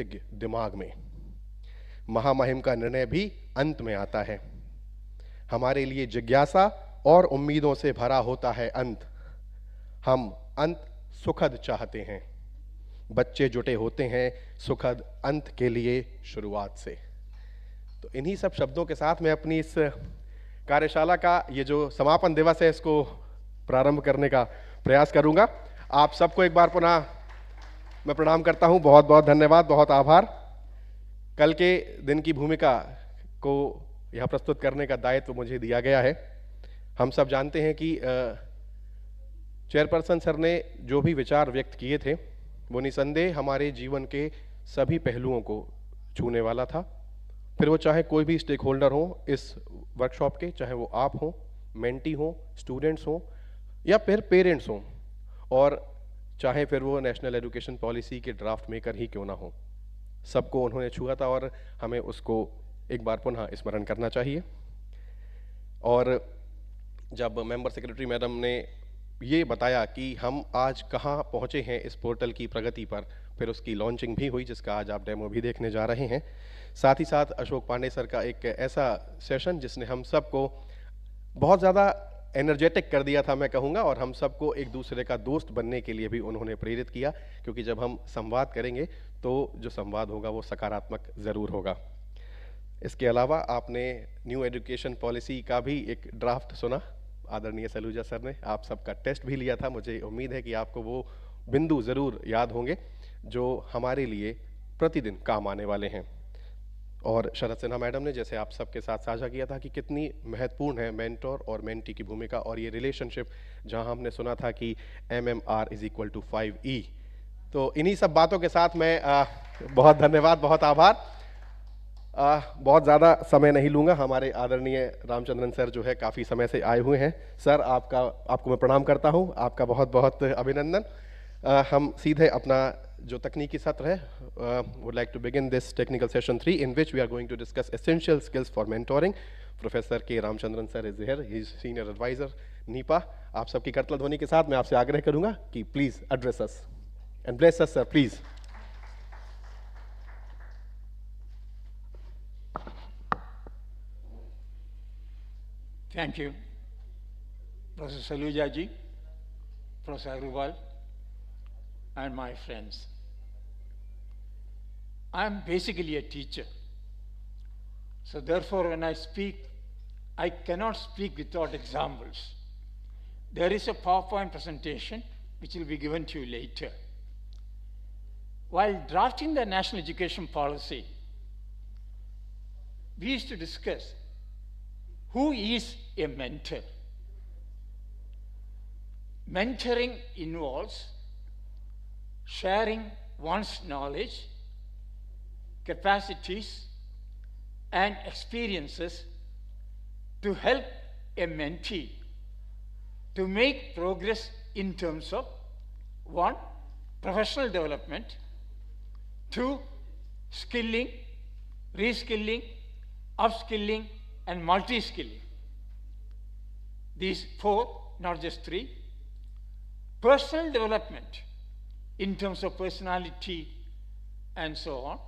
दिमाग में। महामहिम का निर्णय भी अंत में आता है। हमारे लिए जिज्ञासा और उम्मीदों से भरा होता है अंत। हम अंत सुखद चाहते हैं। बच्चे जुटे होते हैं सुखद अंत के लिए शुरुआत से। तो इन्हीं सब शब्दों के साथ मैं अपनी इस कार्यशाला का ये जो समापन दिवस है इसको प्रारंभ करने का प्रयास करूंगा। आप सबको एक बार पुनः मैं प्रणाम करता हूं। बहुत बहुत धन्यवाद, बहुत आभार। कल के दिन की भूमिका को यह प्रस्तुत करने का दायित्व मुझे दिया गया है। हम सब जानते हैं कि चेयरपर्सन सर ने जो भी विचार व्यक्त किए थे वो निसंदेह हमारे जीवन के सभी पहलुओं को छूने वाला था। फिर वो चाहे कोई भी स्टेक होल्डर हो इस वर्कशॉप के, चाहे वो आप हो, मेंटी हो, स्टूडेंट्स हो या फिर पेरेंट्स हो, और चाहे फिर वो नेशनल एजुकेशन पॉलिसी के ड्राफ्ट मेकर ही क्यों ना हो, सबको उन्होंने छुआ था और हमें उसको एक बार पुनः स्मरण करना चाहिए। और जब मेंबर सेक्रेटरी मैडम ने ये बताया कि हम आज कहाँ पहुँचे हैं इस पोर्टल की प्रगति पर, फिर उसकी लॉन्चिंग भी हुई जिसका आज आप डेमो भी देखने जा रहे हैं। साथ ही साथ अशोक पांडे सर का एक ऐसा सेशन जिसने हम सबको बहुत ज़्यादा एनर्जेटिक कर दिया था मैं कहूँगा, और हम सबको एक दूसरे का दोस्त बनने के लिए भी उन्होंने प्रेरित किया, क्योंकि जब हम संवाद करेंगे तो जो संवाद होगा वो सकारात्मक ज़रूर होगा। इसके अलावा आपने न्यू एजुकेशन पॉलिसी का भी एक ड्राफ्ट सुना, आदरणीय सलूजा सर ने आप सबका टेस्ट भी लिया था। मुझे उम्मीद है कि आपको वो बिंदु ज़रूर याद होंगे जो हमारे लिए प्रतिदिन काम आने वाले हैं। और शरद सिन्हा मैडम ने जैसे आप सबके साथ साझा किया था कि कितनी महत्वपूर्ण है मेंटोर और मेंटी की भूमिका, और ये रिलेशनशिप जहां हमने सुना था कि MMR = 5E। तो इन्हीं सब बातों के साथ मैं बहुत धन्यवाद, बहुत आभार। बहुत ज़्यादा समय नहीं लूँगा। हमारे आदरणीय रामचंद्रन सर जो है काफ़ी समय से आए हुए हैं। सर आपको मैं प्रणाम करता हूँ, आपका बहुत बहुत अभिनंदन। हम सीधे अपना जो तकनीकी सत्र है would like to begin this technical session 3 in which we are going to discuss essential skills for mentoring. Professor K. Ramchandran sir is here. He is senior advisor NIPA. आप सबकी करतल ध्वनि के साथ मैं आपसे आग्रह करूंगा कि please address us and bless us, sir, please. Thank you, Professor Saluja ji, Professor Agrawal, and my friends. I am basically a teacher. So therefore, when I speak, I cannot speak without examples. There is a PowerPoint presentation which will be given to you later. While drafting the national education policy, we used to discuss who is a mentor. Mentoring involves sharing one's knowledge, capacities, and experiences to help a mentee to make progress in terms of 1, professional development, 2, skilling, reskilling, upskilling, and multi-skilling. These 4, not just 3. Personal development in terms of personality and so on.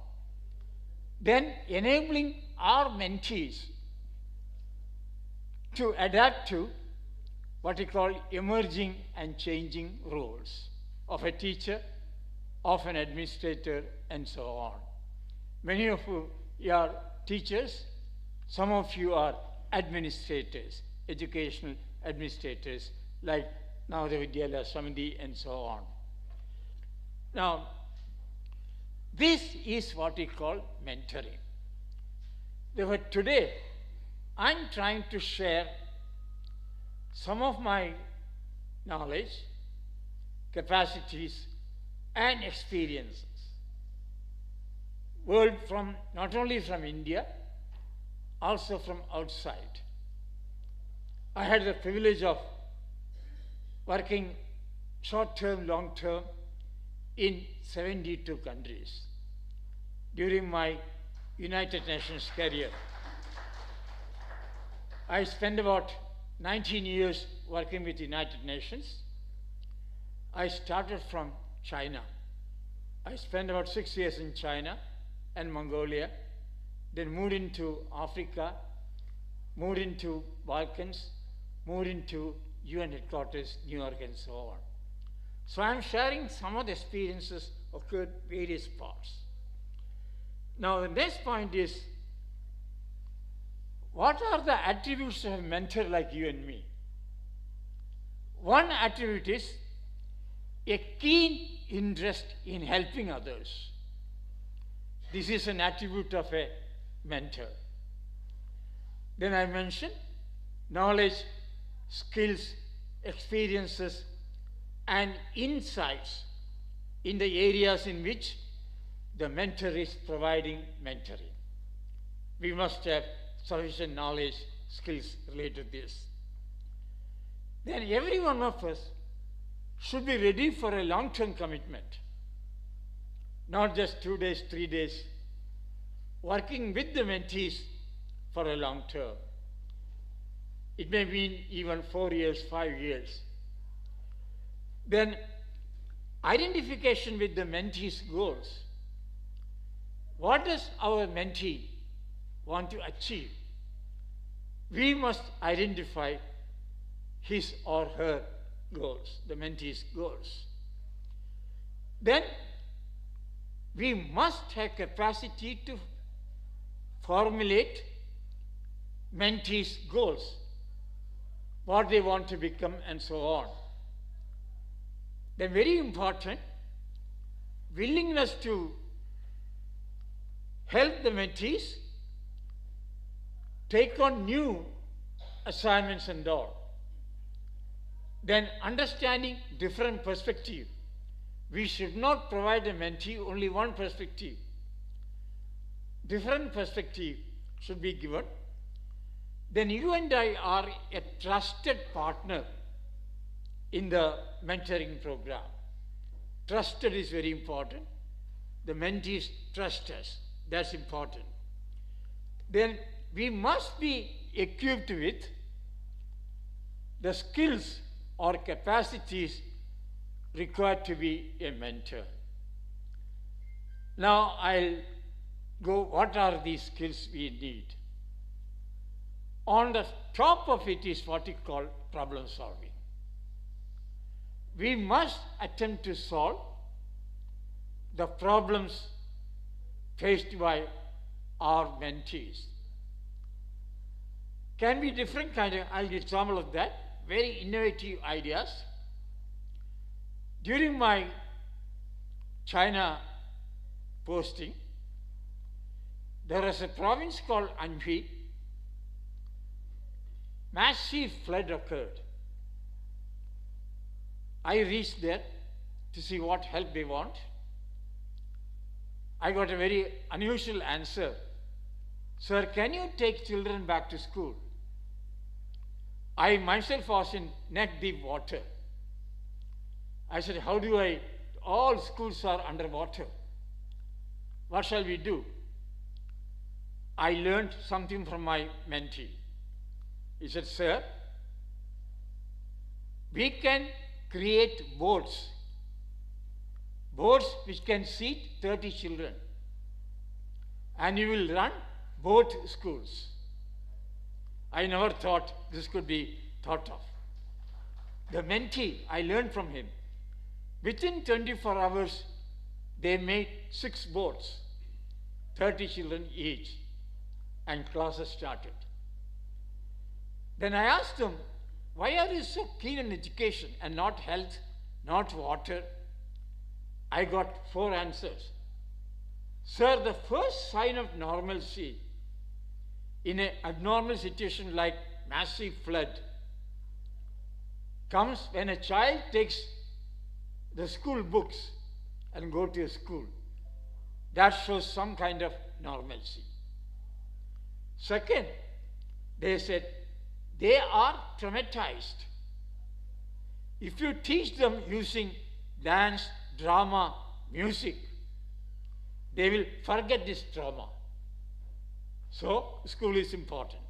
Then enabling our mentees to adapt to what we call emerging and changing roles of a teacher, of an administrator, and so on. Many of you are teachers, some of you are administrators, educational administrators, like Navodaya Vidyalaya Samiti and so on. Now, this is what we call mentoring. Therefore, today, I'm trying to share some of my knowledge, capacities, and experiences. From not only from India, also from outside. I had the privilege of working short-term, long-term in 72 countries during my United Nations career. I spent about 19 years working with United Nations. I started from China. I spent about 6 years in China and Mongolia, then moved into Africa, moved into Balkans, moved into UN headquarters, New York, and so on. So I'm sharing some of the experiences occurred various parts. Now the next point is, what are the attributes of a mentor like you and me? One attribute is a keen interest in helping others. This is an attribute of a mentor. Then I mentioned knowledge, skills, experiences, and insights in the areas in which the mentor is providing mentoring. We must have sufficient knowledge, skills related to this. Then every one of us should be ready for a long-term commitment, not just 2 days, 3 days, working with the mentees for a long term. It may mean even 4 years, 5 years. Then identification with the mentee's goals. What does our mentee want to achieve? We must identify his or her goals, the mentee's goals. Then we must have capacity to formulate mentees' goals, what they want to become, and so on. Then very important, willingness to help the mentees take on new assignments and all. Then understanding different perspective. We should not provide a mentee only one perspective. Different perspective should be given. Then you and I are a trusted partner in the mentoring program. Trusted is very important. The mentees trust us. That's important. Then we must be equipped with the skills or capacities required to be a mentor. Now I'll go, what are these skills we need? On the top of it is what we call problem solving. We must attempt to solve the problems faced by our mentees. Can be different kind of, I'll give an example of that, very innovative ideas. During my China posting, there was a province called Anhui. Massive flood occurred. I reached there to see what help they want. I got a very unusual answer. Sir, can you take children back to school? I myself was in neck deep water. I said, how do I, all schools are underwater. What shall we do? I learned something from my mentee. He said, sir, we can create boats which can seat 30 children, and you will run boat schools. I never thought this could be thought of. The mentee, I learned from him. Within 24 hours, they made 6 boats, 30 children each, and classes started. Then I asked them, why are you so keen on education and not health, not water? I got 4 answers. Sir, the first sign of normalcy in an abnormal situation like massive flood comes when a child takes the school books and go to a school. That shows some kind of normalcy. Second, they said, they are traumatized. If you teach them using dance, drama, music, they will forget this trauma. So, school is important.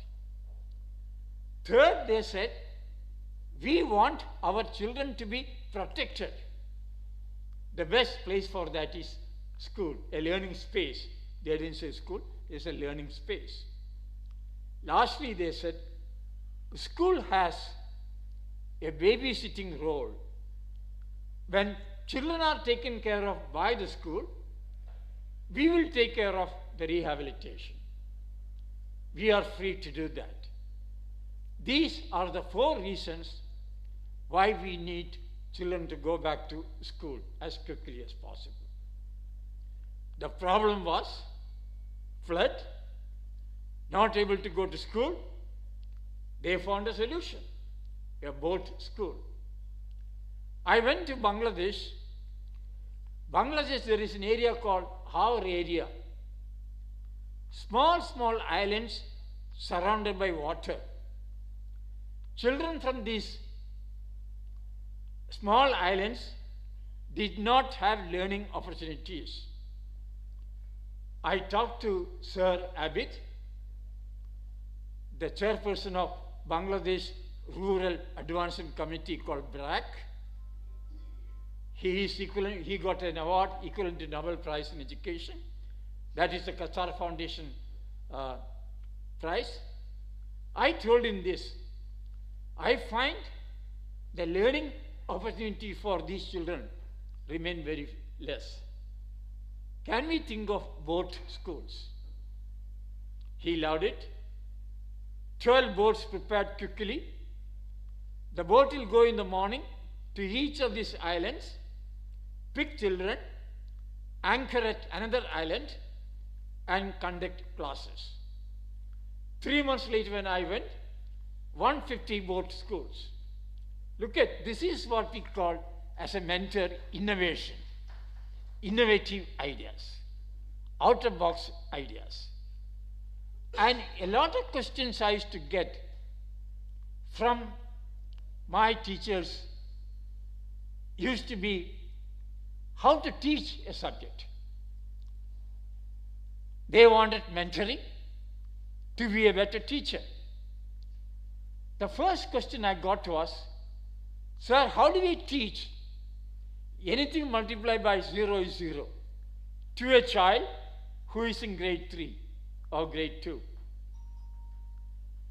Third, they said, we want our children to be protected. The best place for that is school, a learning space. They didn't say school, it's a learning space. Lastly, they said, school has a babysitting role. When children are taken care of by the school, we will take care of the rehabilitation. We are free to do that. These are the 4 reasons why we need children to go back to school as quickly as possible. The problem was flood, not able to go to school. They found a solution, a boat school. I went to Bangladesh. Bangladesh, there is an area called Haur area. Small islands surrounded by water. Children from these small islands did not have learning opportunities. I talked to Sir Abid, the chairperson of Bangladesh Rural Advancement Committee called BRAC. He got an award equivalent to Nobel Prize in Education. That is the Qatar Foundation prize. I told him this. I find the learning opportunity for these children remain very less. Can we think of boat schools? He loved it. 12 boats prepared quickly. The boat will go in the morning to each of these islands, pick children, anchor at another island, and conduct classes. 3 months later when I went, 150 boat schools. Look at, this is what we call as a mentor innovation. Innovative ideas, out-of-box ideas. And a lot of questions I used to get from my teachers used to be how to teach a subject. They wanted mentoring to be a better teacher. The first question I got was, sir, how do we teach anything multiplied by 0 is 0 to a child who is in grade 3 or grade 2?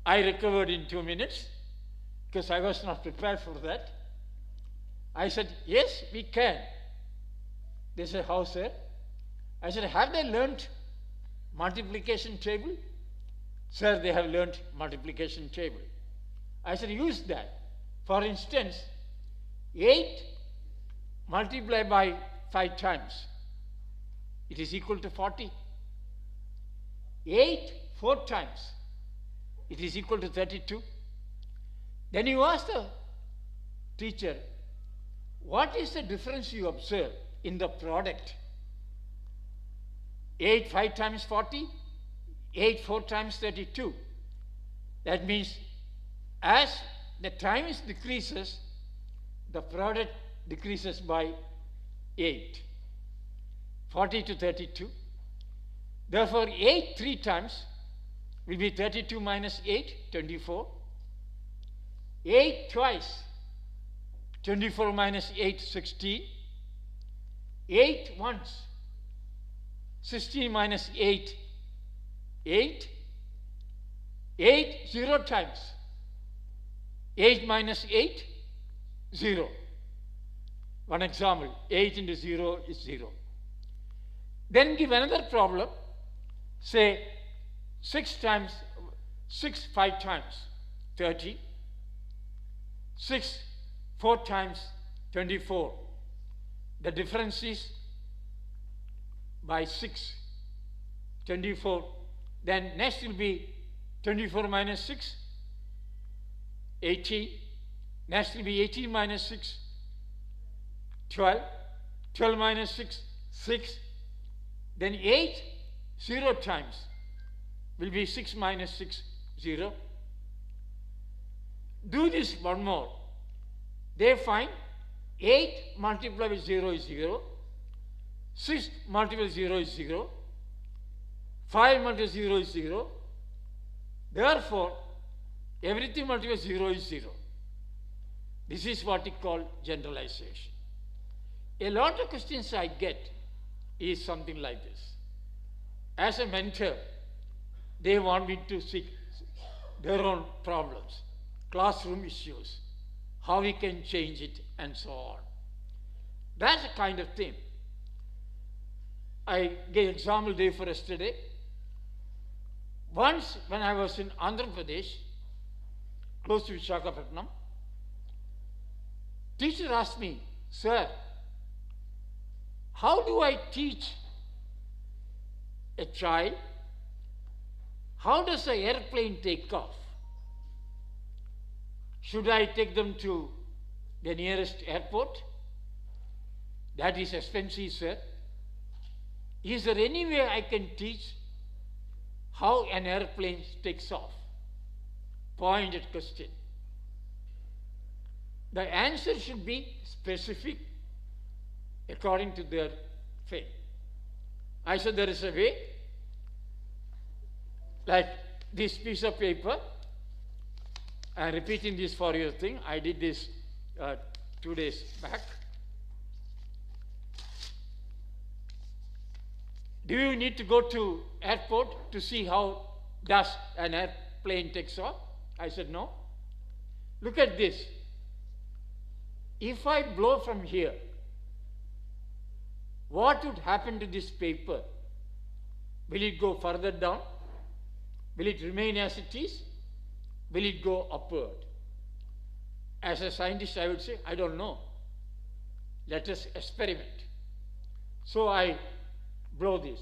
I recovered in 2 minutes because I was not prepared for that. I said, yes, we can. They said, how, sir? I said, have they learned multiplication table? Sir, they have learned multiplication table. I said, use that. For instance, 8 multiplied by 5 times, it is equal to 40. 8 4 times, it is equal to 32. Then you ask the teacher, what is the difference you observe in the product? 8 5 times 40, 8 4 times 32. That means as the time decreases, the product decreases by 8. 40 to 32. Therefore, 8 3 times will be 32 minus 8, 24. 8 twice, 24 minus 8, 16. 8 once, 16 minus 8, 8. 8 0 times, 8 minus 8, 0. One example, 8 into 0 is 0. Then give another problem, say 6 times, 6 5 times, 30. 6 4 times, 24. The difference is by 6, 24. Then next will be 24 minus 6, 18. Next will be 18 minus 6, 12. 12 minus 6, 6. Then 8 0 times will be 6 minus 6, 0. Do this one more. They find 8 multiplied with 0 is 0. 6 multiplied with 0 is 0. 5 multiplied with 0 is 0. Therefore, everything multiplied with 0 is 0. This is what we call generalization. A lot of questions I get is something like this. As a mentor, they want me to seek their own problems, classroom issues, how we can change it, and so on. That's the kind of thing. I gave example day for yesterday. Once when I was in Andhra Pradesh, close to Visakhapatnam, teacher asked me, "Sir, how do I teach a child? How does an airplane take off? Should I take them to the nearest airport? That is expensive, sir. Is there any way I can teach how an airplane takes off?" Pointed question. The answer should be specific according to their faith. I said there is a way, like this piece of paper. I'm repeating this for your thing. I did this 2 days back. Do you need to go to airport to see how does an airplane takes off? I said no. Look at this. If I blow from here, what would happen to this paper? Will it go further down? Will it remain as it is? Will it go upward? As a scientist, I would say, I don't know. Let us experiment. So I blow this.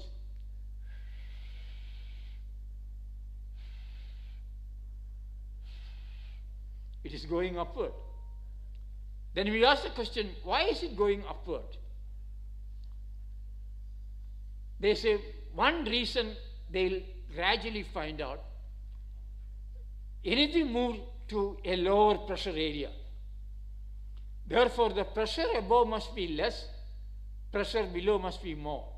It is going upward. Then we ask the question, why is it going upward? They say one reason they'll gradually find out, anything moves to a lower pressure area. Therefore, the pressure above must be less, pressure below must be more.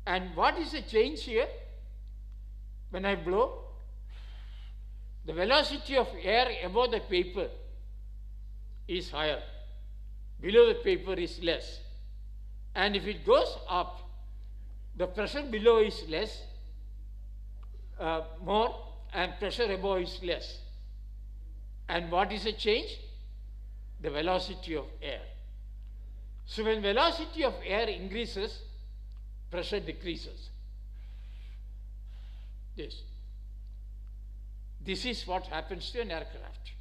And what is the change here? When I blow, the velocity of air above the paper is higher, below the paper is less. And if it goes up, the pressure below is less, more, and pressure above is less. And what is the change? The velocity of air. So when velocity of air increases, pressure decreases. This is what happens to an aircraft.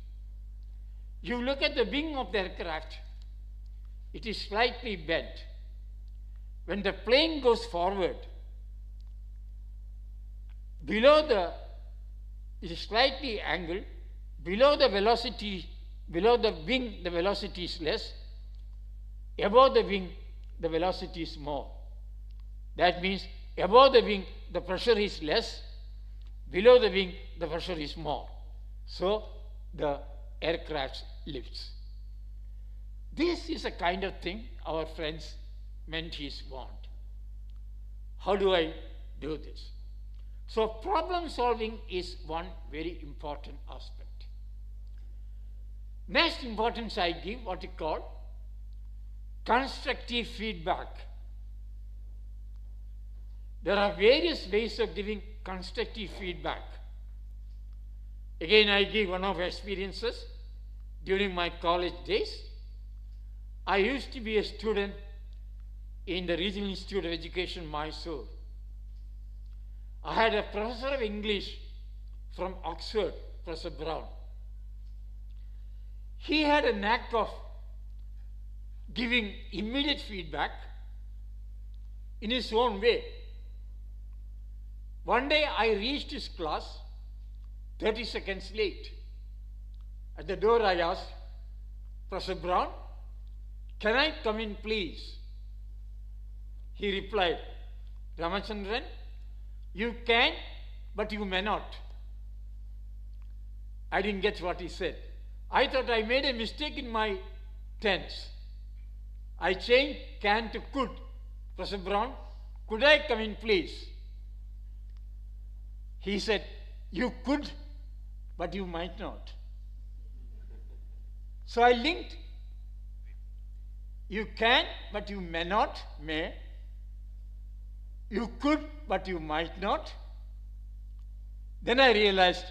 You look at the wing of the aircraft, it is slightly bent. When the plane goes forward, it is slightly angled, below the velocity, below the wing, the velocity is less, above the wing, the velocity is more. That means above the wing, the pressure is less, below the wing, the pressure is more. So the aircraft lifts. This is a kind of thing our friends, mentees want. How do I do this? So problem solving is one very important aspect. Next importance I give what you call constructive feedback. There are various ways of giving constructive feedback. Again, I give one of my experiences during my college days. I used to be a student in the Regional Institute of Education, Mysore. I had a professor of English from Oxford, Professor Brown. He had a knack of giving immediate feedback in his own way. One day I reached his class 30 seconds late. At the door I asked, "Professor Brown, can I come in please?" He replied, "Ramachandran, you can, but you may not." I didn't get what he said. I thought I made a mistake in my tense. I changed can to could. "Professor Brown, could I come in please?" He said, "You could, but you might not." So I linked You can, but you may not, may. You could, but you might not. Then I realized,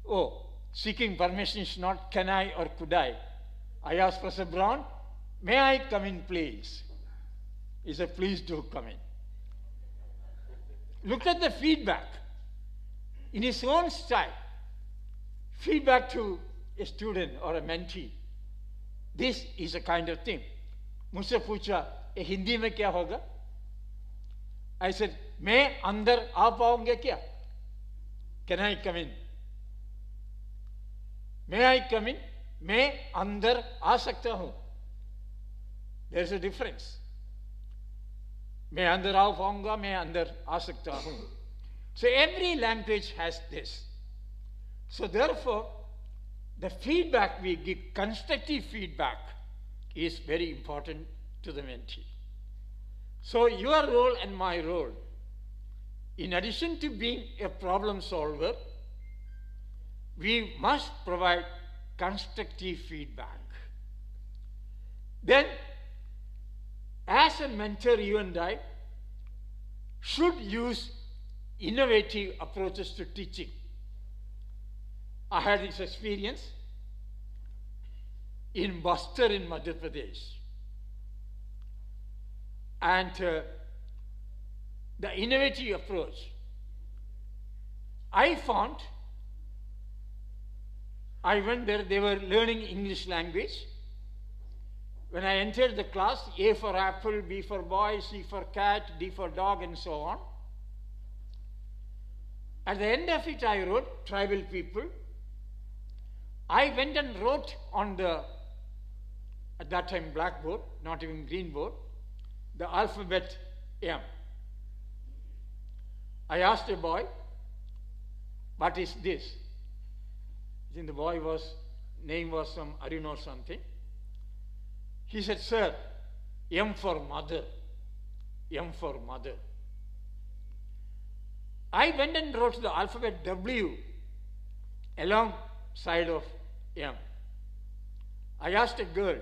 oh, seeking permission is not can I or could I. I asked Professor Brown, may I come in, please? He said, please do come in. Look at the feedback. In his own style, feedback to a student or a mentee. This is a kind of thing. मुझसे पूछा ये हिंदी में क्या होगा? I said, मैं अंदर आ पाऊंगा क्या? Can I come in? May I come in? मैं अंदर आ सकता हूँ. There is a difference. मैं अंदर आ पाऊंगा, मैं अंदर आ सकता हूँ. So every language has this. So therefore, the feedback we give, constructive feedback, is very important to the mentee. So your role and my role, in addition to being a problem solver, we must provide constructive feedback. Then, as a mentor, you and I should use innovative approaches to teaching. I had this experience in Bastar in Madhya Pradesh. And the innovative approach, I found, I went there, they were learning English language. When I entered the class, A for apple, B for boy, C for cat, D for dog, and so on. At the end of it, I wrote tribal people. I went and wrote on the, at that time, blackboard, not even green board, the alphabet M. I asked a boy, what is this? I think the boy name was some Arun or something. He said, sir, M for mother, M for mother. I went and wrote the alphabet W alongside of M. I asked a girl,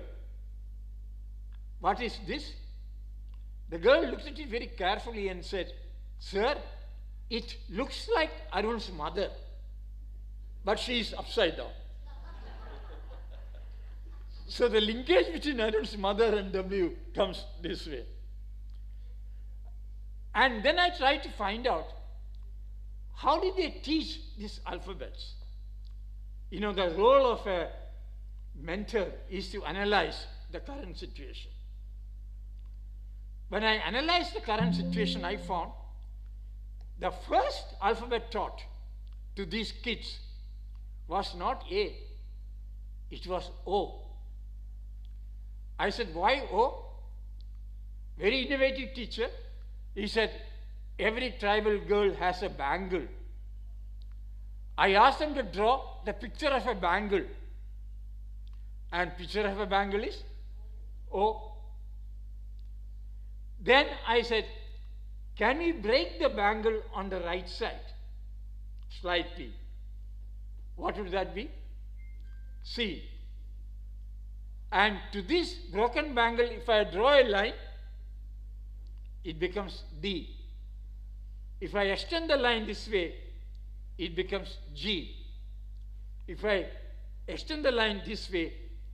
what is this? The girl looked at it very carefully and said, sir, it looks like Arun's mother, but she is upside down. So the linkage between Arun's mother and W comes this way. And then I tried to find out, how did they teach these alphabets? You know, the role of a mentor is to analyze the current situation. When I analyzed the current situation, I found the first alphabet taught to these kids was not A, it was O. I said, why O? Very innovative teacher. He said, every tribal girl has a bangle. I asked them to draw the picture of a bangle. And picture of a bangle is O. Then I said, can we break the bangle on the right side slightly? What would that be? C. And to this broken bangle, if I draw a line, it becomes D. If I extend the line this way, it becomes G. If I extend the line this way,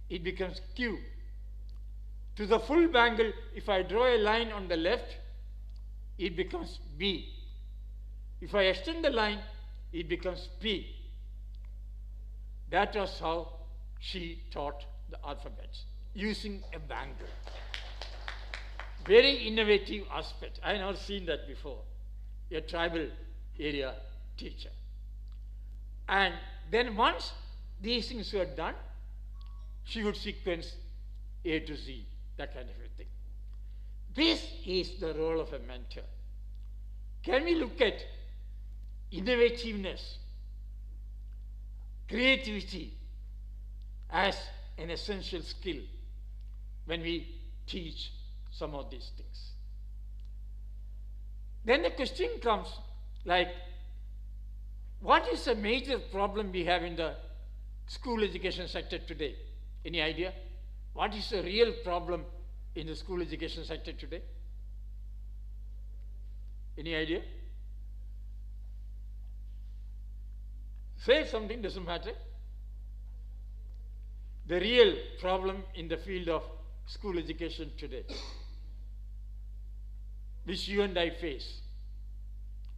it becomes Q. To the full bangle, if I draw a line on the left, it becomes B. If I extend the line, it becomes P. That was how she taught the alphabets, using a bangle. Very innovative aspect. I have not seen that before. A tribal area teacher. And then once these things were done, she would sequence A to Z, that kind of a thing. This is the role of a mentor. Can we look at innovativeness, creativity as an essential skill when we teach some of these things? Then the question comes like, what is a major problem we have in the school education sector today? Any idea? What is the real problem in the school education sector today? Any idea? Say something, doesn't matter. The real problem in the field of school education today, which you and I face,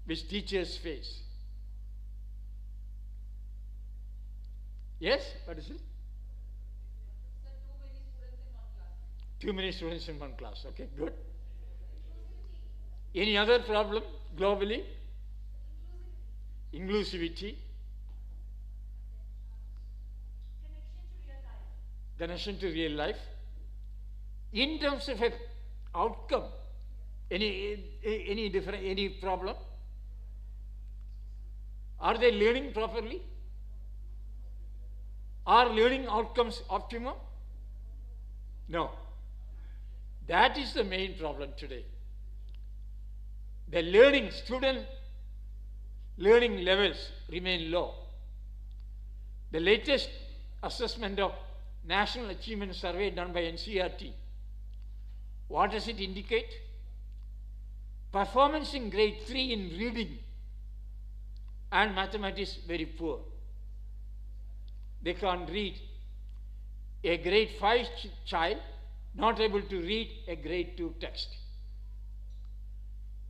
which teachers face. Yes? What is it? Too many students in one class. Okay, good. Any other problem globally? Inclusivity. Connection to real life. In terms of a outcome, any problem? Are they learning properly? Are learning outcomes optimum? No. That is the main problem today. The student learning levels remain low. The latest assessment of National Achievement Survey done by NCTE, what does it indicate? Performance in grade 3 in reading and mathematics very poor. They can't read. A grade 5 child not able to read a grade 2 text.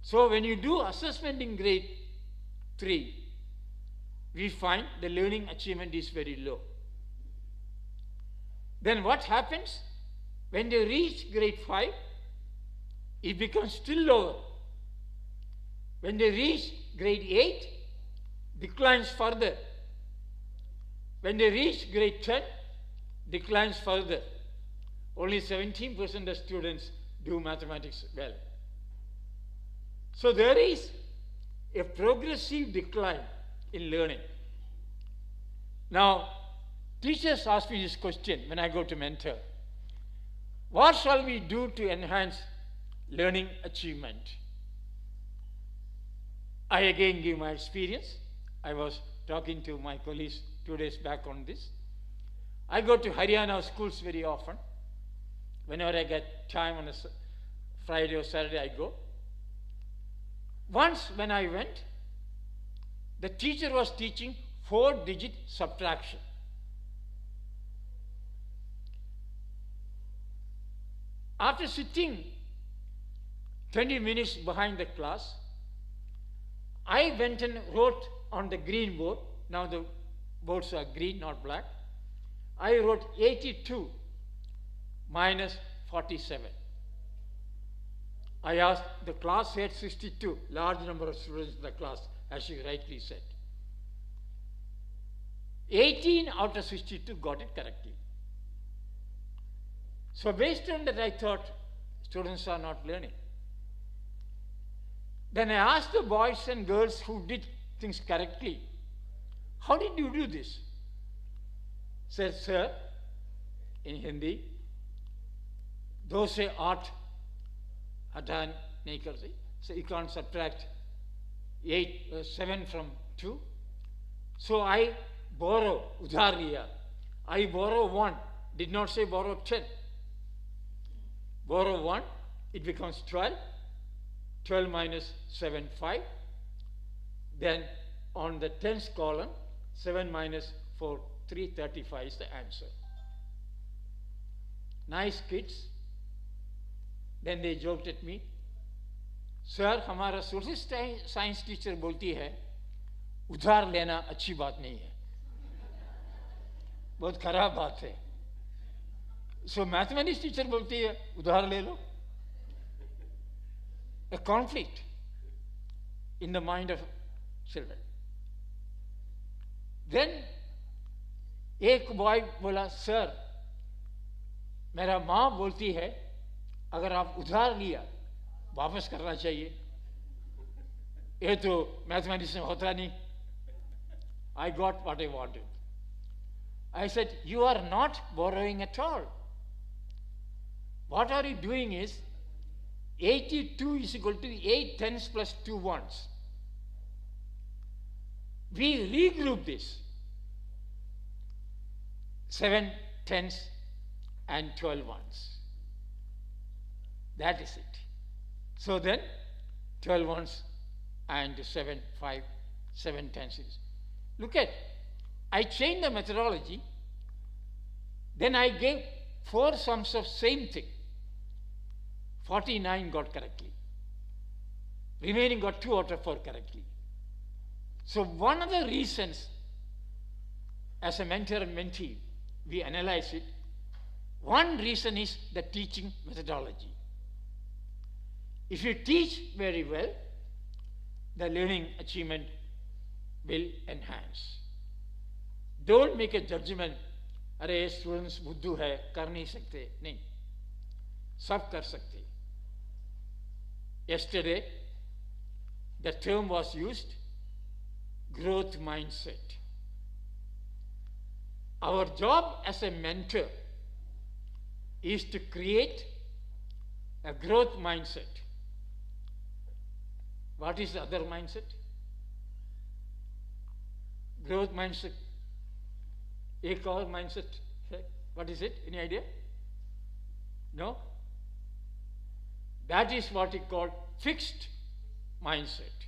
So when you do assessment in grade 3, we find the learning achievement is very low. Then what happens? When they reach grade 5, it becomes still lower. When they reach grade 8, declines further. When they reach grade 10, declines further. Only 17% of students do mathematics well. So there is a progressive decline in learning. Now, teachers ask me this question when I go to mentor. What shall we do to enhance learning achievement? I again give my experience. I was talking to my colleagues 2 days back on this. I go to Haryana schools very often. Whenever I get time on a Friday or Saturday, I go. Once when I went, the teacher was teaching 4-digit subtraction. After sitting 20 minutes behind the class, I went and wrote on the green board. Now the boards are green, not black. I wrote 82 minus 47. I asked, the class had 62, large number of students in the class, as she rightly said. 18 out of 62 got it correctly. So based on that, I thought students are not learning. Then I asked the boys and girls who did things correctly, how did you do this? Said, sir, in Hindi, those say art, Adhan, Naikar, so you can't subtract 7 from 2. So I borrow, udhar liya. I borrow 1, did not say borrow 10. Borrow 1, it becomes 12. 12 minus 7, 5. Then on the 10th column, 7 minus 4, 3, 35 is the answer. Nice kids. Then they joked at me. Sir, हमारा social science teacher बोलती है उधार लेना अच्छी बात नहीं है, बहुत खराब बात है. So मैथमेटिक्स टीचर बोलती है उधार ले लो. A conflict in the mind of children. Then एक बॉय बोला, सर मेरा माँ बोलती है अगर आप उधार लिया वापस करना चाहिए. ये तो मैथमेटिक्स में होता नहीं. I got what I wanted. I said, you are not borrowing at all. What are you doing is 82 is equal to 8 tens plus 2 ones. We regroup this. 7 tens and 12 ones. That is it. So then, 12 ones and 7, 5, 7 tenses. Look at, I changed the methodology, then I gave 4 sums of same thing. 49 got correctly. Remaining got 2 out of 4 correctly. So one of the reasons, as a mentor and mentee, we analyze it. One reason is the teaching methodology. If you teach very well, the learning achievement will enhance. Don't make a judgment, अरे students बुद्धू है, कर नहीं सकते, नहीं, सब कर सकते. Yesterday, the term was used, growth mindset. Our job as a mentor is to create a growth mindset. What is the other mindset? Growth mindset. एक और mindset है. What is it? Any idea? No? That is what we call fixed mindset.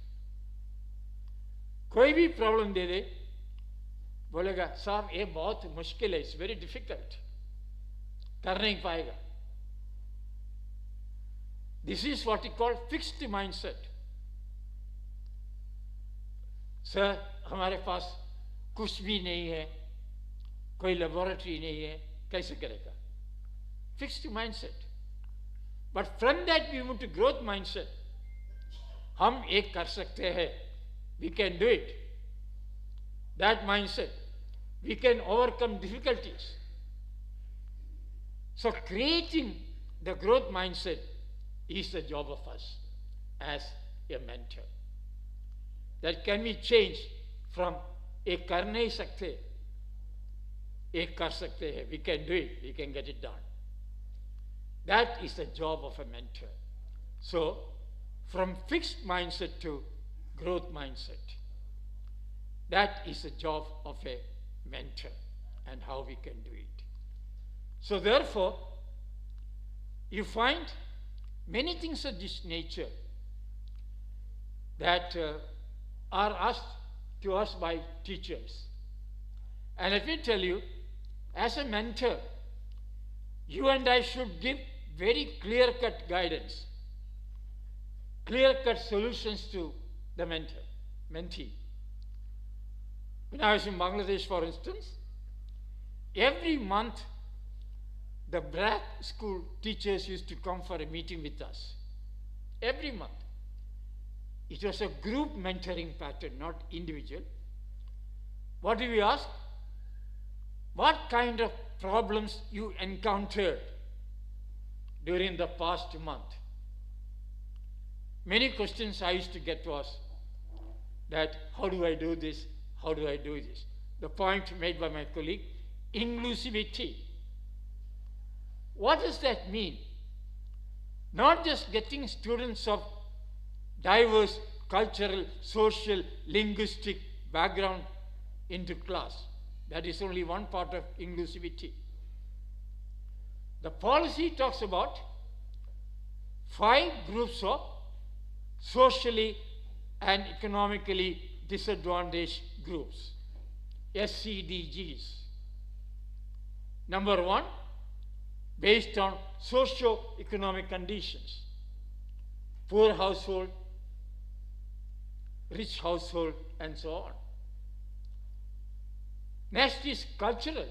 कोई भी problem दे दे, बोलेगा साहब ये बहुत मुश्किल है, इट्स वेरी डिफिकल्ट, कर नहीं पाएगा. This is what we call fixed mindset. Sir हमारे पास कुछ भी नहीं है, कोई लेबोरेटरी नहीं है, कैसे करेगा? Fixed mindset. But from that we move to growth mindset. हम एक कर सकते हैं, we can do it. That mindset, we can overcome difficulties. So creating the growth mindset is the job of us as a mentor. That can be changed from एक कर नहीं सकते, एक कर सकते हैं. We can do it, we can get it done. That is the job of a mentor. So from fixed mindset to growth mindset, that is the job of a mentor and how we can do it. So therefore, you find many things of this nature that are asked to us by teachers. And let me tell you, as a mentor, you and I should give very clear-cut guidance, clear-cut solutions to the mentee. When I was in Bangladesh, for instance, every month the black school teachers used to come for a meeting with us. Every month. It was a group mentoring pattern, not individual. What do we ask? What kind of problems you encountered during the past month? Many questions I used to get to us, that how do I do this? How do I do this? The point made by my colleague, inclusivity. What does that mean? Not just getting students of diverse cultural, social, linguistic background into class. That is only one part of inclusivity. The policy talks about 5 groups of socially and economically disadvantaged groups, SCDGs. Number 1, based on socio-economic conditions, poor household, rich household, and so on. Next is cultural.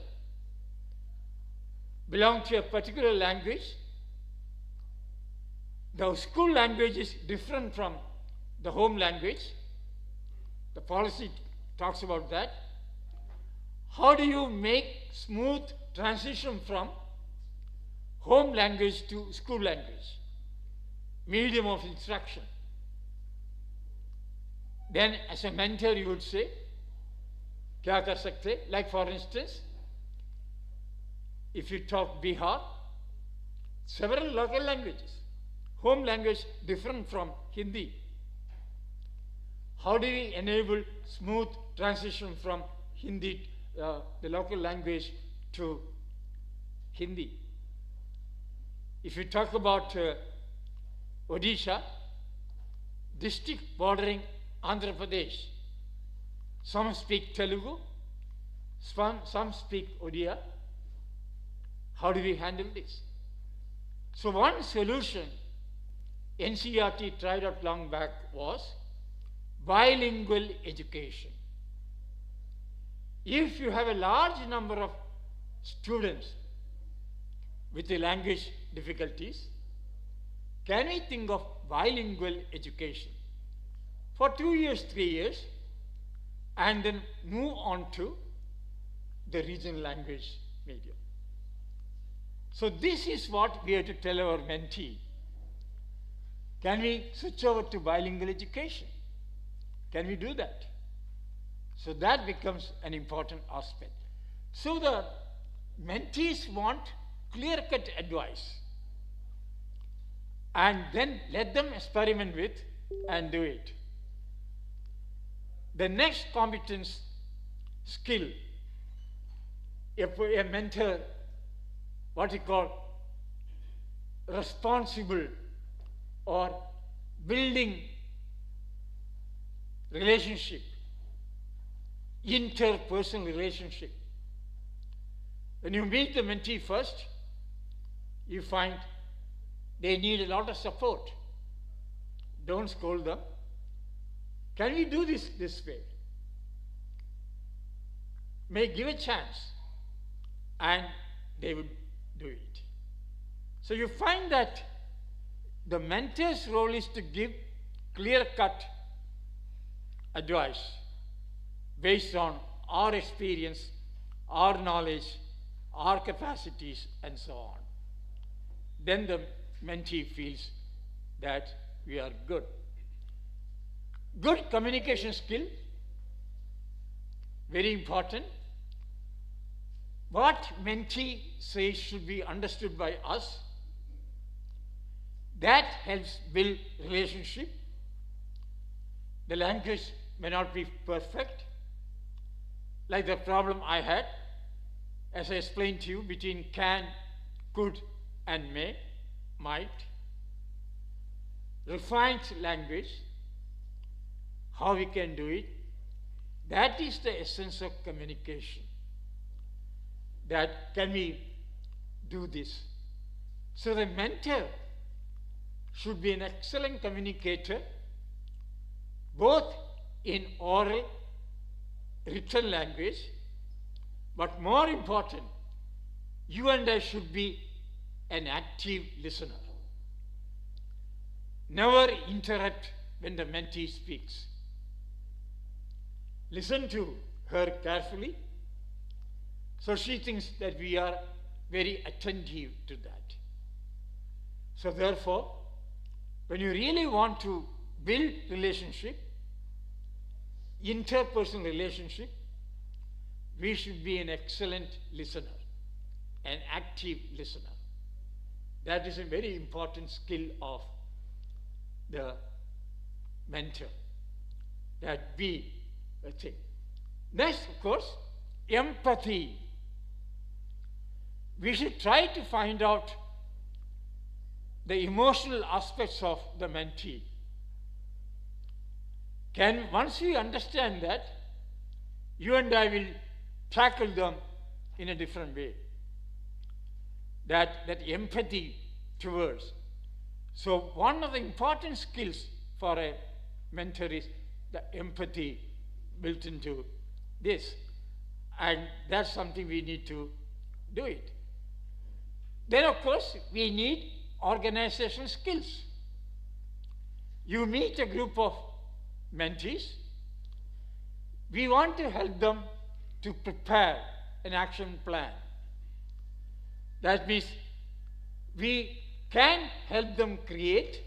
Belong to a particular language. The school language is different from the home language. The policy talks about that. How do you make smooth transition from home language to school language? Medium of instruction. Then as a mentor you would say, क्या कर सकते? Like for instance, if you talk Bihar, several local languages, home language different from Hindi. How do we enable smooth transition from Hindi, the local language, to Hindi? If you talk about Odisha, district bordering Andhra Pradesh. Some speak Telugu, some speak Odia. How do we handle this? So one solution NCERT tried out long back was bilingual education. If you have a large number of students with the language difficulties, can we think of bilingual education for 2 years, 3 years, and then move on to the regional language medium? So this is what we have to tell our mentee. Can we switch over to bilingual education? Can we do that? So that becomes an important aspect. So the mentees want clear-cut advice, and then let them experiment with and do it. The next competence skill, a mentor, what you call responsible or building relationship, interpersonal relationship. When you meet the mentee first, you find they need a lot of support. Don't scold them. Can we do this way? May give a chance, and they would do it. So you find that the mentor's role is to give clear-cut advice based on our experience, our knowledge, our capacities, and so on. Then the mentee feels that we are good. Good communication skill, very important. What mentee says should be understood by us. That helps build relationship. The language may not be perfect, like the problem I had, as I explained to you, between can, could, and may, might. Refined language, how we can do it, that is the essence of communication. That can we do this? So the mentor should be an excellent communicator, both in oral, written language, but more important, you and I should be an active listener. Never interrupt when the mentee speaks. Listen to her carefully, so she thinks that we are very attentive to that. So therefore, when you really want to build relationship, interpersonal relationship, we should be an excellent listener, an active listener. That is a very important skill of the mentor, that be a thing. Next, of course, empathy. We should try to find out the emotional aspects of the mentee. Once we understand that, you and I will tackle them in a different way. That empathy towards. So one of the important skills for a mentor is the empathy built into this. And that's something we need to do it. Then of course we need organizational skills. You meet a group of mentees, we want to help them to prepare an action plan. That means we can help them create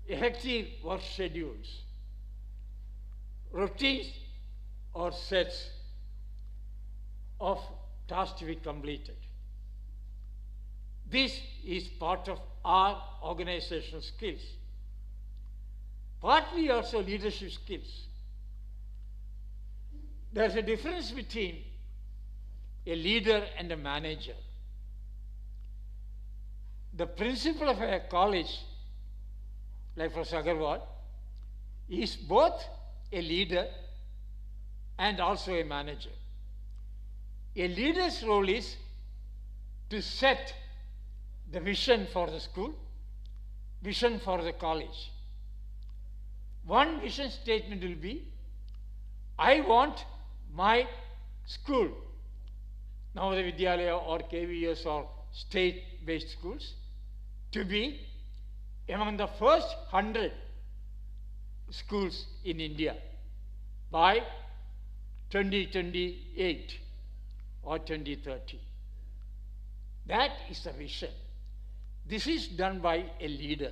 effective work schedules, routines or sets of tasks to be completed. This is part of our organizational skills. Partly also leadership skills. There's a difference between a leader and a manager. The principal of a college like Professor Agarwal, is both a leader and also a manager. A leader's role is to set the vision for the school, vision for the college. One vision statement will be, I want my school, Navodaya Vidyalaya or KVS or state-based schools, to be among the first 100 schools in India by 2028 or 2030. That is the vision. This is done by a leader.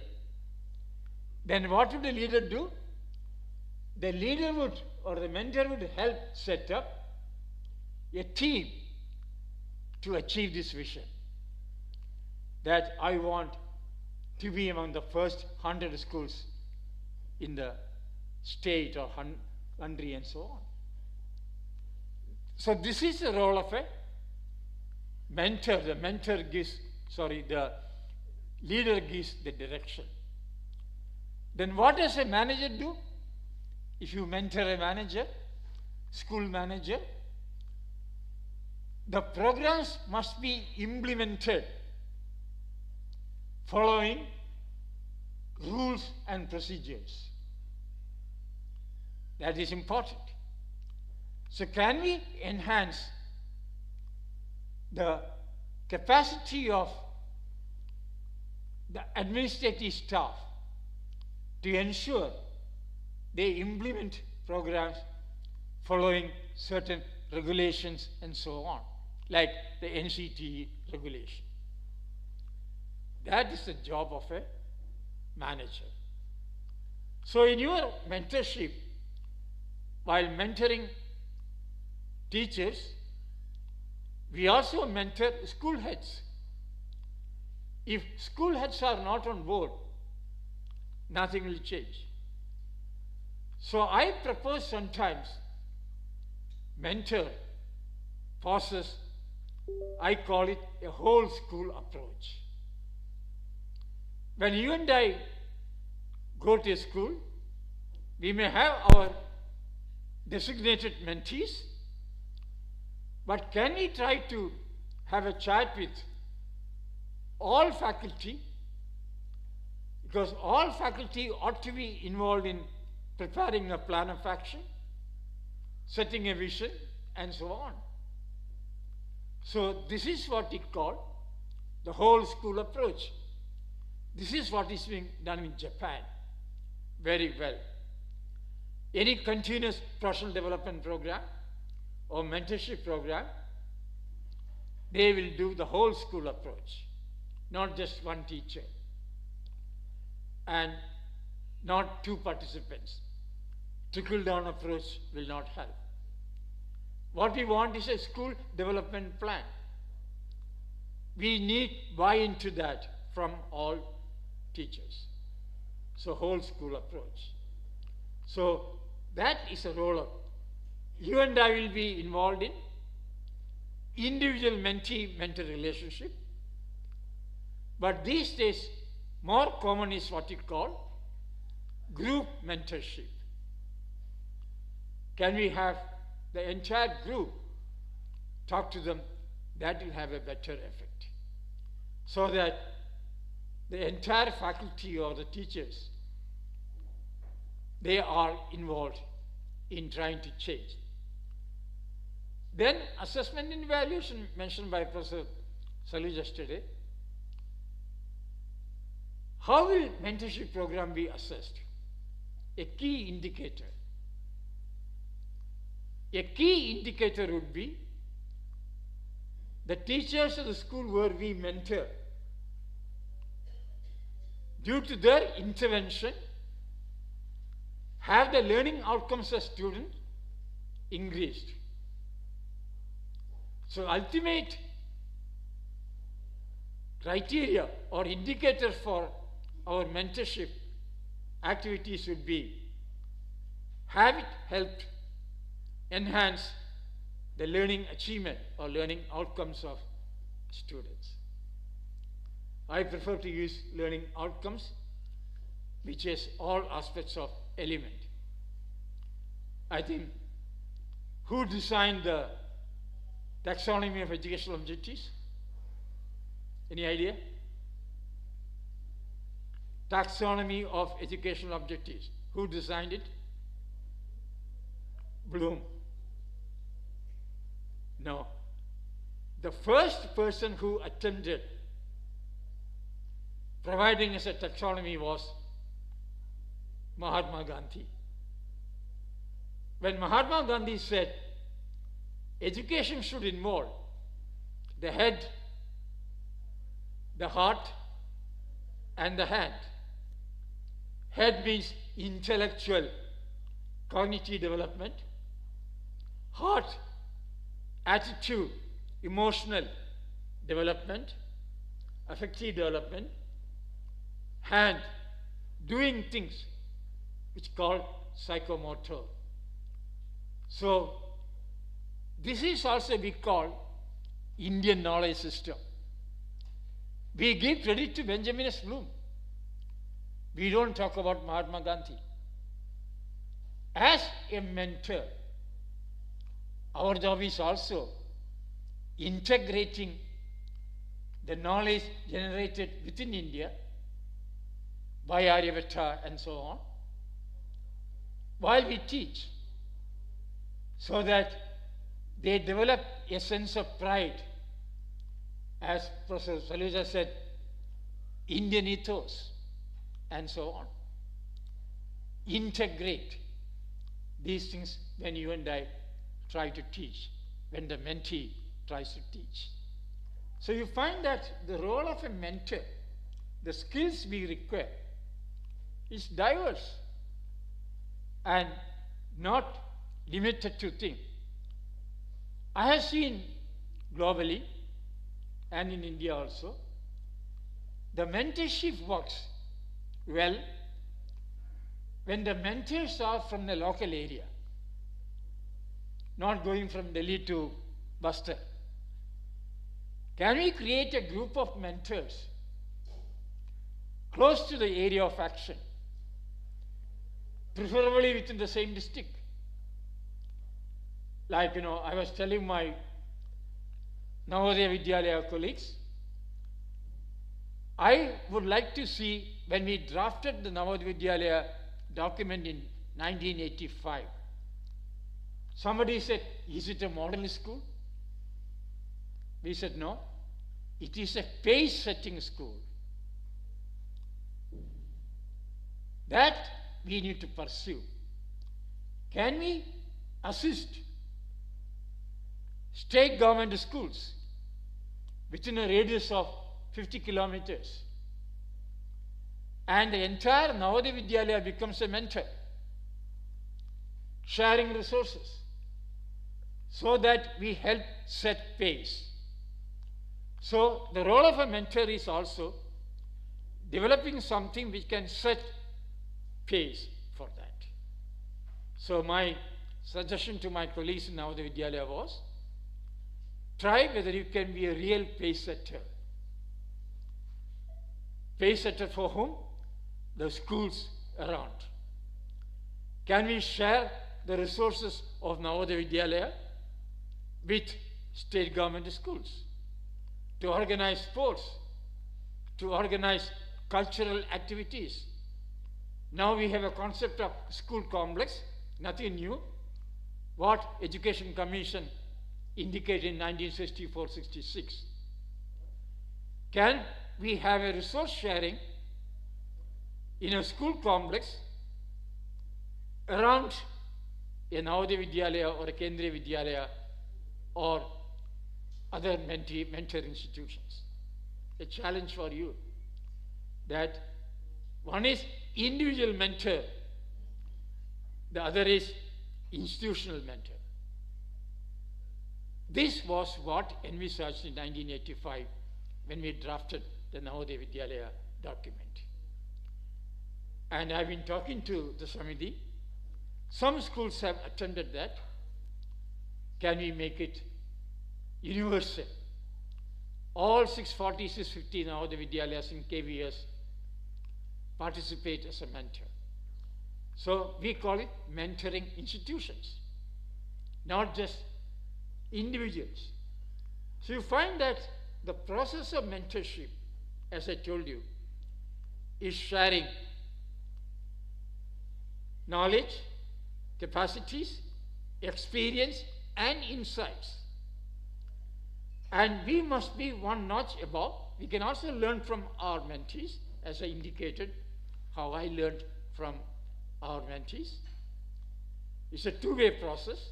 Then what would the leader do? The leader would, or the mentor would help set up a team to achieve this vision. That I want to be among the first 100 schools in the state or country and so on. So this is the role of a mentor. The leader gives the direction. Then what does a manager do? If you mentor a manager, school manager, the programs must be implemented following rules and procedures. That is important. So can we enhance the capacity of the administrative staff to ensure they implement programs following certain regulations and so on, like the NCTE regulation? That is the job of a manager. So in your mentorship, while mentoring teachers, we also mentor school heads. If school heads are not on board, nothing will change. So I propose sometimes mentor process, I call it a whole school approach. When you and I go to a school, we may have our designated mentees, but can we try to have a chat with all faculty? Because all faculty ought to be involved in preparing a plan of action, setting a vision, and so on. So this is what we call the whole school approach. This is what is being done in Japan very well. Any continuous professional development program or mentorship program, they will do the whole school approach, not just one teacher and not two participants. Trickle-down approach will not help. What we want is a school development plan. We need buy-in to that from all teachers. So whole school approach. So that is a role of you and I will be involved in individual mentee-mentor relationship. But these days, more common is what you call group mentorship. Can we have the entire group talk to them? That will have a better effect. So that the entire faculty or the teachers, they are involved in trying to change. Then assessment and evaluation mentioned by Professor Salu yesterday. How will mentorship program be assessed? A key indicator. A key indicator would be the teachers of the school where we mentor. Due to their intervention, have the learning outcomes of students increased. So ultimate criteria or indicator for our mentorship activities would be, have it helped enhance the learning achievement or learning outcomes of students? I prefer to use learning outcomes which has all aspects of element. I think, who designed the taxonomy of educational objectives? Any idea? Taxonomy of educational objectives. Who designed it? Bloom. No. The first person who attempted providing us a taxonomy was Mahatma Gandhi. When Mahatma Gandhi said education should involve the head, the heart, and the hand. Head means intellectual, cognitive development. Heart, attitude, emotional development, affective development. Hand, doing things, which called psychomotor. So, this is also we call Indian knowledge system. We give credit to Benjamin S. Bloom. We don't talk about Mahatma Gandhi. As a mentor, our job is also integrating the knowledge generated within India by Aryabhatta and so on, while we teach, so that they develop a sense of pride. As Professor Saluja said, Indian ethos, and so on. Integrate these things when you and I try to teach, when the mentee tries to teach. So you find that the role of a mentor, the skills we require, is diverse and not limited to things. I have seen globally and in India also, the mentorship works well when the mentors are from the local area, not going from Delhi to Buster. Can we create a group of mentors close to the area of action, preferably within the same district? Like, I was telling my Navodaya Vidyalaya colleagues, I would like to see, when we drafted the Navodaya Vidyalaya document in 1985, somebody said, is it a model school? We said, no, it is a pace-setting school. That we need to pursue. Can we assist state government schools within a radius of 50 kilometers? And the entire Navodaya Vidyalaya becomes a mentor, sharing resources, so that we help set pace. So the role of a mentor is also developing something which can set pace for that. So my suggestion to my colleagues in Navodaya Vidyalaya was, try whether you can be a real pace setter. Pace setter for whom? The schools around. Can we share the resources of Navodaya Vidyalaya with state government schools to organize sports, to organize cultural activities? Now we have a concept of school complex, nothing new. What Education Commission indicated in 1964-66. Can we have a resource sharing in a school complex around a Navodaya Vidyalaya or a Kendriya Vidyalaya or other mentor institutions? A challenge for you, that one is individual mentor, the other is institutional mentor. This was what envisaged in 1985 when we drafted the Navodaya Vidyalaya document. And I've been talking to the Samiti. Some schools have attempted that. Can we make it universal? All 640, 650 Navodaya Vidyalayas in KVS participate as a mentor. So we call it mentoring institutions, not just individuals. So you find that the process of mentorship, as I told you, is sharing knowledge, capacities, experience, and insights. And we must be one notch above. We can also learn from our mentees, as I indicated, how I learned from our mentees. It's a two-way process.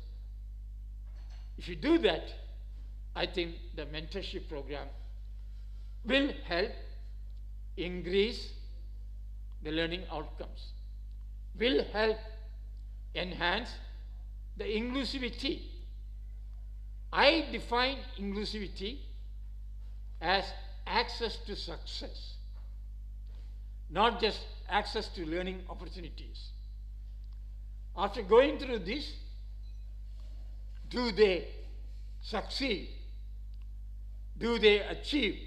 If you do that, I think the mentorship program will help increase the learning outcomes, will help enhance the inclusivity. I define inclusivity as access to success, not just access to learning opportunities. After going through this, do they succeed? Do they achieve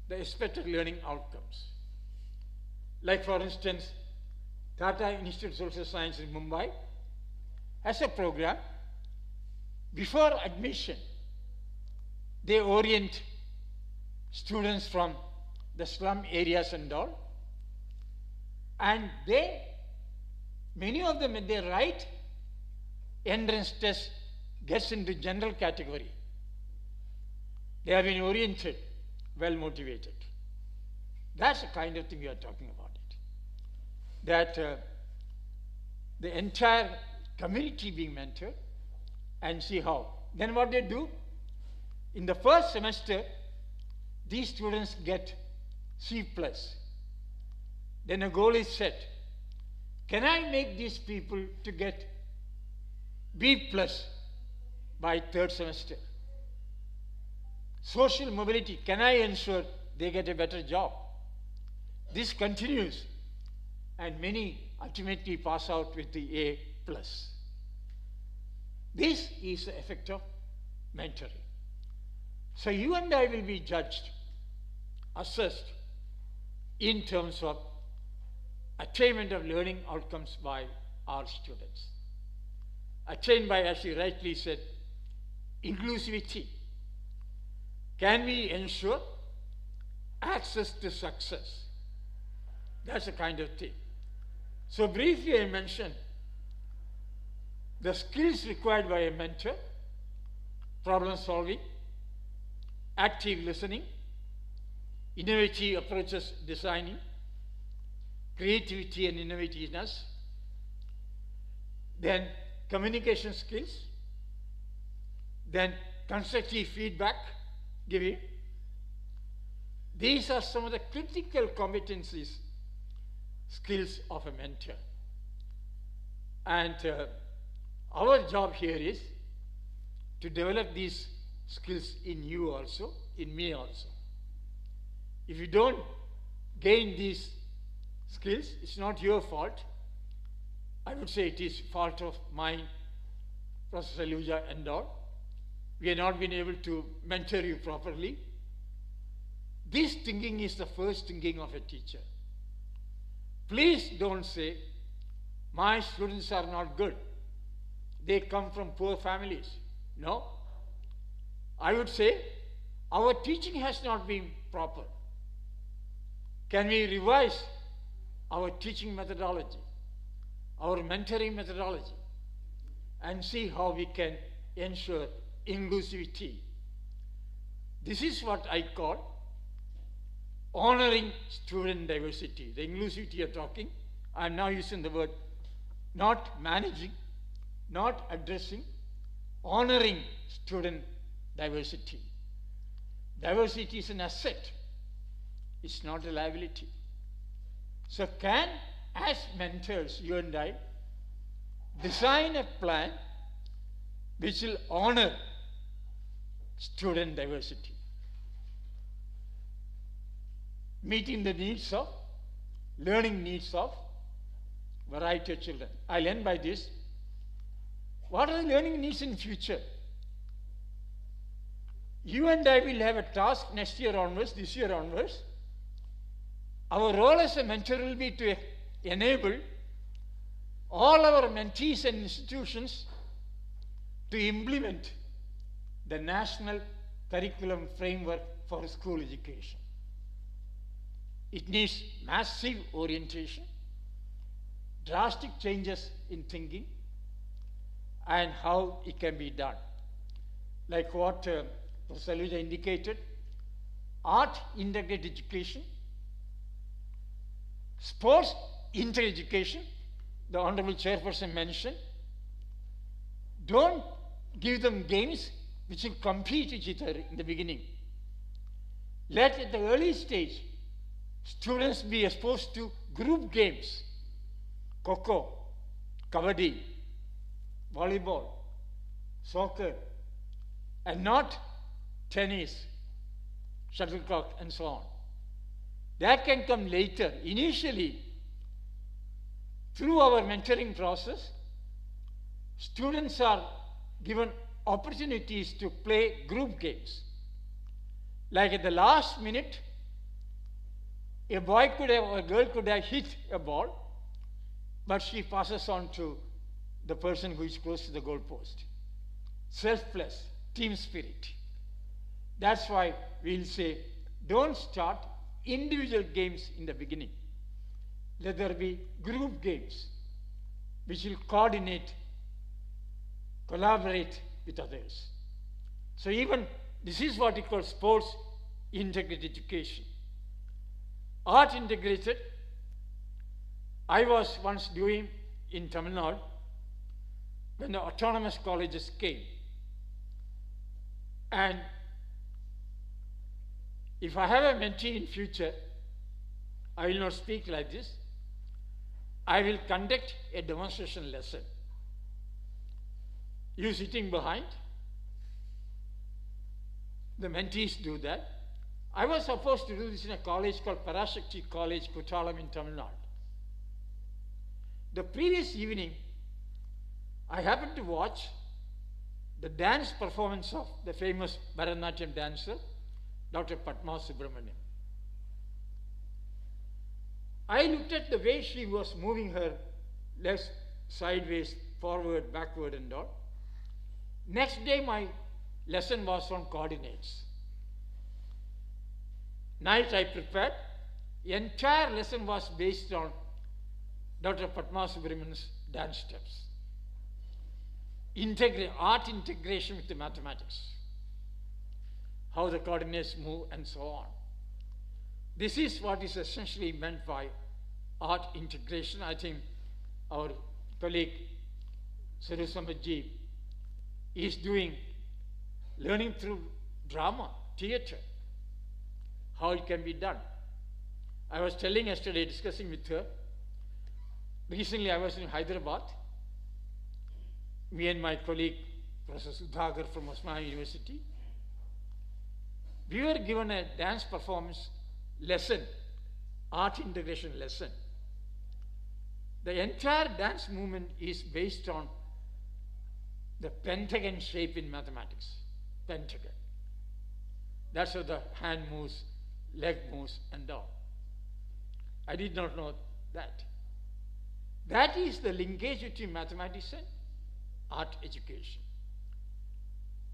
the expected learning outcomes? Like, for instance, Tata Institute of Social Science in Mumbai has a program. Before admission, they orient students from the slum areas and all, and many of them, when they write entrance test, gets into general category. They have been oriented, well motivated. That's the kind of thing we are talking about it. That the entire community being mentored, and see how. Then what they do, in the first semester, these students get C+. Then a goal is set. Can I make these people to get B+ by third semester? Social mobility, can I ensure they get a better job? This continues, and many ultimately pass out with the A+. This is the effect of mentoring. So you and I will be judged, assessed in terms of attainment of learning outcomes by our students. Attained by, as you rightly said, inclusivity. Can we ensure access to success? That's the kind of thing. So briefly I mentioned the skills required by a mentor: problem solving, active listening, innovative approaches designing, creativity and innovativeness, then communication skills, then constructive feedback giving. These are some of the critical competencies, skills of a mentor. And our job here is to develop these skills in you also, in me also. If you don't gain these skills, it's not your fault. I would say it is fault of mine, Professor Luja and all. We have not been able to mentor you properly. This thinking is the first thinking of a teacher. Please don't say, my students are not good. They come from poor families. No. I would say, our teaching has not been proper. Can we revise our teaching methodology, our mentoring methodology, and see how we can ensure inclusivity? This is what I call honoring student diversity. The inclusivity you're talking, I'm now using the word not managing, not addressing, honoring student diversity. Diversity is an asset. It's not a liability. So can, as mentors, you and I, design a plan which will honor student diversity, meeting the needs of, learning needs of variety of children. I'll end by this. What are the learning needs in future? You and I will have a task next year onwards, this year onwards, Our role as a mentor will be to enable all our mentees and institutions to implement the national curriculum framework for school education. It needs massive orientation, drastic changes in thinking, and how it can be done. Like what Professor Luja indicated, art integrated education, sports inter-education, the Honorable Chairperson mentioned. Don't give them games which will compete with each other in the beginning. Let at the early stage students be exposed to group games, Kho-Kho, Kabaddi, volleyball, soccer, and not tennis, shuttlecock, and so on. That can come later. Initially, through our mentoring process, students are given opportunities to play group games. Like at the last minute, a boy could have, or a girl could have hit a ball, but she passes on to the person who is close to the goal post. Selfless, team spirit. That's why we'll say, don't start individual games in the beginning. Let there be group games which will coordinate, collaborate with others. So even this is what we call sports integrated education. Art integrated, I was once doing in Tamil Nadu when the autonomous colleges came. And if I have a mentee in future, I will not speak like this. I will conduct a demonstration lesson. You sitting behind, the mentees do that. I was supposed to do this in a college called Parashakti College, Kuttalam in Tamil Nadu. The previous evening, I happened to watch the dance performance of the famous Bharatanatyam dancer, Dr. Padma Subramaniam. I looked at the way she was moving her legs sideways, forward, backward, and all. Next day, my lesson was on coordinates. Night I prepared. The entire lesson was based on Dr. Padma Subramanian's dance steps. Art integration with the mathematics. How the coordinates move and so on. This is what is essentially meant by art integration. I think our colleague Saru Samadji is doing learning through drama, theatre, how it can be done. I was telling yesterday, discussing with her, recently I was in Hyderabad, me and my colleague Professor Sudhagar from Osmania University. We were given a dance performance lesson, art integration lesson. The entire dance movement is based on the pentagon shape in mathematics. Pentagon. That's how the hand moves, leg moves, and all. I did not know that. That is the linkage between mathematics and art education.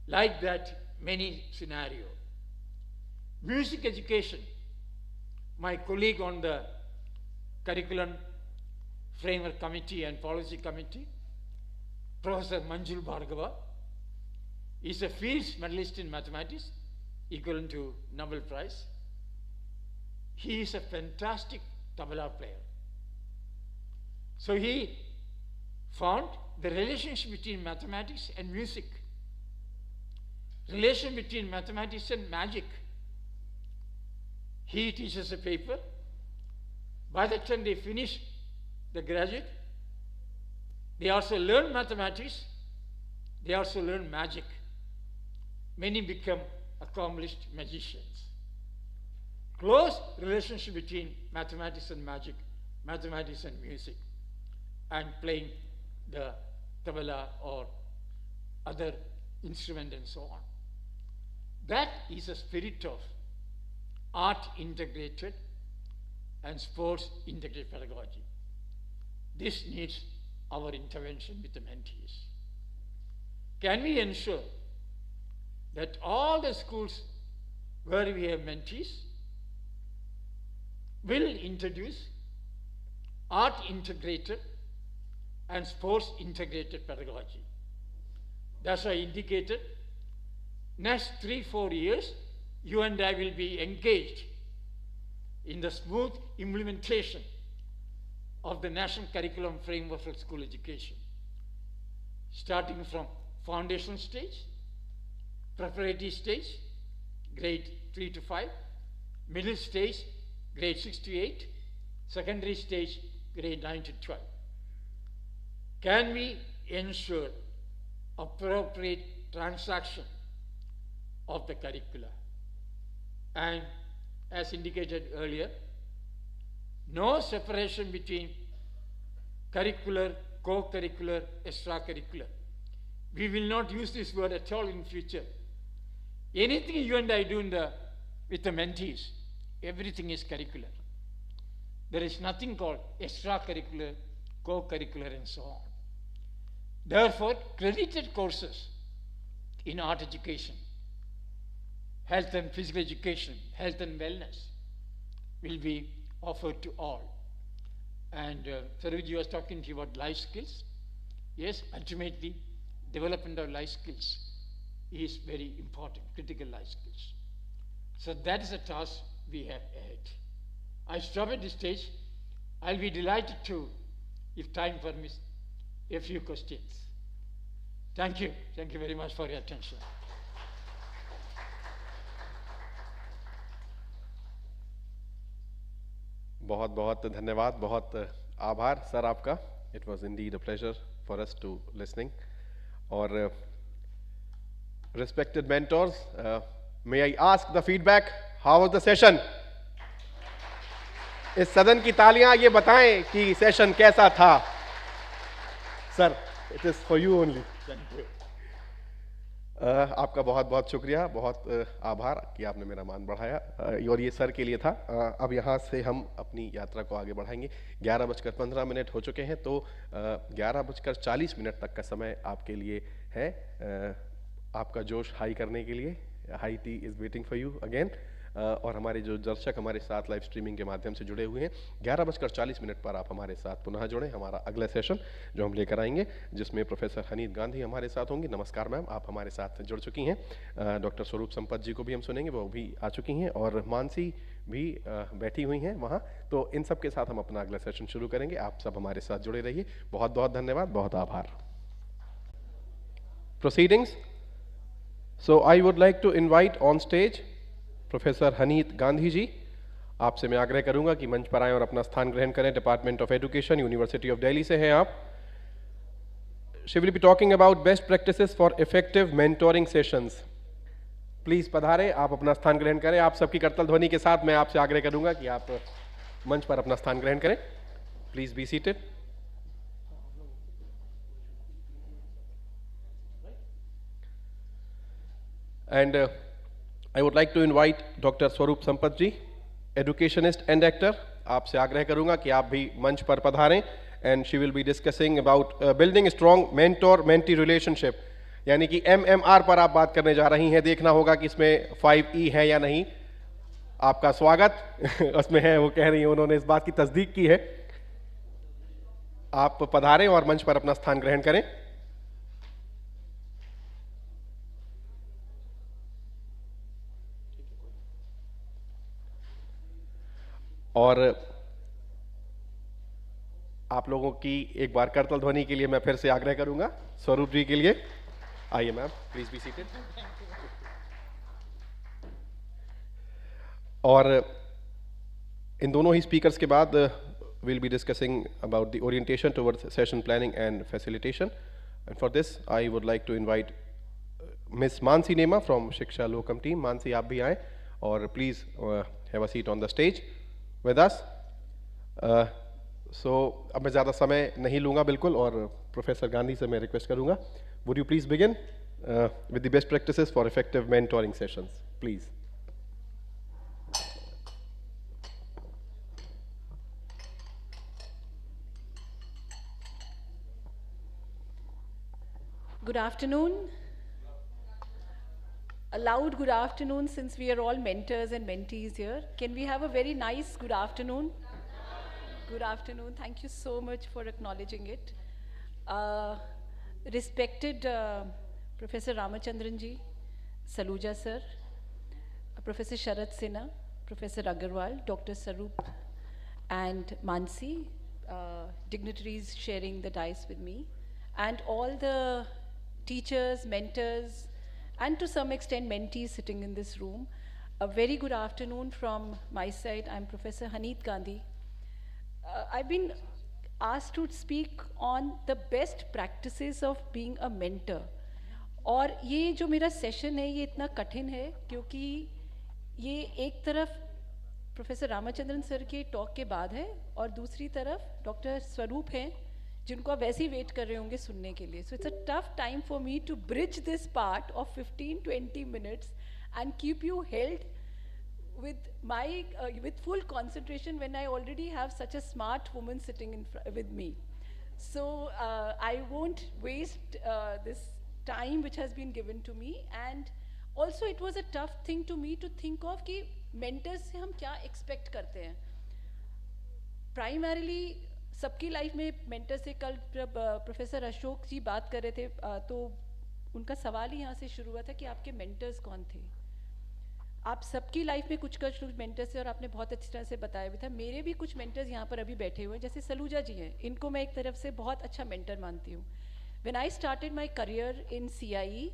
Like that, many scenarios. Music education. My colleague on the Curriculum Framework Committee and Policy Committee, Professor Manjul Bhargava, is a Fields Medalist in Mathematics, equivalent to Nobel Prize. He is a fantastic tabla player. So he found the relationship between mathematics and music, relation between mathematics and magic. He teaches a paper. By the time they finish the graduate, they also learn mathematics, they also learn magic. Many become accomplished magicians. Close relationship between mathematics and magic, mathematics and music, and playing the tabla or other instrument and so on. That is a spirit of art integrated and sports integrated pedagogy. This needs our intervention with the mentees. Can we ensure that all the schools where we have mentees will introduce art integrated and sports integrated pedagogy? That's why I indicated next 3-4 years, you and I will be engaged in the smooth implementation of the National Curriculum Framework for School Education, starting from foundation stage, preparatory stage, grade 3 to 5, middle stage, grade 6 to 8, secondary stage, grade 9 to 12. Can we ensure appropriate transaction of the curricula? And as indicated earlier, no separation between curricular, co-curricular, extracurricular. We will not use this word at all in future. Anything you and I do with the mentees, everything is curricular. There is nothing called extracurricular, co-curricular, and so on. Therefore, credited courses in art education, health and physical education, health and wellness will be offered to all. And Sarojji was talking to you about life skills. Yes, ultimately, development of life skills is very important, critical life skills. So that is a task we have ahead. I stop at this stage. I'll be delighted to, if time permits, a few questions. Thank you. Thank you very much for your attention. बहुत बहुत धन्यवाद, बहुत आभार sir आपका. It was indeed a pleasure for us to listening. और respected mentors, may I ask the feedback? How was the session? इस सदन की तालियां ये बताएं कि सेशन कैसा था. Sir, it is for you only. Thank you. आपका बहुत बहुत शुक्रिया, बहुत आभार कि आपने मेरा मान बढ़ाया. और ये सर के लिए था. अब यहाँ से हम अपनी यात्रा को आगे बढ़ाएंगे. 11:15 हो चुके हैं, तो 11:40 तक का समय आपके लिए है आपका जोश हाई करने के लिए. High tea is waiting for you again. और हमारे जो दर्शक हमारे साथ लाइव स्ट्रीमिंग के माध्यम से जुड़े हुए हैं, 11:40 पर आप हमारे साथ पुनः जुड़ें. हमारा अगला सेशन जो हम लेकर आएंगे, जिसमें प्रोफेसर हनीत गांधी हमारे साथ होंगी. नमस्कार मैम, आप हमारे साथ जुड़ चुकी हैं. डॉक्टर स्वरूप संपत जी को भी हम सुनेंगे, वो भी आ चुकी हैं, और मानसी भी बैठी हुई हैं वहाँ. तो इन सब के साथ हम अपना अगला सेशन शुरू करेंगे. आप सब हमारे साथ जुड़े रहिए. बहुत बहुत धन्यवाद, बहुत आभार. Proceedings. So I would like to invite on stage professor Haneet Gandhi ji. आपसे मैं आग्रह करूंगा कि मंच पर आएं और अपना स्थान ग्रहण करें. Department of education, university of Delhi से हैं आप. She will be talking about best practices for effective mentoring sessions. Please पधारें, आप अपना स्थान ग्रहण करें. आप सबकी करतल ध्वनि के साथ मैं आपसे आग्रह करूंगा कि आप मंच पर अपना स्थान ग्रहण करें. Please be seated. And I would like to invite Dr. स्वरूप संपत जी, educationist and actor. आपसे आग्रह करूंगा कि आप भी मंच पर पधारें. And she will be discussing about building a strong mentor-mentee relationship. यानी कि MMR पर आप बात करने जा रही हैं. देखना होगा कि इसमें 5E है या नहीं. आपका स्वागत उसमें है, वो कह रही हैं, उन्होंने इस बात की तस्दीक की है. आप पधारें और मंच पर अपना स्थान ग्रहण करें. और आप लोगों की एक बार करतल ध्वनि के लिए मैं फिर से आग्रह करूंगा स्वरूप जी के लिए. आइए मैम, प्लीज बी सीटेड. और इन दोनों ही स्पीकर्स के बाद we'll be discussing about the orientation towards session planning and facilitation. And for this, I would like to invite Miss Mansi Nema from Shiksha Welcom team. Mansi, आप भी आएं और please have a seat on the stage with us. So अब मैं ज़्यादा समय नहीं लूँगा बिल्कुल, और प्रोफेसर गांधी से मैं रिक्वेस्ट करूँगा, would you please begin with the best practices for effective mentoring sessions, please. Good afternoon. A loud good afternoon since we are all mentors and mentees here. Can we have a very nice good afternoon? Good afternoon. Thank you so much for acknowledging it. Uh, respected Professor Ramachandran ji, Saluja sir, Professor Sharat Sinha, Professor Agarwal, Dr. Sarup, and Mansi, dignitaries sharing the dais with me, and all the teachers, mentors, and to some extent mentees sitting in this room. A very good afternoon from my side. I'm Professor Haneet Gandhi. I've been asked to speak on the best practices of being a mentor. और ये जो मेरा session है ये इतना कठिन है क्योंकि ये एक तरफ प्रोफेसर रामाचंद्रन सर के टॉक के बाद है और दूसरी तरफ डॉक्टर स्वरूप हैं जिनको आप वैसे ही वेट कर रहे होंगे सुनने के लिए. So it's a tough time for me to bridge this part of 15-20 minutes and keep you held with my with full concentration when I already have such a smart woman sitting with me. So I won't waste this time which has been given to me, and also it was a tough thing to me to think of कि mentors से हम क्या expect करते हैं. Primarily सबकी life में mentor से कल जब प्रोफेसर अशोक जी बात कर रहे थे तो उनका सवाल ही यहाँ से शुरू हुआ था कि आपके मेंटर्स कौन थे. आप सबकी लाइफ में कुछ मेंटर्स थे और आपने बहुत अच्छी तरह से बताया भी था. मेरे भी कुछ मेंटर्स यहाँ पर अभी बैठे हुए हैं, जैसे सलूजा जी हैं, इनको मैं एक तरफ से बहुत अच्छा मेंटर मानती हूँ. When I started my career in CIE,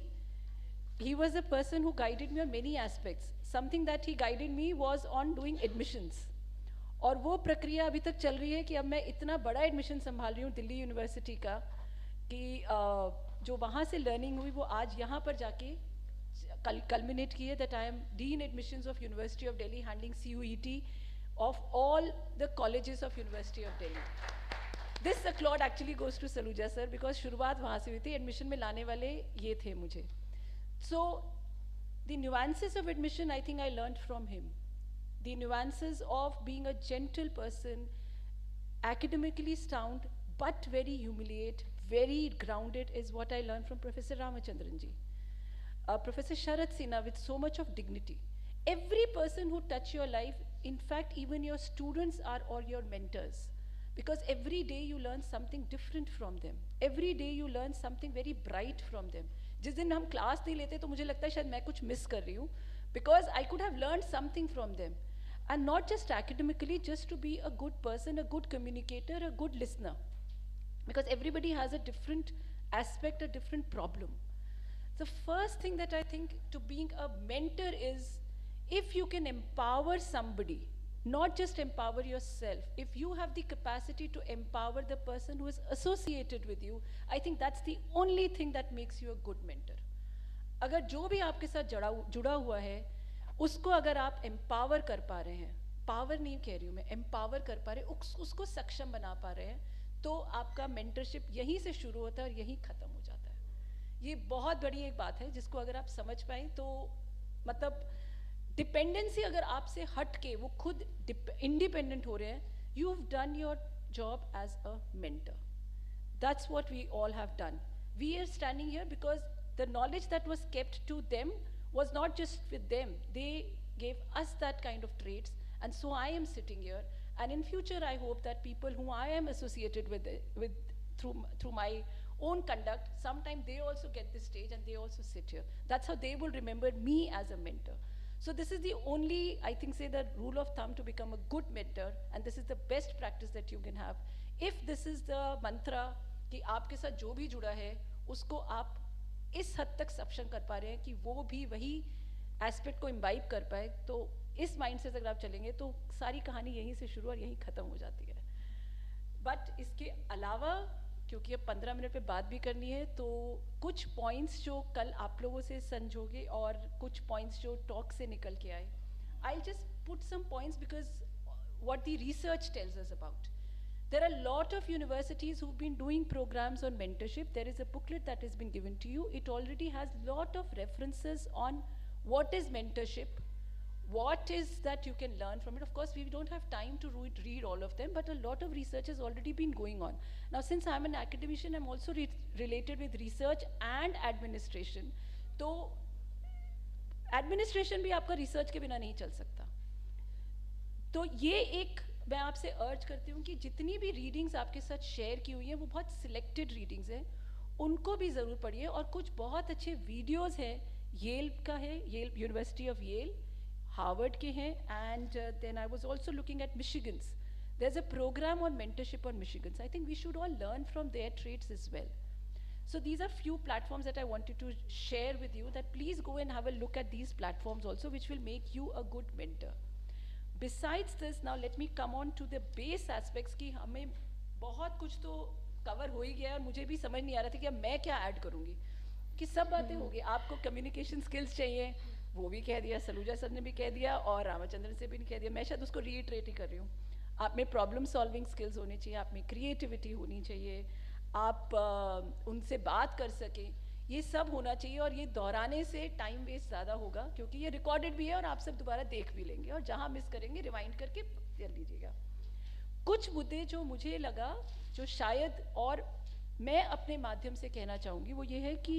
he was a person who guided me on many aspects. Something that he guided me was on doing admissions. और वो प्रक्रिया अभी तक चल रही है कि अब मैं इतना बड़ा एडमिशन संभाल रही हूँ दिल्ली यूनिवर्सिटी का कि जो वहाँ से लर्निंग हुई वो आज यहाँ पर जाके कल्मिनेट की है. That I am dean admissions of university of Delhi handling CUET of all the colleges of university of Delhi. This accolade actually goes to Saluja sir because शुरुआत वहाँ से हुई थी. एडमिशन में लाने वाले ये थे मुझे. So the nuances of admission I think I learn from him. The nuances of being a gentle person, academically sound, but very humiliate, very grounded is what I learned from Professor Ramachandran ji. Professor Sharat Sinha with so much of dignity. Every person who touch your life, in fact even your students are all your mentors. Because every day you learn something different from them. Every day you learn something very bright from them. जिस दिन हम class नहीं लेते तो मुझे लगता है शायद मैं कुछ मिस कर रही हूँ. Because I could have learned something from them. And not just academically, just to be a good person, a good communicator, a good listener. Because everybody has a different aspect, a different problem. The first thing that I think to being a mentor is if you can empower somebody, not just empower yourself, if you have the capacity to empower the person who is associated with you, I think that's the only thing that makes you a good mentor. अगर जो भी आपके साथ जुड़ा हुआ है उसको अगर आप एम्पावर कर पा रहे हैं, पावर नहीं कह रही हूँ मैं, एम्पावर कर पा रहे हैं, उसको सक्षम बना पा रहे हैं, तो आपका मेंटरशिप यहीं से शुरू होता है और यहीं ख़त्म हो जाता है. ये बहुत बड़ी एक बात है जिसको अगर आप समझ पाएँ तो मतलब डिपेंडेंसी अगर आपसे हट के वो खुद इंडिपेंडेंट हो रहे हैं, you have done your job as a mentor. That's what we all have done. We are standing here because the knowledge that was kept to them was not just with them, they gave us that kind of traits, and so I am sitting here, and in future I hope that people whom I am associated with through my own conduct, sometime they also get this stage and they also sit here. That's how they will remember me as a mentor. So this is the only, I think, say the rule of thumb to become a good mentor, and this is the best practice that you can have. If this is the mantra कि आपके साथ जो भी जुड़ा है उसको आप इस हद तक सक्षम कर पा रहे हैं कि वो भी वही एस्पेक्ट को इम्बाइब कर पाए, तो इस माइंड से अगर आप चलेंगे तो सारी कहानी यहीं से शुरू और यहीं ख़त्म हो जाती है. बट इसके अलावा क्योंकि अब 15 मिनट पे बात भी करनी है तो कुछ पॉइंट्स जो कल आप लोगों से संजोगे और कुछ पॉइंट्स जो टॉक से निकल के आए, I just put some points because what the research tells us about. There are a lot of universities who've been doing programs on mentorship. There is a booklet that has been given to you. It already has a lot of references on what is mentorship, what is that you can learn from it? Of course, we don't have time to read all of them, but a lot of research has already been going on. Now, since I'm an academician, I'm also related with research and administration. तो administration भी आपका research के बिना नहीं चल सकता. तो ये एक मैं आपसे अर्ज करती हूँ कि जितनी भी रीडिंग्स आपके साथ शेयर की हुई हैं वो बहुत सिलेक्टेड रीडिंग्स हैं, उनको भी ज़रूर पढ़िए. और कुछ बहुत अच्छे वीडियोस हैं, येल का है, Yale university of Yale, Harvard के हैं, and then I was also looking at Michigans. There is a program on mentorship on Michigans. I think we should all learn from their trades as well. So these are few platforms that I wanted to share with you, that please go and have a look at these platforms also, which will make you a good mentor. Besides this, now let me come on to the base aspects कि हमें बहुत कुछ तो cover हो ही गया है और मुझे भी समझ नहीं आ रहा था कि अब मैं क्या ऐड करूँगी, कि सब बातें हो गई. आपको कम्युनिकेशन स्किल्स चाहिए, वो भी कह दिया, सलूजा सर ने भी कह दिया और रामाचंद्रन से भी कह दिया. मैं शायद उसको रीइटरेट ही कर रही हूँ. आप में प्रॉब्लम सॉल्विंग स्किल्स होनी चाहिए, आप में क्रिएटिविटी होनी चाहिए, आप उनसे बात कर सकें, ये सब होना चाहिए. और ये दोहराने से टाइम वेस्ट ज़्यादा होगा, क्योंकि ये रिकॉर्डेड भी है और आप सब दोबारा देख भी लेंगे, और जहाँ मिस करेंगे रिवाइंड करके कर लीजिएगा. कुछ मुद्दे जो मुझे लगा, जो शायद और मैं अपने माध्यम से कहना चाहूँगी, वो ये है कि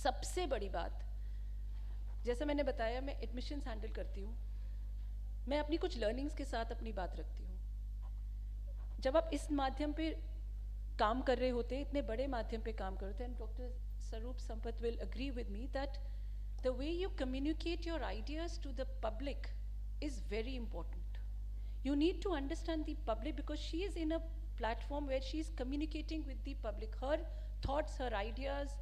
सबसे बड़ी बात, जैसा मैंने बताया, मैं एडमिशन्स हैंडल करती हूँ, मैं अपनी कुछ लर्निंग्स के साथ अपनी बात रखती हूँ. जब आप इस माध्यम पे काम कर रहे होते, इतने बड़े माध्यम पे काम करते हैं, doctor Swaroop Sampat will agree with me that the way you communicate your ideas to the public is very important. You need to understand the public because she is in a platform where she is communicating with the public, her thoughts, her ideas,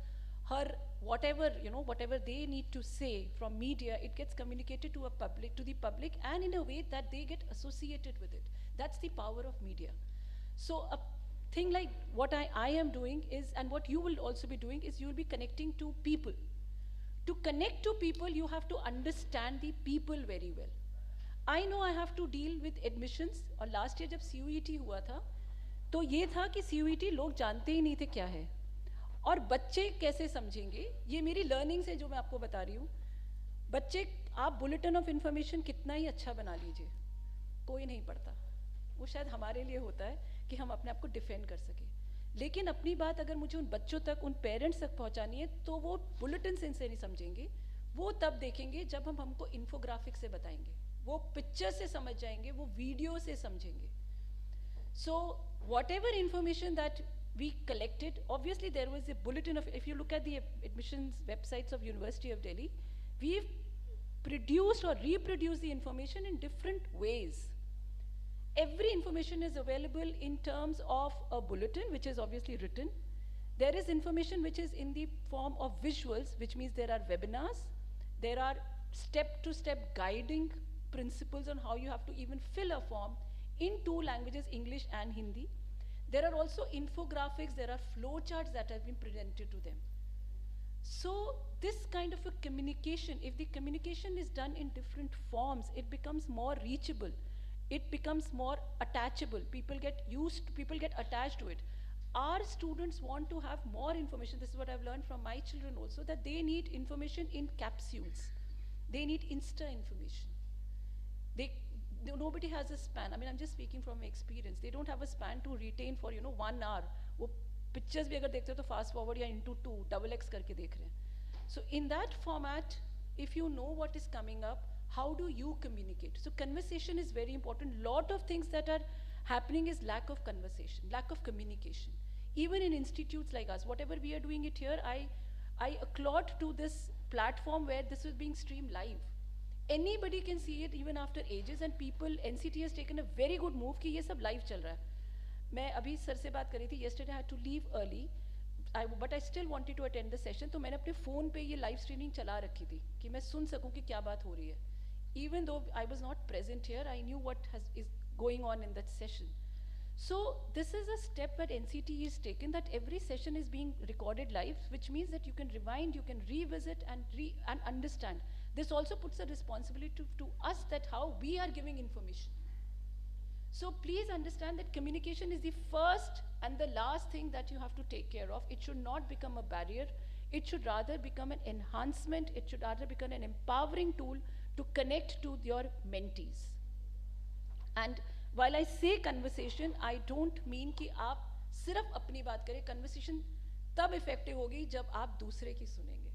her whatever, you know, whatever they need to say from media, it gets communicated to the public, and in a way that they get associated with it. That's the power of media. So a thing like what I am doing is, and what you will also be doing is, you will be connecting to people. To connect to people, you have to understand the people very well. I know I have to deal with admissions, और last year जब CUET हुआ था, तो ये था कि CUET लोग जानते ही नहीं थे क्या है, और बच्चे कैसे समझेंगे. ये मेरी लर्निंग्स है जो मैं आपको बता रही हूँ. बच्चे, आप बुलेटिन ऑफ इंफॉर्मेशन कितना ही अच्छा बना लीजिए, कोई नहीं पढ़ता. वो शायद हमारे लिए होता है कि हम अपने आप को डिफेंड कर सकें, लेकिन अपनी बात अगर मुझे उन बच्चों तक, उन पेरेंट्स तक पहुँचानी है, तो वो बुलेटिन से नहीं समझेंगे. वो तब देखेंगे जब हम हमको इन्फोग्राफिक से बताएंगे, वो पिक्चर से समझ जाएंगे, वो वीडियो से समझेंगे. So whatever information that we collected, obviously there was a bulletin of, if you look at the admissions websites of University of Delhi, we've produced or reproduced the information in different ways. Every information is available in terms of a bulletin, which is obviously written. There is information which is in the form of visuals, which means there are webinars, there are step-to-step guiding principles on how you have to even fill a form in 2 languages, English and Hindi. There are also infographics, there are flowcharts that have been presented to them. So this kind of a communication, if the communication is done in different forms, it becomes more reachable, it becomes more attachable. People get attached to it. Our students want to have more information. This is what I've learned from my children also, that they need information in capsules. They need insta information. Nobody has a span. I mean, I'm just speaking from experience. They don't have a span to retain for 1 hour. वो pictures भी अगर देखते हो तो fast forward या into 2 XX करके देख रहे हैं. So in that format, if you know what is coming up, how do you communicate? So conversation is very important. Lot of things that are happening is lack of conversation, lack of communication. Even in institutes like us, whatever we are doing it here, I applaud to this platform where this is being streamed live. Anybody can see it even after ages, and people, NCTE has taken a very good move कि ये सब live चल रहा है. मैं अभी sir से बात कर रही थी, yesterday I had to leave early, but I still wanted to attend the session, तो मैंने अपने फ़ोन पे ये live streaming चला रखी थी कि मैं सुन सकूं कि क्या बात हो रही है. Even though I was not present here, I knew what is going on in that session. So this is a step that NCTE has taken, that every session is being recorded live, which means that you can rewind, you can revisit and understand. This also puts a responsibility to us, that how we are giving information. So please understand that communication is the first and the last thing that you have to take care of. It should not become a barrier. It should rather become an enhancement. It should rather become an empowering tool to connect to your mentees. And while I say conversation, I don't mean कि आप सिर्फ अपनी बात करें. Conversation तब effective होगी जब आप दूसरे की सुनेंगे.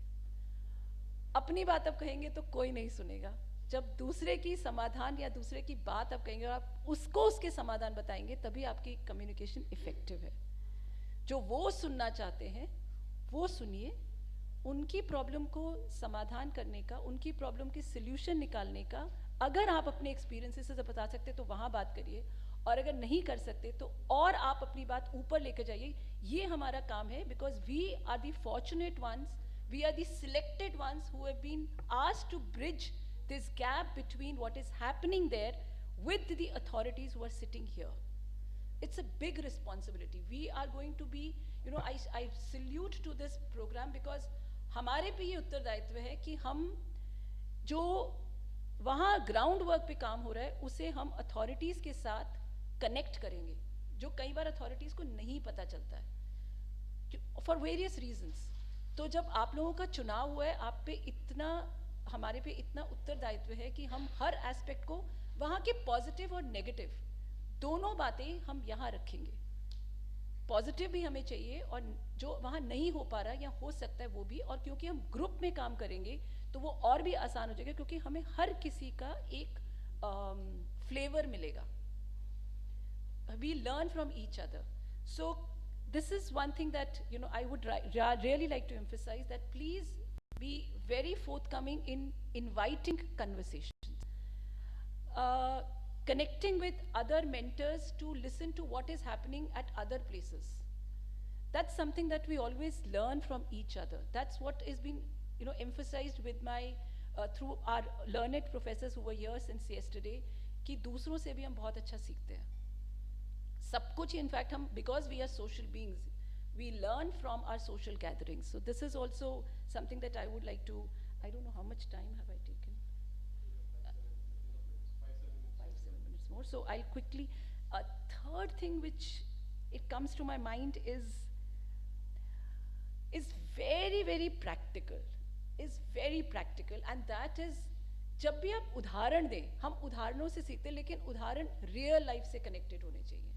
अपनी बात आप कहेंगे तो कोई नहीं सुनेगा. जब दूसरे की समाधान या दूसरे की बात आप कहेंगे और आप उसको उसके समाधान बताएंगे, तभी आपकी कम्युनिकेशन इफेक्टिव है. जो वो सुनना चाहते हैं वो सुनिए, उनकी प्रॉब्लम को समाधान करने का, उनकी प्रॉब्लम की सल्यूशन निकालने का अगर आप अपने एक्सपीरियंसेस से बता सकते तो वहाँ बात करिए, और अगर नहीं कर सकते तो और आप अपनी बात ऊपर लेकर जाइए. ये हमारा काम है, because we are the fortunate ones, we are the selected ones who have been asked to bridge this gap between what is happening there with the authorities who are sitting here. It's a big responsibility. We are going to be, you know, I salute to this program because हमारे पे ये उत्तरदायित्व है कि हम जो वहाँ ground work पे काम हो रहा है उसे हम अथॉरिटीज़ के साथ कनेक्ट करेंगे, जो कई बार अथॉरिटीज़ को नहीं पता चलता है फॉर वेरियस रीजंस. तो जब आप लोगों का चुनाव हुआ है, आप पे इतना, हमारे पे इतना उत्तरदायित्व है कि हम हर एस्पेक्ट को, वहाँ के पॉजिटिव और नेगेटिव दोनों बातें हम यहाँ रखेंगे. पॉजिटिव भी हमें चाहिए और जो वहाँ नहीं हो पा रहा या हो सकता है वो भी, और क्योंकि हम ग्रुप में काम करेंगे तो वो और भी आसान हो जाएगा, क्योंकि हमें हर किसी का एक फ्लेवर मिलेगा. We learn from each other. So this is one thing that, you know, I would really like to emphasize, that please be very forthcoming in inviting conversations, connecting with other mentors to listen to what is happening at other places. That's something that we always learn from each other. That's what is being, you know, emphasized with my through our learned professors who were here since yesterday, कि दूसरों से भी हम बहुत अच्छा सीखते हैं. सब कुछ इनफैक्ट हम, because we are social beings, we learn from our social gatherings. So this is also something that I would like to, I don't know how much time have I taken, 5-7 minutes more. So I'll quickly, a third thing which it comes to my mind is very practical, and that is, जब भी आप उदाहरण दें, हम उदाहरणों से सीखते हैं, लेकिन उदाहरण रियल लाइफ से कनेक्टेड होने चाहिए.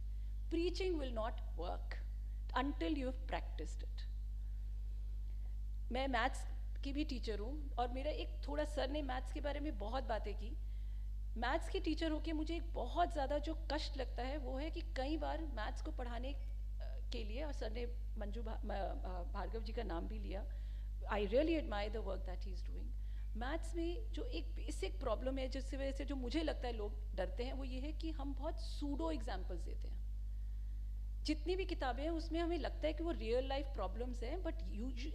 Preaching will not work until you have practiced it. मैं मैथ्स की भी टीचर हूँ, और मेरा एक थोड़ा, सर ने मैथ्स के बारे में बहुत बातें की. मैथ्स की टीचर होके मुझे एक बहुत ज़्यादा जो कष्ट लगता है वो है कि कई बार मैथ्स को पढ़ाने के लिए, और सर ने मंजू भार्गव जी का नाम भी लिया, I really admire the work that he is doing. Maths में जो एक बेसिक प्रॉब्लम है, जिसकी वजह से जो मुझे लगता है लोग डरते हैं, वो ये है कि हम बहुत सूडो एग्जाम्पल्स देते हैं. जितनी भी किताबें हैं उसमें हमें लगता है कि वो रियल लाइफ प्रॉब्लम्स हैं, बट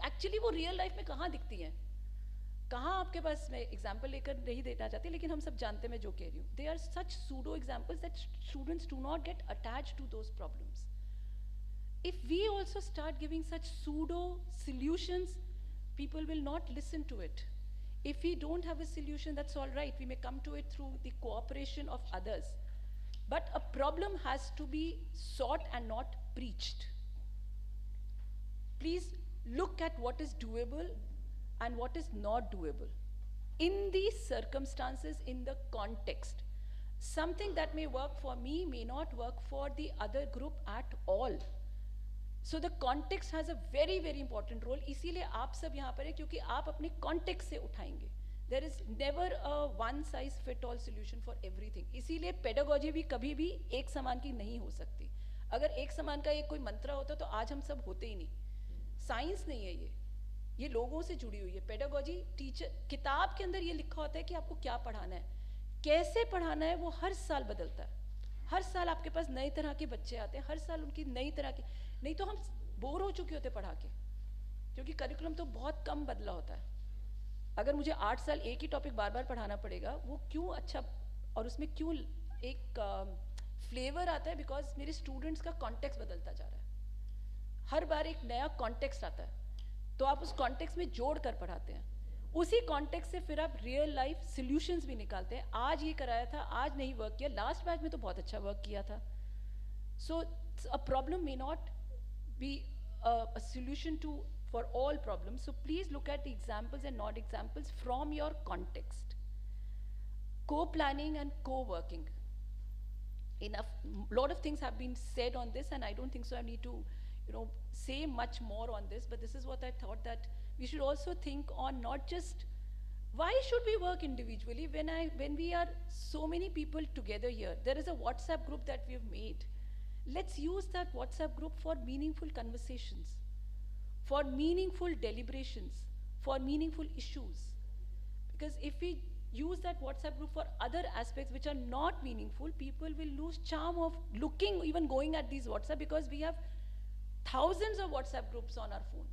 एक्चुअली वो रियल लाइफ में कहाँ दिखती हैं, कहाँ आपके पास, मैं एग्जाम्पल लेकर नहीं देना चाहती, लेकिन हम सब जानते हैं मैं जो कह रही हूँ. They are such pseudo examples that students do not get attach to those problems. If we also start giving such pseudo solutions, people will not listen to it. If we don't have a solution, that's all right. We may come to it through the cooperation of others. But a problem has to be sought and not preached. Please look at what is doable and what is not doable. In these circumstances, in the context, something that may work for me may not work for the other group at all. So the context has a very important role. इसीलिए आप सब यहाँ पर है, क्योंकि आप अपने context से उठाएंगे. There is never a one size fit all solution for everything. इसीलिए pedagogy भी कभी भी एक समान की नहीं हो सकती. अगर एक समान का एक कोई मंत्र होता तो आज हम सब होते ही नहीं. साइंस नहीं है ये लोगों से जुड़ी हुई है. pedagogy टीचर, किताब के अंदर ये लिखा होता है कि आपको क्या पढ़ाना है, कैसे पढ़ाना है, वो हर साल बदलता है. हर साल आपके पास नए तरह के बच्चे आते हैं, हर साल उनकी नई तरह की, नहीं तो हम बोर हो चुके होते पढ़ा के, क्योंकि करिकुलम तो बहुत कम बदला होता है. अगर मुझे 8 साल एक ही टॉपिक बार बार पढ़ाना पड़ेगा, वो क्यों अच्छा, और उसमें क्यों एक फ्लेवर आता है, बिकॉज मेरे स्टूडेंट्स का कॉन्टेक्स्ट बदलता जा रहा है. हर बार एक नया कॉन्टेक्स्ट आता है, तो आप उस कॉन्टेक्स्ट में जोड़ कर पढ़ाते हैं. उसी कॉन्टेक्स्ट से फिर आप रियल लाइफ सॉल्यूशंस भी निकालते हैं. आज ये कराया था, आज नहीं वर्क किया, लास्ट बैच में तो बहुत अच्छा वर्क किया था. So a problem may not be a solution to for all problems. So please look at the examples and not examples from your context. Co-planning and co-working. Enough, lot of things have been said on this, and I don't think so I need to, say much more on this, but this is what I thought, that we should also think on not just why should we work individually when we are so many people together here. There is a WhatsApp group that we've made. Let's use that WhatsApp group for meaningful conversations, for meaningful deliberations, for meaningful issues. Because if we use that WhatsApp group for other aspects which are not meaningful, people will lose charm of looking, even going at these WhatsApp, because we have thousands of WhatsApp groups on our phone.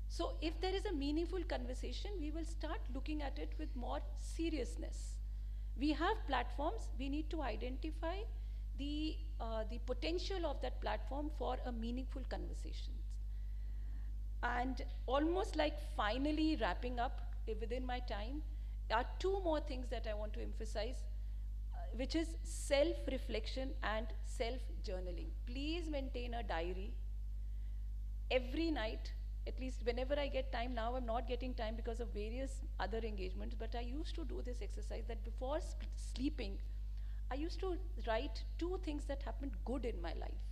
So if there is a meaningful conversation, we will start looking at it with more seriousness. We have platforms, we need to identify the potential of that platform for a meaningful conversation. And almost like finally wrapping up within my time, there are two more things that I want to emphasize, which is self-reflection and self-journaling. Please maintain a diary every night, at least whenever I get time. Now I'm not getting time because of various other engagements, but I used to do this exercise that before sleeping, I used to write 2 things that happened good in my life.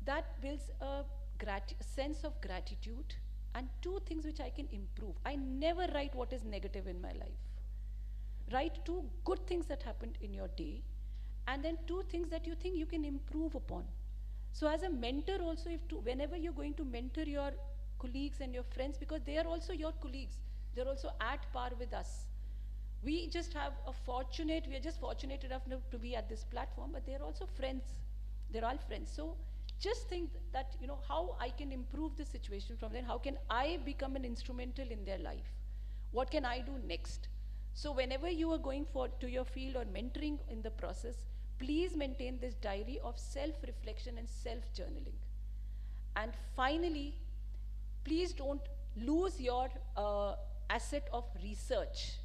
That builds a sense of gratitude, and 2 things which I can improve. I never write what is negative in my life. Write 2 good things that happened in your day, and then 2 things that you think you can improve upon. So as a mentor also, whenever you're going to mentor your colleagues and your friends, because they are also your colleagues, they're also at par with us. We just have we are just fortunate enough to be at this platform, but they're also friends. They're all friends. So just think that, how I can improve the situation from them. How can I become an instrumental in their life? What can I do next? So whenever you are going to your field or mentoring in the process, please maintain this diary of self-reflection and self-journaling. And finally, please don't lose your asset of research,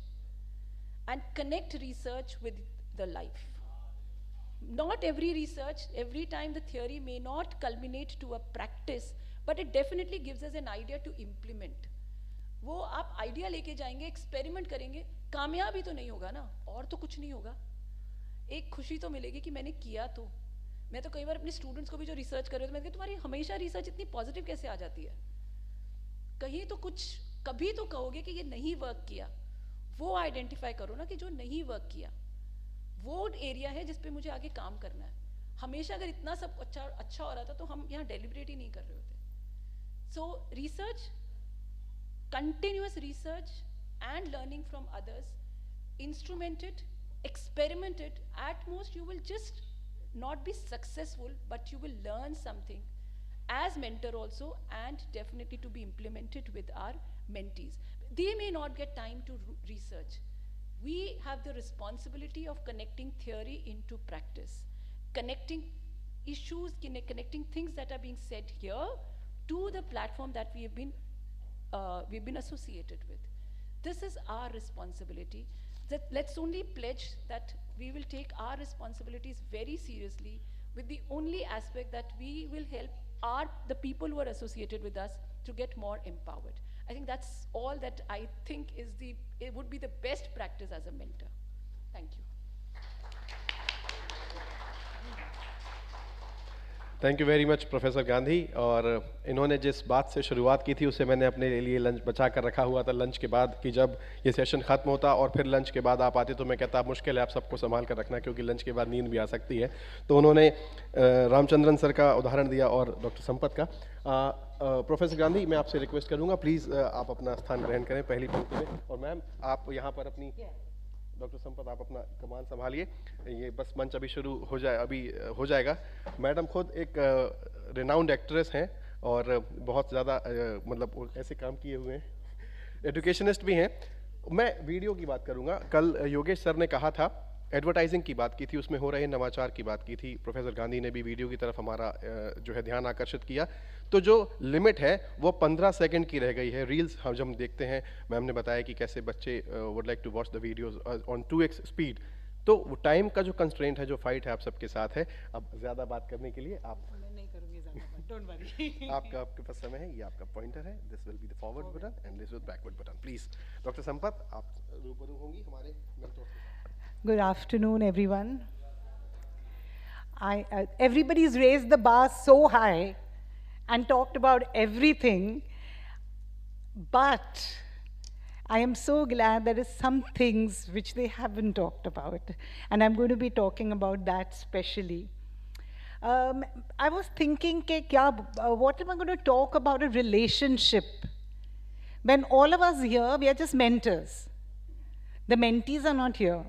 and connect research with the life. Not every research, every time the theory may not culminate to a practice, but it definitely gives us an idea to implement. वो आप idea लेके जाएंगे, experiment करेंगे, कामयाबी तो नहीं होगा ना, और तो कुछ नहीं होगा. एक खुशी तो मिलेगी कि मैंने किया. तो मैं तो कई बार अपने स्टूडेंट्स को भी जो रिसर्च कर रहे हो, तो मैं कहती तुम्हारी हमेशा रिसर्च इतनी पॉजिटिव कैसे आ जाती है? कहीं तो कुछ, कभी तो कहोगे कि ये नहीं वर्क किया. वो आइडेंटिफाई करो ना कि जो नहीं वर्क किया, वो एरिया है जिस पे मुझे आगे काम करना है. हमेशा अगर इतना सब अच्छा हो रहा था तो हम यहाँ डेलिब्रेट ही नहीं कर रहे होते. सो research, continuous research and learning from others, instrument it, experiment it. At most you will just not be successful, but you will learn something as mentor also, and definitely to be implemented with our mentees. They may not get time to research. We have the responsibility of connecting theory into practice, connecting issues, connecting things that are being said here to the platform that we've been associated with. This is our responsibility. Let's only pledge that we will take our responsibilities very seriously, with the only aspect that we will help the people who are associated with us to get more empowered. I think that's all that I think it would be the best practice as a mentor. Thank you. Thank you very much professor Gandhi. और इन्होंने जिस बात से शुरुआत की थी उसे मैंने अपने लिए लंच बचा कर रखा हुआ था, लंच के बाद, कि जब ये सेशन ख़त्म होता और फिर लंच के बाद आप आते तो मैं कहता मुश्किल है आप सबको संभाल कर रखना, क्योंकि लंच के बाद नींद भी आ सकती है. तो उन्होंने रामचंद्रन सर का उदाहरण दिया और डॉक्टर संपत का. प्रोफेसर गांधी, मैं आपसे रिक्वेस्ट करूँगा, प्लीज़ आप अपना स्थान ग्रहण करें पहली पंक्ति में. और मैम आप यहाँ पर अपनी, डॉक्टर संपत आप अपना कमान संभालिए. ये बस मंच अभी शुरू अभी हो जाएगा. मैडम खुद एक रिनाउंड एक्ट्रेस हैं और बहुत ज़्यादा मतलब ऐसे काम किए हुए हैं, एजुकेशनिस्ट भी हैं. मैं वीडियो की बात करूँगा. कल योगेश सर ने कहा था, एडवर्टाइजिंग की बात की थी, उसमें हो रहे नवाचार की बात की थी. प्रोफेसर गांधी ने भी वीडियो की तरफ हमारा जो है ध्यान आकर्षित किया. तो जो लिमिट है वो 15 सेकंड की रह गई है. रील्स हम देखते हैं, मैम ने बताया कि कैसे बच्चे would like to watch the videos on 2x speed. तो टाइम का जो कंस्ट्रेंट है, जो फाइट है आप सबके साथ है. अब ज़्यादा बात करने के लिए आप, मैं नहीं करूँगी ज़्यादा बात. Don't worry. आपके पास समय है, ये आपका पॉइंटर है. This will be the forward button and this is backward button. Please, Dr. Sampath, आप रूबरू होंगी हमारे mentors के साथ. Good afternoon, everyone. Everybody's raised the bar so high and talked about everything, but I am so glad there is some things which they haven't talked about, and I'm going to be talking about that specially. I was thinking, what am I going to talk about a relationship? When all of us here, we are just mentors. The mentees are not here.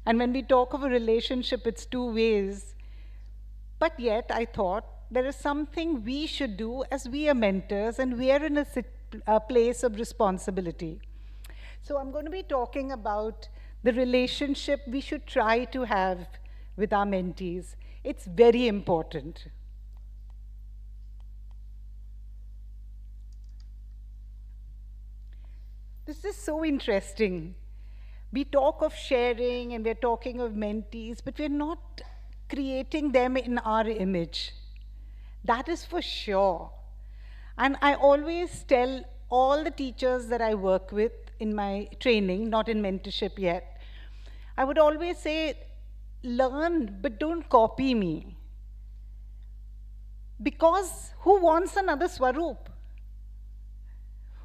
And when we talk of a relationship, it's two ways. But yet, I thought there is something we should do as we are mentors, and we are in a place of responsibility. So I'm going to be talking about the relationship we should try to have with our mentees. It's very important. This is so interesting. We talk of sharing and we're talking of mentees, but we're not creating them in our image. That is for sure. And I always tell all the teachers that I work with in my training, not in mentorship yet, I would always say, learn, but don't copy me. Because who wants another Swaroop?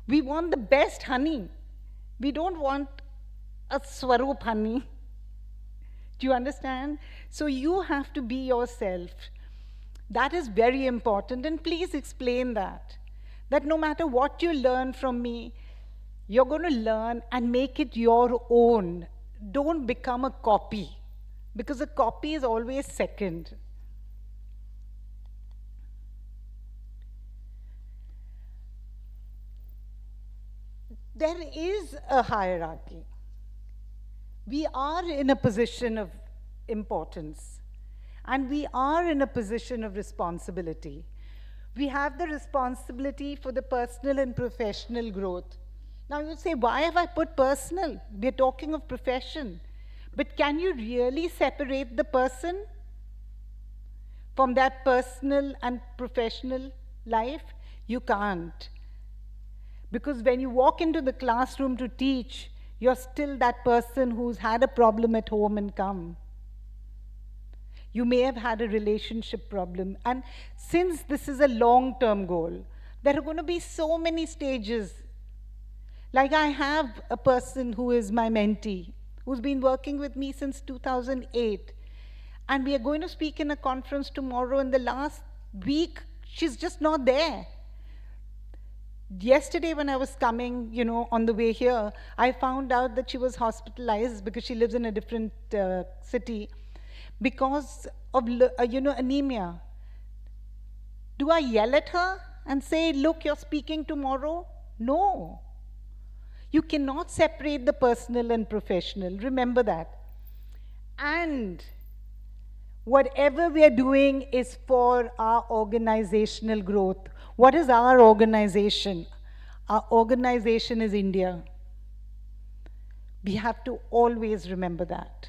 We want the best honey. We don't want a Swaroop honey. Do you understand? So you have to be yourself. That is very important, and please explain that. That no matter what you learn from me, you're going to learn and make it your own. Don't become a copy, because a copy is always second. There is a hierarchy. We are in a position of importance, and we are in a position of responsibility. We have the responsibility for the personal and professional growth. Now you say, why have I put personal? We're talking of profession. But can you really separate the person from that personal and professional life? You can't. Because when you walk into the classroom to teach, you're still that person who's had a problem at home and come. You may have had a relationship problem. And since this is a long-term goal, there are going to be so many stages. Like I have a person who is my mentee, who's been working with me since 2008. And we are going to speak in a conference tomorrow. In the last week, she's just not there. Yesterday when I was coming, on the way here, I found out that she was hospitalized because she lives in a different city because of, anemia. Do I yell at her and say, look, you're speaking tomorrow? No. You cannot separate the personal and professional. Remember that. And whatever we are doing is for our organizational growth. What is our organization? Our organization is India. We have to always remember that.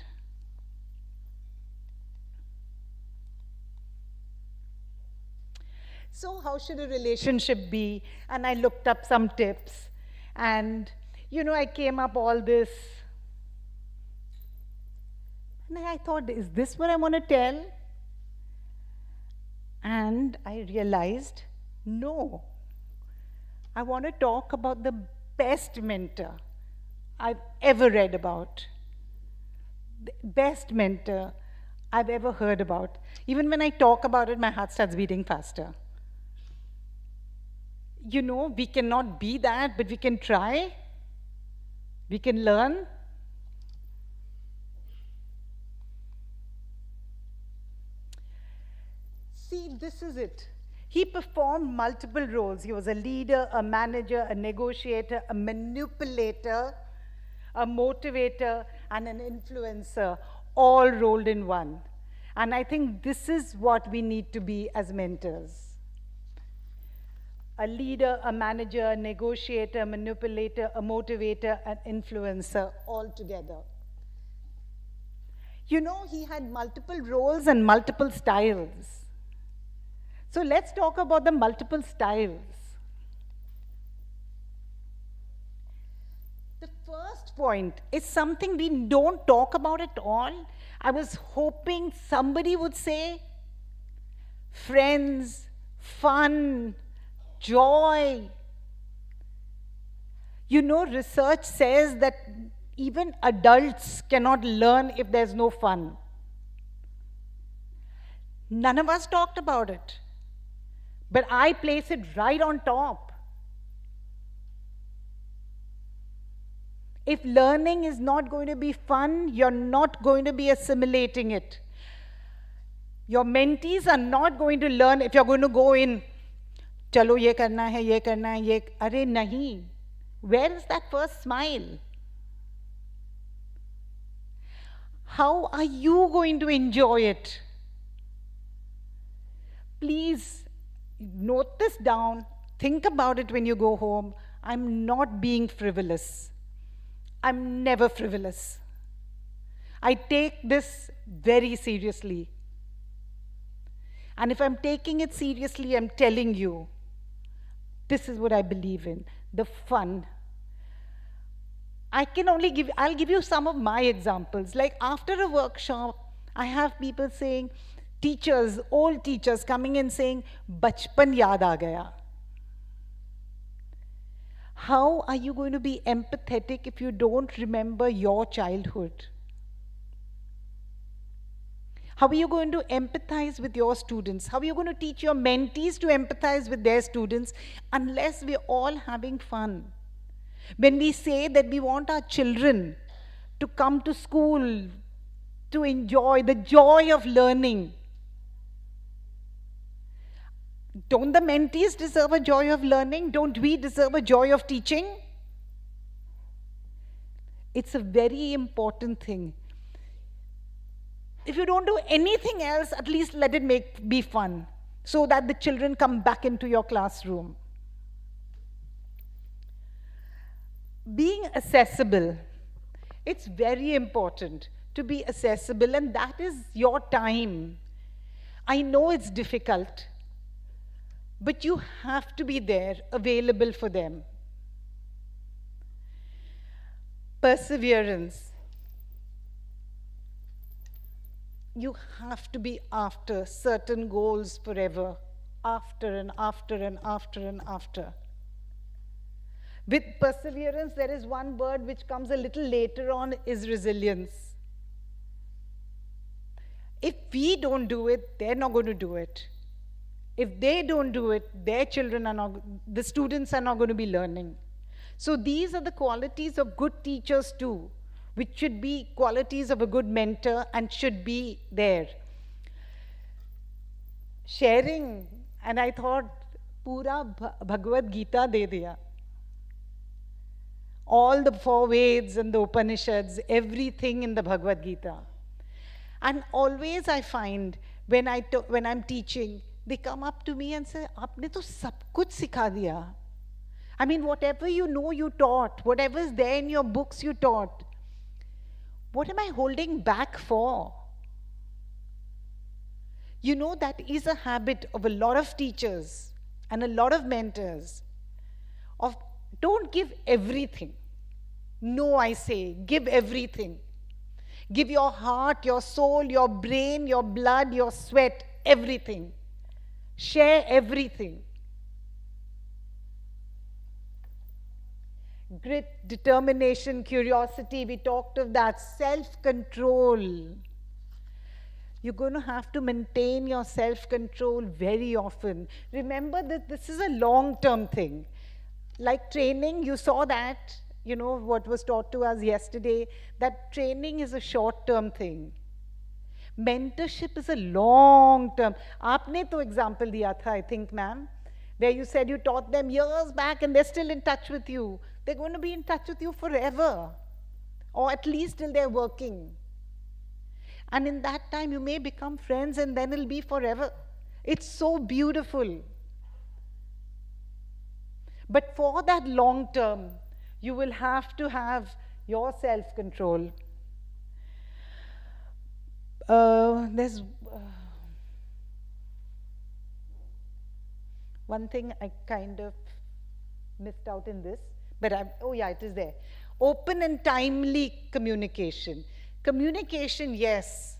So how should a relationship be? And I looked up some tips. And, I came up all this. And I thought, is this what I want to tell? And I realized, no. I want to talk about the best mentor I've ever read about. The best mentor I've ever heard about. Even when I talk about it, my heart starts beating faster. We cannot be that, but we can try. We can learn. See, this is it. He performed multiple roles. He was a leader, a manager, a negotiator, a manipulator, a motivator, and an influencer, all rolled in one. And I think this is what we need to be as mentors. A leader, a manager, a negotiator, a manipulator, a motivator, an influencer, all together. He had multiple roles and multiple styles. So let's talk about the multiple styles. The first point is something we don't talk about at all. I was hoping somebody would say friends, fun, joy. You know, research says that even adults cannot learn if there's no fun. None of us talked about it, but I place it right on top. If learning is not going to be fun, you're not going to be assimilating it. Your mentees are not going to learn if you're going to go in, chalo ye karna hai, ye karna hai, ye, are nahi. Where is that first smile? How are you going to enjoy it? Please note this down. Think about it when you go home. I'm not being frivolous. I'm never frivolous. I take this very seriously. And if I'm taking it seriously, I'm telling you, this is what I believe in, the fun. I'll give you some of my examples. Like after a workshop, I have people saying, teachers, old teachers coming in saying, bachpan yaad aa gaya. How are you going to be empathetic if you don't remember your childhood? How are you going to empathize with your students? How are you going to teach your mentees to empathize with their students unless we're all having fun? When we say that we want our children to come to school, to enjoy the joy of learning, don't the mentees deserve a joy of learning? Don't we deserve a joy of teaching? It's a very important thing. If you don't do anything else, at least let it be fun, so that the children come back into your classroom. Being accessible. It's very important to be accessible, and that is your time. I know it's difficult, but you have to be there, available for them. Perseverance. You have to be after certain goals forever, after and after and after and after. With perseverance, there is one word which comes a little later on, is resilience. If we don't do it, they're not going to do it. If they don't do it, their children are not, the students are not going to be learning. So these are the qualities of good teachers too, which should be qualities of a good mentor and should be there. Sharing, and I thought, pura Bhagavad Gita de diya. All the 4 Veds and the Upanishads, everything in the Bhagavad Gita. And always I find, when I'm teaching, they come up to me and say, "Aapne to sab kuch sikha diya." I mean, whatever you know, you taught. Whatever is there in your books, you taught. What am I holding back for? You know, that is a habit of a lot of teachers and a lot of mentors. Of don't give everything. No, I say, give everything. Give your heart, your soul, your brain, your blood, your sweat, everything. Share everything. Grit, determination, curiosity, we talked of that. Self-control. You're going to have to maintain your self-control very often. Remember that this is a long-term thing. Like training, you saw that, you know, what was taught to us yesterday, that training is a short-term thing. Mentorship is a long-term. Aapne to example diya tha, I think, ma'am, where you said you taught them years back and they're still in touch with you. They're going to be in touch with you forever, or at least till they're working. And in that time, you may become friends and then it'll be forever. It's so beautiful. But for that long term, you will have to have your self-control. one thing I kind of missed out in this, but oh yeah, it is there. Open and timely communication. Communication, yes.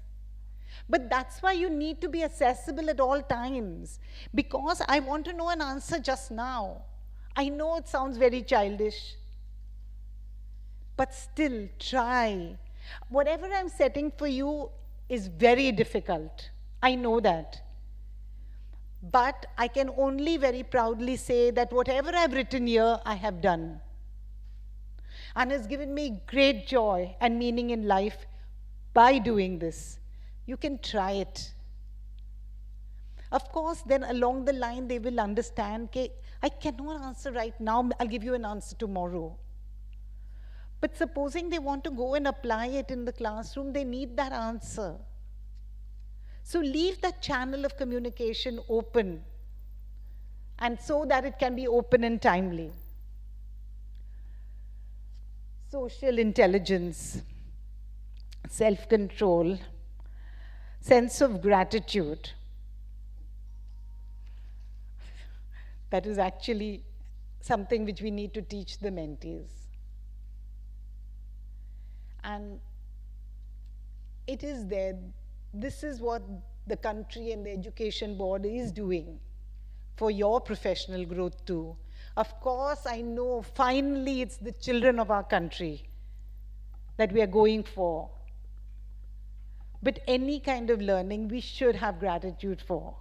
But that's why you need to be accessible at all times. Because I want to know an answer just now. I know it sounds very childish. But still, try. Whatever I'm setting for you is very difficult. I know that. But I can only very proudly say that whatever I've written here, I have done. And it's given me great joy and meaning in life by doing this. You can try it. Of course, then along the line, they will understand, okay, I cannot answer right now, I'll give you an answer tomorrow. But supposing they want to go and apply it in the classroom, they need that answer. So leave that channel of communication open, and so that it can be open and timely. Social intelligence, self-control, sense of gratitude. That is actually something which we need to teach the mentees. And it is there. This is what the country and the education board is doing for your professional growth too. Of course, I know finally it's the children of our country that we are going for. But any kind of learning we should have gratitude for.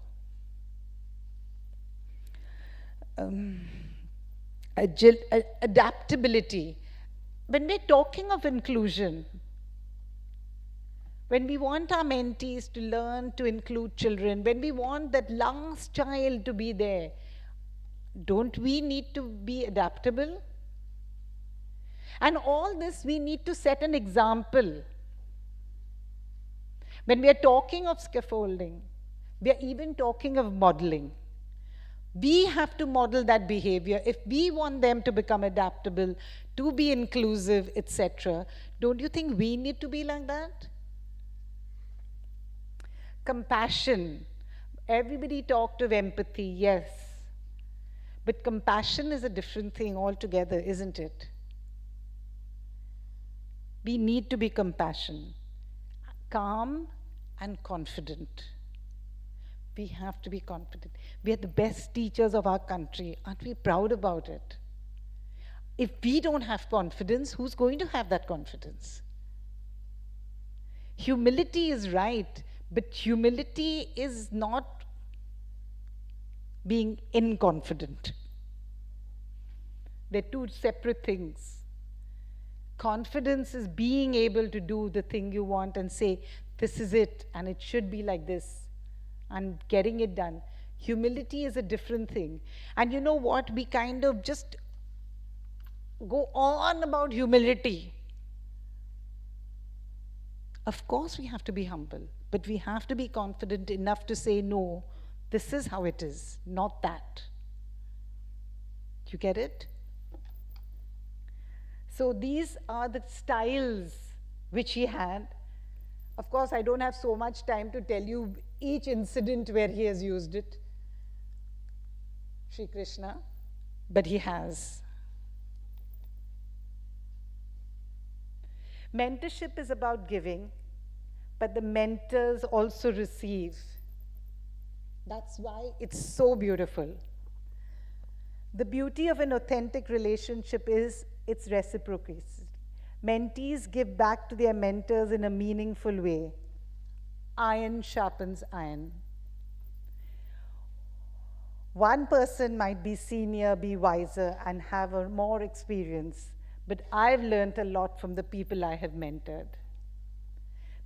Adaptability. When we're talking of inclusion, when we want our mentees to learn to include children, when we want that last child to be there, don't we need to be adaptable? And all this, we need to set an example. When we are talking of scaffolding, we are even talking of modeling. We have to model that behavior. If we want them to become adaptable, to be inclusive, etc., don't you think we need to be like that? Compassion. Everybody talked of empathy, yes. But compassion is a different thing altogether, isn't it? We need to be compassionate, calm and confident. We have to be confident. We are the best teachers of our country. Aren't we proud about it? If we don't have confidence, who's going to have that confidence? Humility is right, but humility is not being inconfident. They're two separate things. Confidence is being able to do the thing you want and say, this is it, and it should be like this, and getting it done. Humility is a different thing. And you know what? We kind of just go on about humility. Of course we have to be humble, but we have to be confident enough to say, no, this is how it is, not that. You get it? So these are the styles which he had. Of course, I don't have so much time to tell you each incident where he has used it, Sri Krishna, but he has. Mentorship is about giving, but the mentors also receive. That's why it's so beautiful. The beauty of an authentic relationship is its reciprocity. Mentees give back to their mentors in a meaningful way. Iron sharpens iron. One person might be senior, be wiser, and have a more experience, but I've learned a lot from the people I have mentored.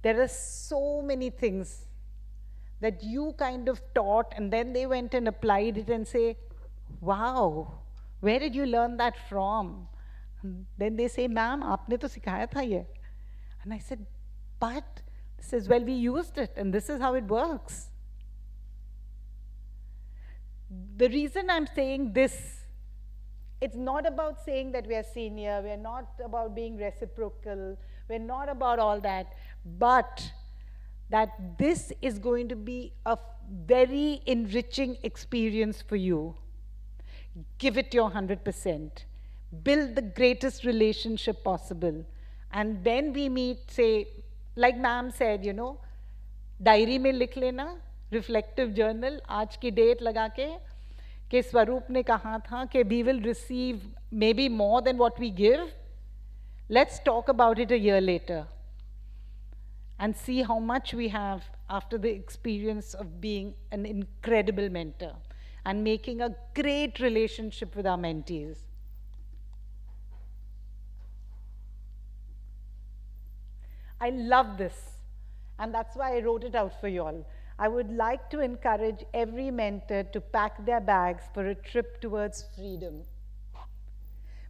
There are so many things that you kind of taught, and then they went and applied it and say, wow, where did you learn that from? And then they say, ma'am, aapne to sikhaya tha ye. And I said, but, he says, well, we used it, and this is how it works. The reason I'm saying this, it's not about saying that we are senior, we're not about being reciprocal, we're not about all that, but that this is going to be a very enriching experience for you. give it your 100%, build the greatest relationship possible. And when we meet, say, like ma'am said, diary में लिख लेना, reflective journal, आज की date लगा के स्वरूप ने कहा था कि we will receive maybe more than what we give. Let's talk about it a year later and see how much we have after the experience of being an incredible mentor and making a great relationship with our mentees. I love this, and that's why I wrote it out for you all. I would like to encourage every mentor to pack their bags for a trip towards freedom,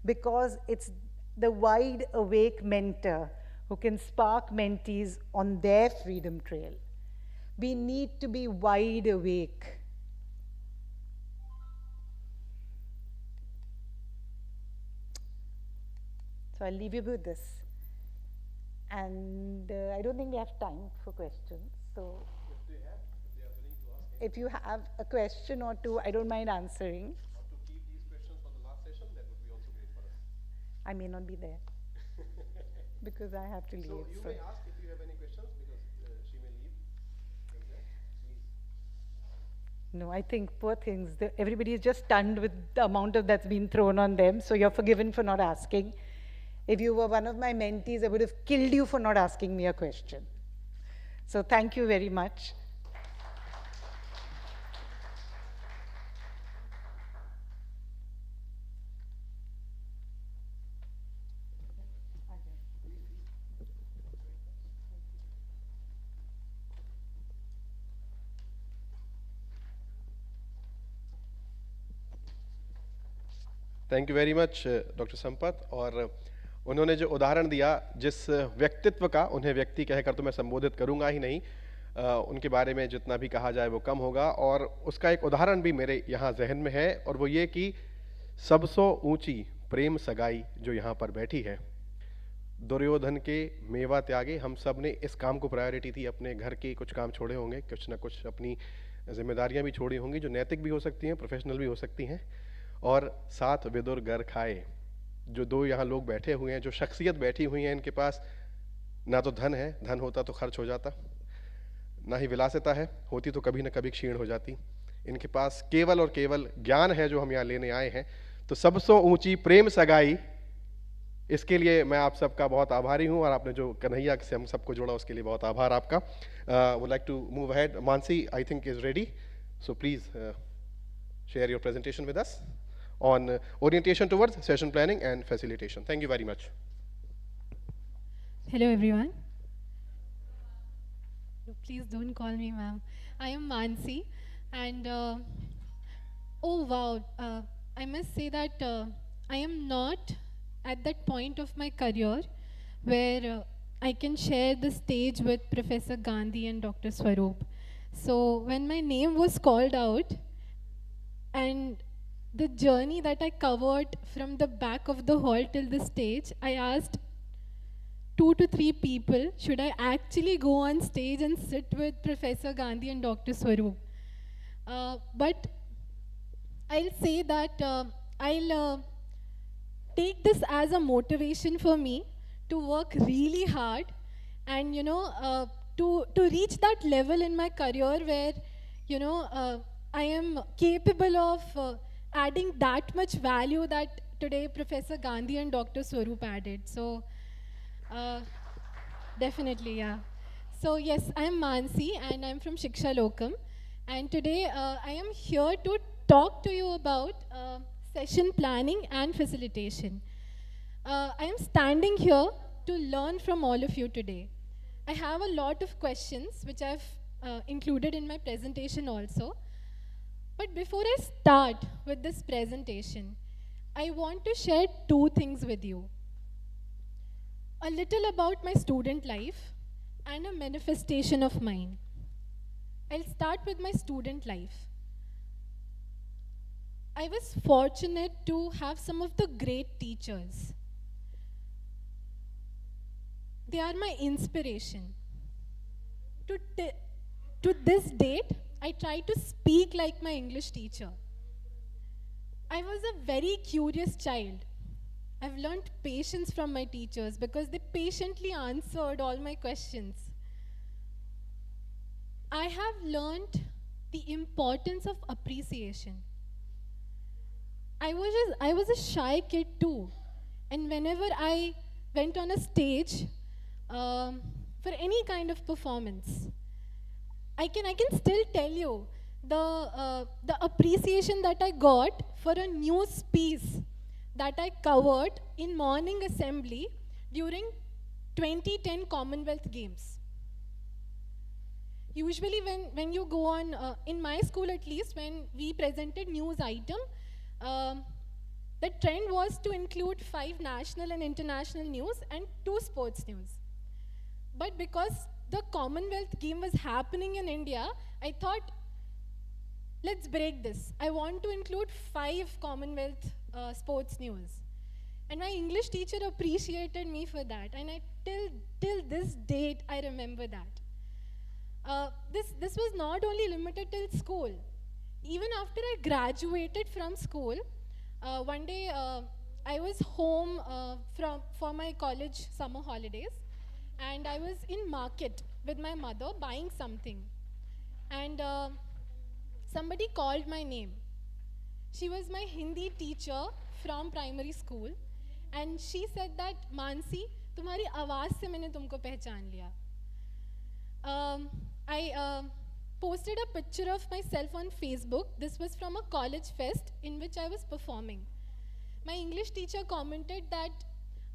because it's the wide awake mentor who can spark mentees on their freedom trail. We need to be wide awake. So I'll leave you with this. And I don't think we have time for questions. So if you have a question or two, I don't mind answering. Or to keep these questions for the last session, that would be also great for us. I may not be there because I have to leave. So you may ask if you have any questions, because she may leave. Please. No, I think poor things. Everybody is just stunned with the amount of that's been thrown on them. So you're forgiven for not asking. If you were one of my mentees, I would have killed you for not asking me a question. So thank you very much. Thank you very much doctor Sampat. और उन्होंने जो उदाहरण दिया, जिस व्यक्तित्व का, उन्हें व्यक्ति कहकर तो मैं संबोधित करूंगा ही नहीं, उनके बारे में जितना भी कहा जाए वो कम होगा। और उसका एक उदाहरण भी मेरे यहाँ जहन में है, और वो ये कि सबसो ऊंची प्रेम सगाई जो यहाँ पर बैठी है, दुर्योधन के मेवा त्यागे, हम सब ने इस काम को प्रायोरिटी थी। अपने घर के कुछ काम छोड़े होंगे, कुछ ना कुछ अपनी जिम्मेदारियां भी छोड़ी होंगी, जो नैतिक भी हो सकती हैं, प्रोफेशनल भी हो सकती हैं। और साथ विदुर घर खाए, जो दो यहाँ लोग बैठे हुए हैं, जो शख्सियत बैठी हुई हैं, इनके पास ना तो धन है, धन होता तो खर्च हो जाता, ना ही विलासिता है, होती तो कभी ना कभी क्षीण हो जाती। इनके पास केवल और केवल ज्ञान है जो हम यहाँ लेने आए हैं। तो सबसे ऊंची प्रेम सगाई, इसके लिए मैं आप सबका बहुत आभारी हूँ, और आपने जो कन्हैया से हम सबको जोड़ा उसके लिए बहुत आभार आपका। Would like to move ahead. Manasi I think is ready, so please share your presentation with us on orientation towards session planning and facilitation. Thank you very much. Hello everyone. Please don't call me ma'am. I am Mansi, and oh wow, I must say that I am not at that point of my career where I can share the stage with Professor Gandhi and Dr. Swaroop. So when my name was called out, and the journey that I covered from the back of the hall till the stage, I asked 2 to 3 people, should I actually go on stage and sit with Professor Gandhi and Dr. Swaroop? But I'll say that I'll take this as a motivation for me to work really hard, and to reach that level in my career where I am capable of adding that much value that today Professor Gandhi and Dr. Swaroop added. So definitely, yeah. So yes, I am Mansi, and I'm from Shiksha Lokam, and today I am here to talk to you about session planning and facilitation. I am standing here to learn from all of you today. I have a lot of questions which I've included in my presentation also. But before I start with this presentation, I want to share 2 things with you. A little about my student life and a manifestation of mine. I'll start with my student life. I was fortunate to have some of the great teachers. They are my inspiration. To this date, I try to speak like my English teacher. I was a very curious child. I've learned patience from my teachers because they patiently answered all my questions. I have learned the importance of appreciation. I was a shy kid too, and whenever I went on a stage for any kind of performance, I can still tell you the appreciation that I got for a news piece that I covered in morning assembly during 2010 Commonwealth Games. Usually when you go on, in my school at least, when we presented news item, the trend was to include 5 national and international news and 2 sports news. But because the Commonwealth game was happening in India, I thought, let's break this. I want to include 5 Commonwealth sports news. And my English teacher appreciated me for that. And till this date, I remember that. This was not only limited till school. Even after I graduated from school, one day I was home for my college summer holidays, and I was in market with my mother buying something. And somebody called my name. She was my Hindi teacher from primary school, and she said that, Mansi, तुम्हारी आवाज़ से मैंने तुमको पहचान लिया. I posted a picture of myself on Facebook. This was from a college fest in which I was performing. My English teacher commented that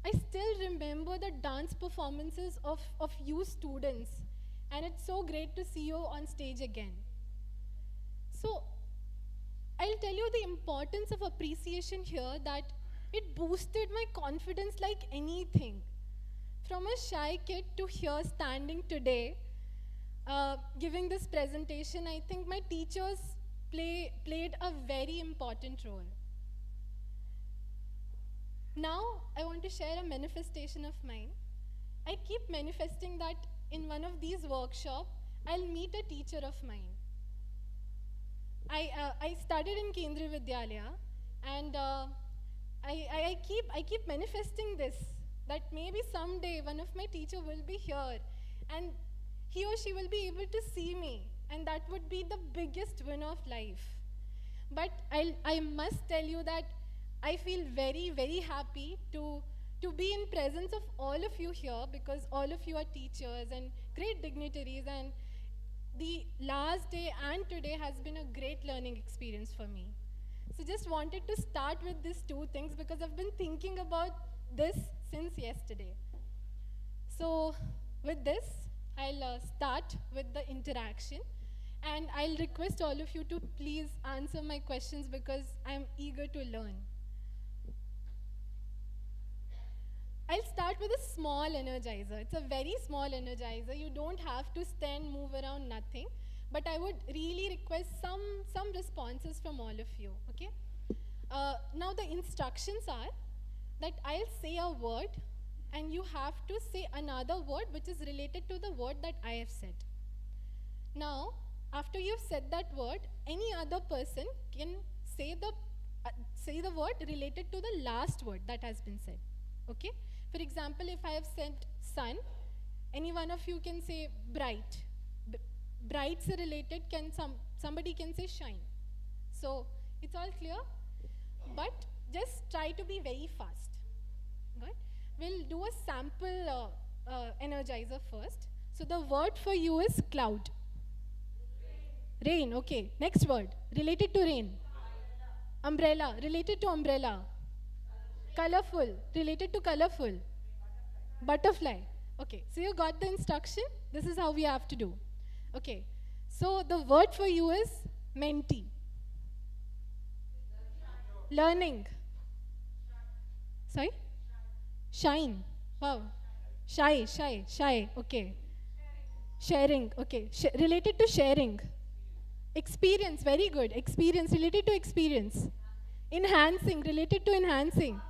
I still remember the dance performances of you students, and it's so great to see you on stage again. So I'll tell you the importance of appreciation here, that it boosted my confidence like anything. From a shy kid to here standing today, giving this presentation, I think my teachers played a very important role. Now, I want to share a manifestation of mine. I keep manifesting that in one of these workshops, I'll meet a teacher of mine. I studied in Kendriya Vidyalaya, and I keep manifesting this, that maybe someday one of my teacher will be here, and he or she will be able to see me, and that would be the biggest win of life. But I must tell you that I feel very, very happy to be in presence of all of you here, because all of you are teachers and great dignitaries, and the last day and today has been a great learning experience for me. So just wanted to start with these 2 things because I've been thinking about this since yesterday. So with this, I'll start with the interaction, and I'll request all of you to please answer my questions because I'm eager to learn. I'll start with a small energizer. It's a very small energizer. You don't have to stand, move around, nothing. But I would really request some responses from all of you, okay? Now the instructions are that I'll say a word, and you have to say another word which is related to the word that I have said. Now, after you've said that word, any other person can say the word related to the last word that has been said, okay? For example, if I have said sun, any one of you can say bright. Bright se related, somebody can say shine. So, it's all clear? But just try to be very fast. Good? We'll do a sample energizer first. So the word for you is cloud. Rain, okay. Next word, related to rain. Umbrella, related to umbrella. Colorful, related to colorful. Butterfly. Okay, so you got the instruction. This is how we have to do. Okay, so the word for you is mentee. Learning. Sorry? Shine. Wow. Shy. Okay. Sharing. Okay. Related to sharing. Experience. Very good. Experience. Related to experience. Enhancing. Related to enhancing.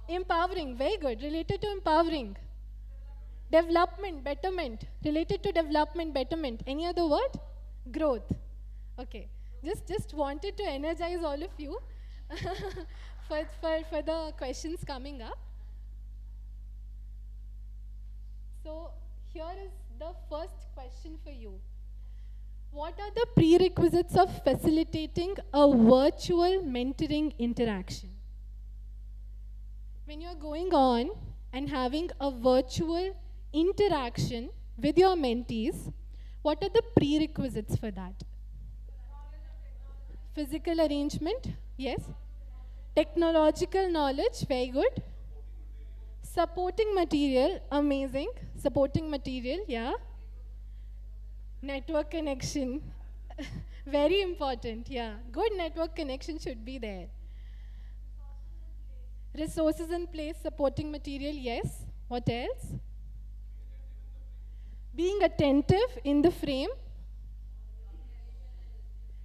Empowering. Very good. Related to empowering. Development. Betterment. Related to development. Betterment. Any other word? Growth. Okay. Just wanted to energize all of you. for the questions coming up. So here is the first question for you. What are the prerequisites of facilitating a virtual mentoring interaction? When you're going on and having a virtual interaction with your mentees, what are the prerequisites for that? Physical arrangement, yes. Technological knowledge, very good. Supporting material, amazing. Supporting material, yeah. Network connection, very important, yeah. Good network connection should be there. Resources in place, supporting material, yes. What else? Being attentive in the frame.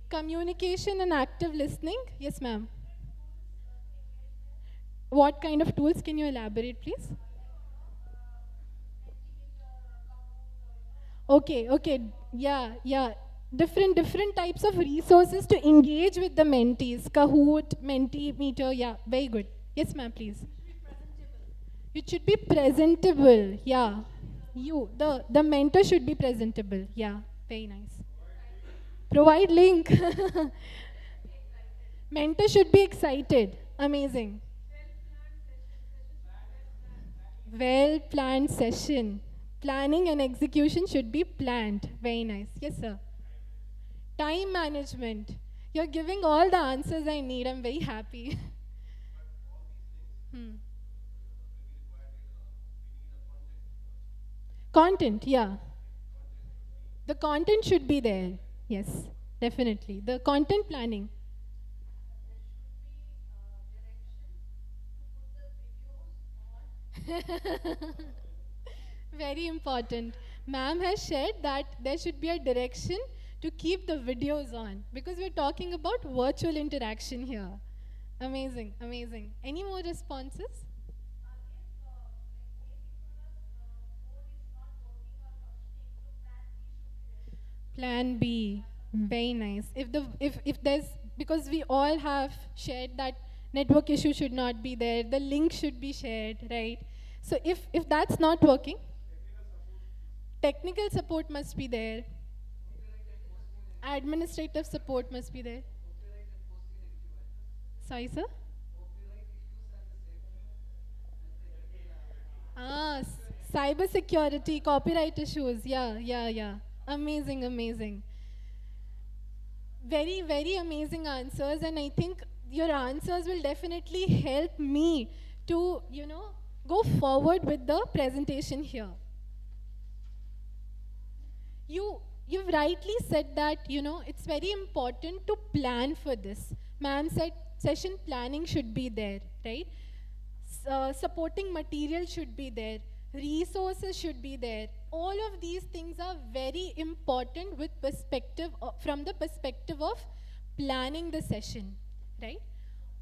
Communication and active listening, yes ma'am. What kind of tools, can you elaborate please? Okay, yeah. Different types of resources to engage with the mentees. Kahoot, Mentimeter, yeah, very good. Yes, ma'am, please. It should be presentable, yeah. The mentor should be presentable, yeah, very nice. Provide link. Mentor should be excited, amazing. Well-planned session. Planning and execution should be planned. Very nice. Yes, sir. Time management. You're giving all the answers I need. I'm very happy. Content, yeah. The content should be there. Yes, definitely. The content planning. Very important. Ma'am has shared that there should be a direction to keep the videos on, because we're talking about virtual interaction here. Amazing, amazing. Any more responses? Plan B, very nice. If there's, because we all have shared that network issue should not be there, the link should be shared, right? So if that's not working, technical support must be there. Administrative support must be there. Sorry, sir? Cyber security, copyright issues, yeah. Amazing. Very amazing answers, and I think your answers will definitely help me to, go forward with the presentation here. You've rightly said that, it's very important to plan for this. Ma'am said session planning should be there, right? Supporting material should be there. Resources should be there. All of these things are very important with perspective, from the perspective of planning the session, right?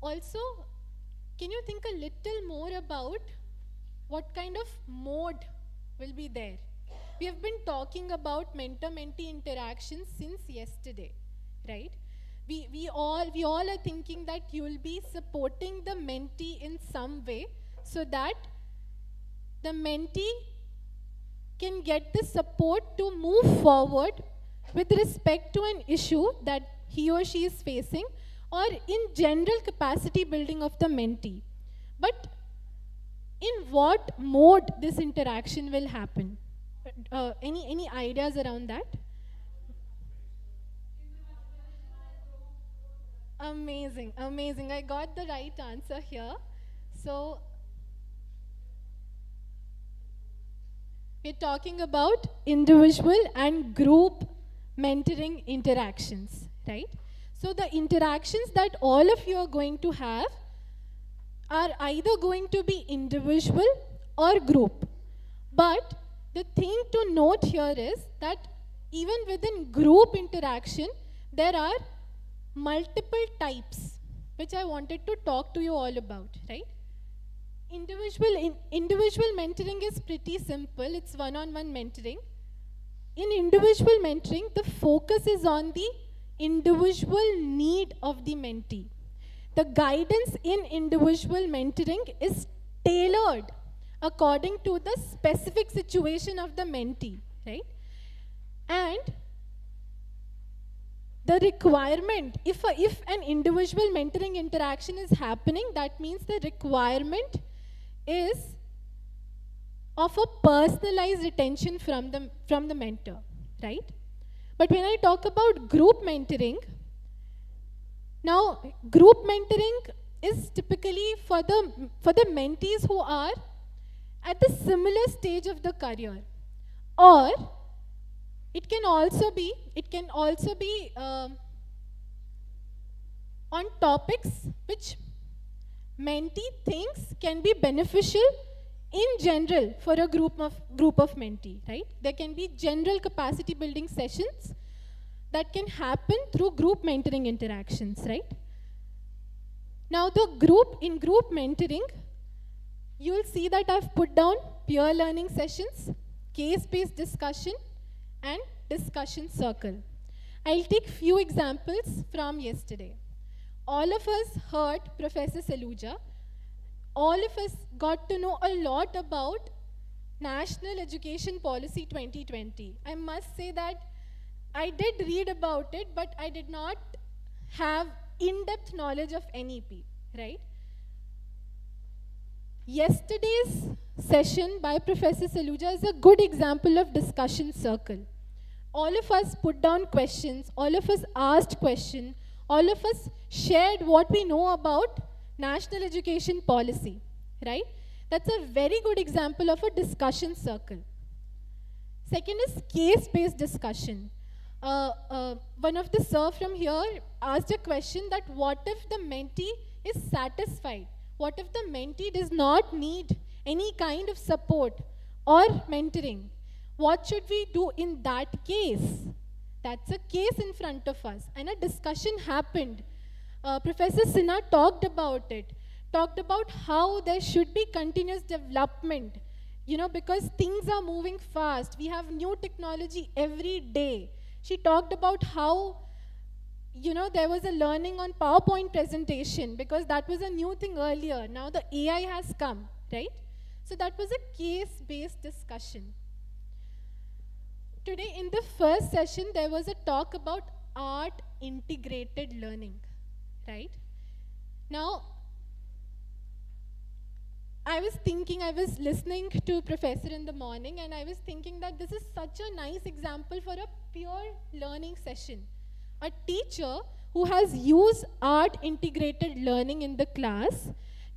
Also, can you think a little more about what kind of mode will be there? We have been talking about mentor-mentee interactions since yesterday, right? We all are thinking that you will be supporting the mentee in some way so that the mentee can get the support to move forward with respect to an issue that he or she is facing, or in general capacity building of the mentee. But in what mode this interaction will happen? Any ideas around that? Amazing. I got the right answer here. So, we're talking about individual and group mentoring interactions, right? So the interactions that all of you are going to have are either going to be individual or group. But the thing to note here is that even within group interaction, there are multiple types, which I wanted to talk to you all about, right? Individual mentoring is pretty simple. It's one-on-one mentoring. In individual mentoring, the focus is on the individual need of the mentee. The guidance in individual mentoring is tailored according to the specific situation of the mentee, right? And the requirement, if an individual mentoring interaction is happening, that means the requirement is of a personalized attention from the mentor, right? But when I talk about group mentoring, now group mentoring is typically for the mentees who are at the similar stage of the career, or it can also be on topics which mentee thinks can be beneficial in general for a group of mentee, right? There can be general capacity building sessions that can happen through group mentoring interactions, right? Now in group mentoring, you'll see that I've put down peer learning sessions, case-based discussion, and discussion circle. I'll take few examples from yesterday. All of us heard Professor Saluja. All of us got to know a lot about National Education Policy 2020. I must say that I did read about it, but I did not have in-depth knowledge of NEP, right? Yesterday's session by Professor Saluja is a good example of discussion circle. All of us put down questions, all of us asked questions, all of us shared what we know about National Education Policy, right? That's a very good example of a discussion circle. Second is case-based discussion. One of the sir from here asked a question that what if the mentee is satisfied? What if the mentee does not need any kind of support or mentoring? What should we do in that case? That's a case in front of us, and a discussion happened. Professor Sinha talked about it, talked about how there should be continuous development, because things are moving fast. We have new technology every day. She talked about how, there was a learning on PowerPoint presentation because that was a new thing earlier. Now the AI has come, right? So that was a case-based discussion. Today in the first session, there was a talk about art-integrated learning, right? Now, I was listening to Professor in the morning, and I was thinking that this is such a nice example for a pure learning session. A teacher who has used art-integrated learning in the class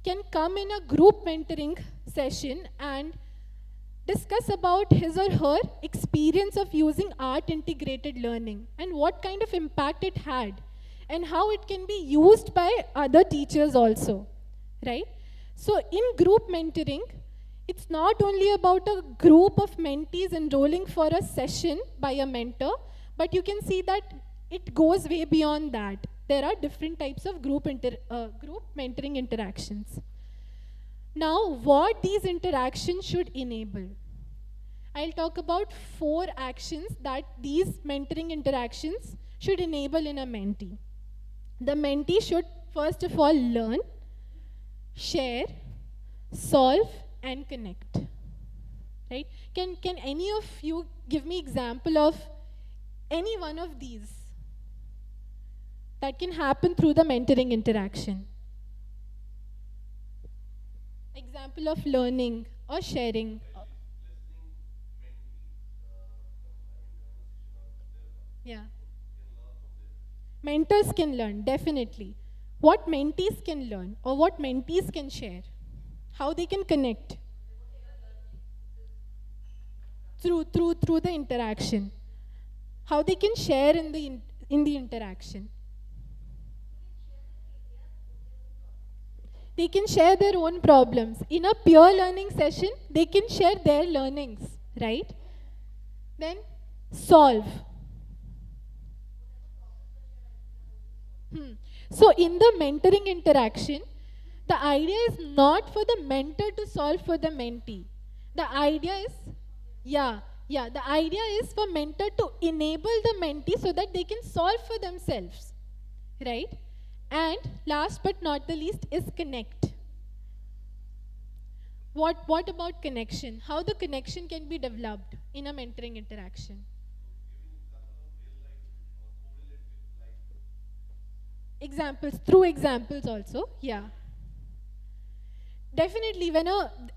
can come in a group mentoring session and discuss about his or her experience of using art-integrated learning and what kind of impact it had and how it can be used by other teachers also, right? So in group mentoring, it's not only about a group of mentees enrolling for a session by a mentor, but you can see that it goes way beyond that. There are different types of group mentoring interactions. Now, what these interactions should enable? I'll talk about 4 actions that these mentoring interactions should enable in a mentee. The mentee should, first of all, learn, share, solve, and connect. Right? Can any of you give me example of any one of these that can happen through the mentoring interaction? Example of learning or sharing. Yeah. Mentors can learn, definitely. What mentees can learn or what mentees can share. How they can connect. Through the interaction. How they can share in the interaction. They can share their own problems. In a peer learning session, they can share their learnings, right? Then, solve. So, in the mentoring interaction, the idea is not for the mentor to solve for the mentee. The idea is, the idea is for mentor to enable the mentee so that they can solve for themselves, right? And last but not the least is connect. What about connection? How the connection can be developed in a mentoring interaction? Examples, through examples also, yeah. Definitely, when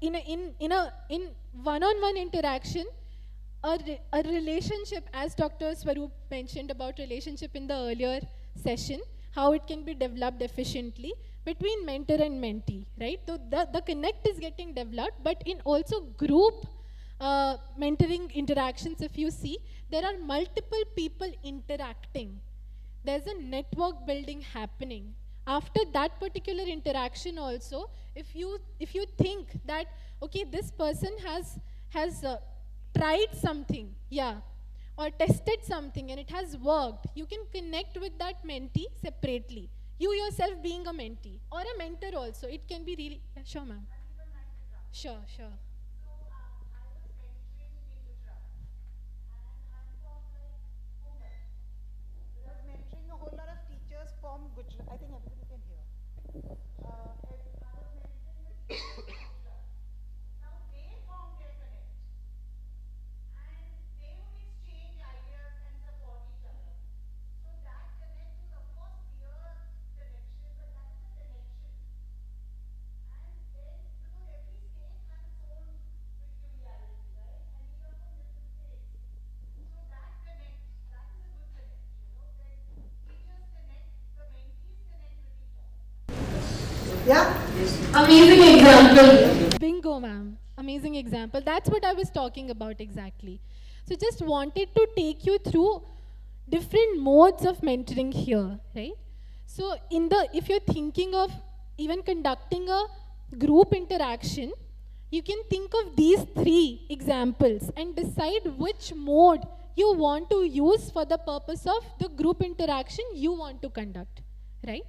in one-on-one interaction, a relationship, as Dr. Swaroop mentioned about relationship in the earlier session, how it can be developed efficiently between mentor and mentee, right? So the connect is getting developed, but in also group mentoring interactions, if you see, there are multiple people interacting. There's a network building happening. After that particular interaction also, if you think that, okay, this person has tried something, yeah, or tested something and it has worked, you can connect with that mentee separately. You yourself being a mentee or a mentor also, it can be really, yeah, sure ma'am. Sure, sure. I was mentoring a whole lot of teachers from Gujarat. I think everybody can hear. I was mentoring the teachers from Gujarat. Now they formed their connect, and they would exchange ideas and support each other. So that connect is of course peer connection, but that is a connection. And then because every state has its own peculiarity, right? And we are from different states. So that connect, that is a good connect, when teachers connect, the mentees connect with each other. Yeah? Amazing example. Bingo, ma'am. Amazing example. That's what I was talking about exactly. So just wanted to take you through different modes of mentoring here, right? So if you're thinking of even conducting a group interaction, you can think of these three examples and decide which mode you want to use for the purpose of the group interaction you want to conduct, right?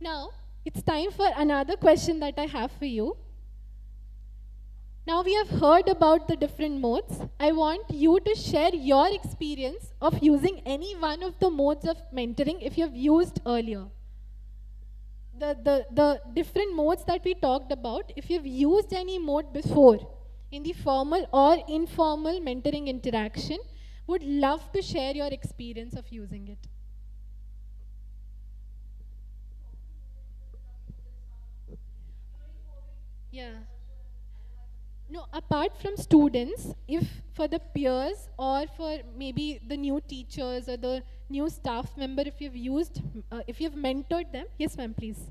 Now, it's time for another question that I have for you. Now we have heard about the different modes. I want you to share your experience of using any one of the modes of mentoring if you have used earlier. The different modes that we talked about, if you've used any mode before in the formal or informal mentoring interaction, would love to share your experience of using it. Yeah. No, apart from students, if for the peers or for maybe the new teachers or the new staff member, if you've used, if you've mentored them, yes ma'am, please.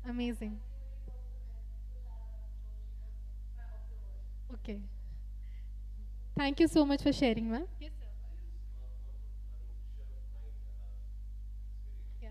Amazing. Okay. Thank you so much for sharing, ma'am. Yes, sir. Yeah.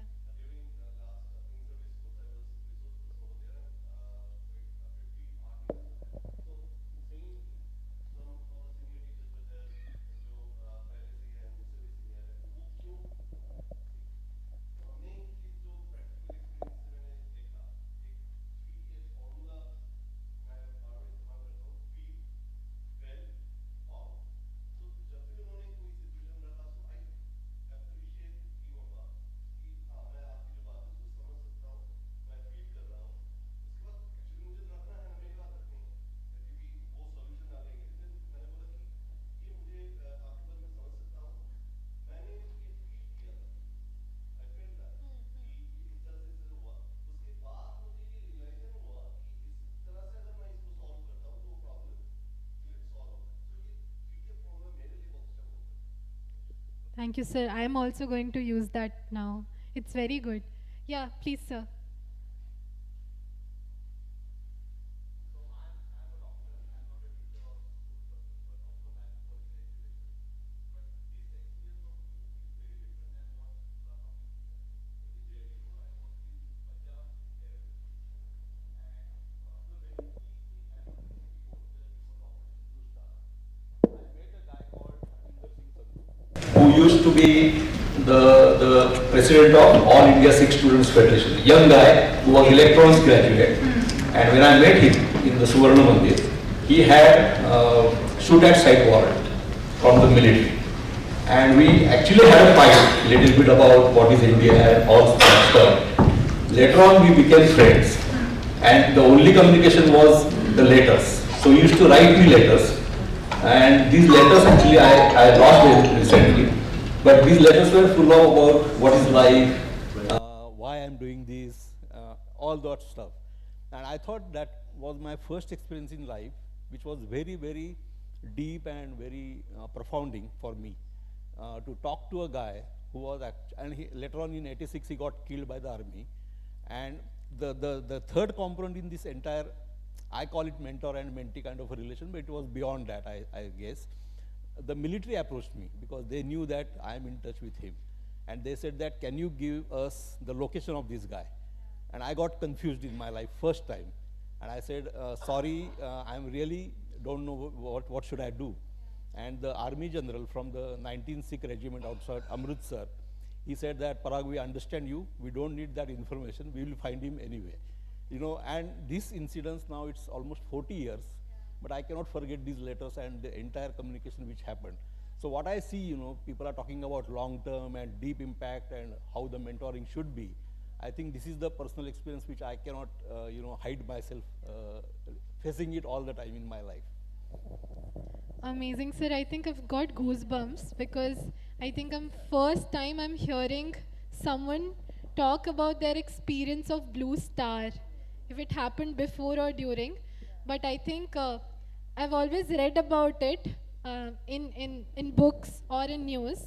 Thank you, sir. I am also going to use that now. It's very good. Yeah, please, sir. who used to be the president of All India Sikh Students Federation, a young guy who was electronics graduate. And when I met him in the Suvarna Mandir, he had shoot at sight warrant from the military. And we actually had a fight, little bit about what is India and all that stuff. Later on we became friends. And the only communication was the letters. So he used to write me letters. And these letters actually I lost them recently. But these letters were full of about what is life, why I'm doing this, all that stuff. And I thought that was my first experience in life, which was very, very deep and very profounding for me. To talk to a guy who was, and later on in '86 he got killed by the army. And the third component in this entire, I call it mentor and mentee kind of a relation, but it was beyond that, I guess. The military approached me because they knew that I am in touch with him. And they said that, can you give us the location of this guy? And I got confused in my life first time. And I said, sorry, I really don't know what should I do. And the army general from the 19th Sikh regiment outside Amritsar, he said that, Parag, we understand you. We don't need that information. We will find him anyway. You know, and this incident now, it's almost 40 years, but I cannot forget these letters and the entire communication which happened. So what I see, you know, people are talking about long-term and deep impact and how the mentoring should be. I think this is the personal experience which I cannot, you know, hide myself facing it all the time in my life. Amazing, sir. I think I've got goosebumps because I think first time I'm hearing someone talk about their experience of Blue Star, if it happened before or during. But I think I've always read about it in books or in news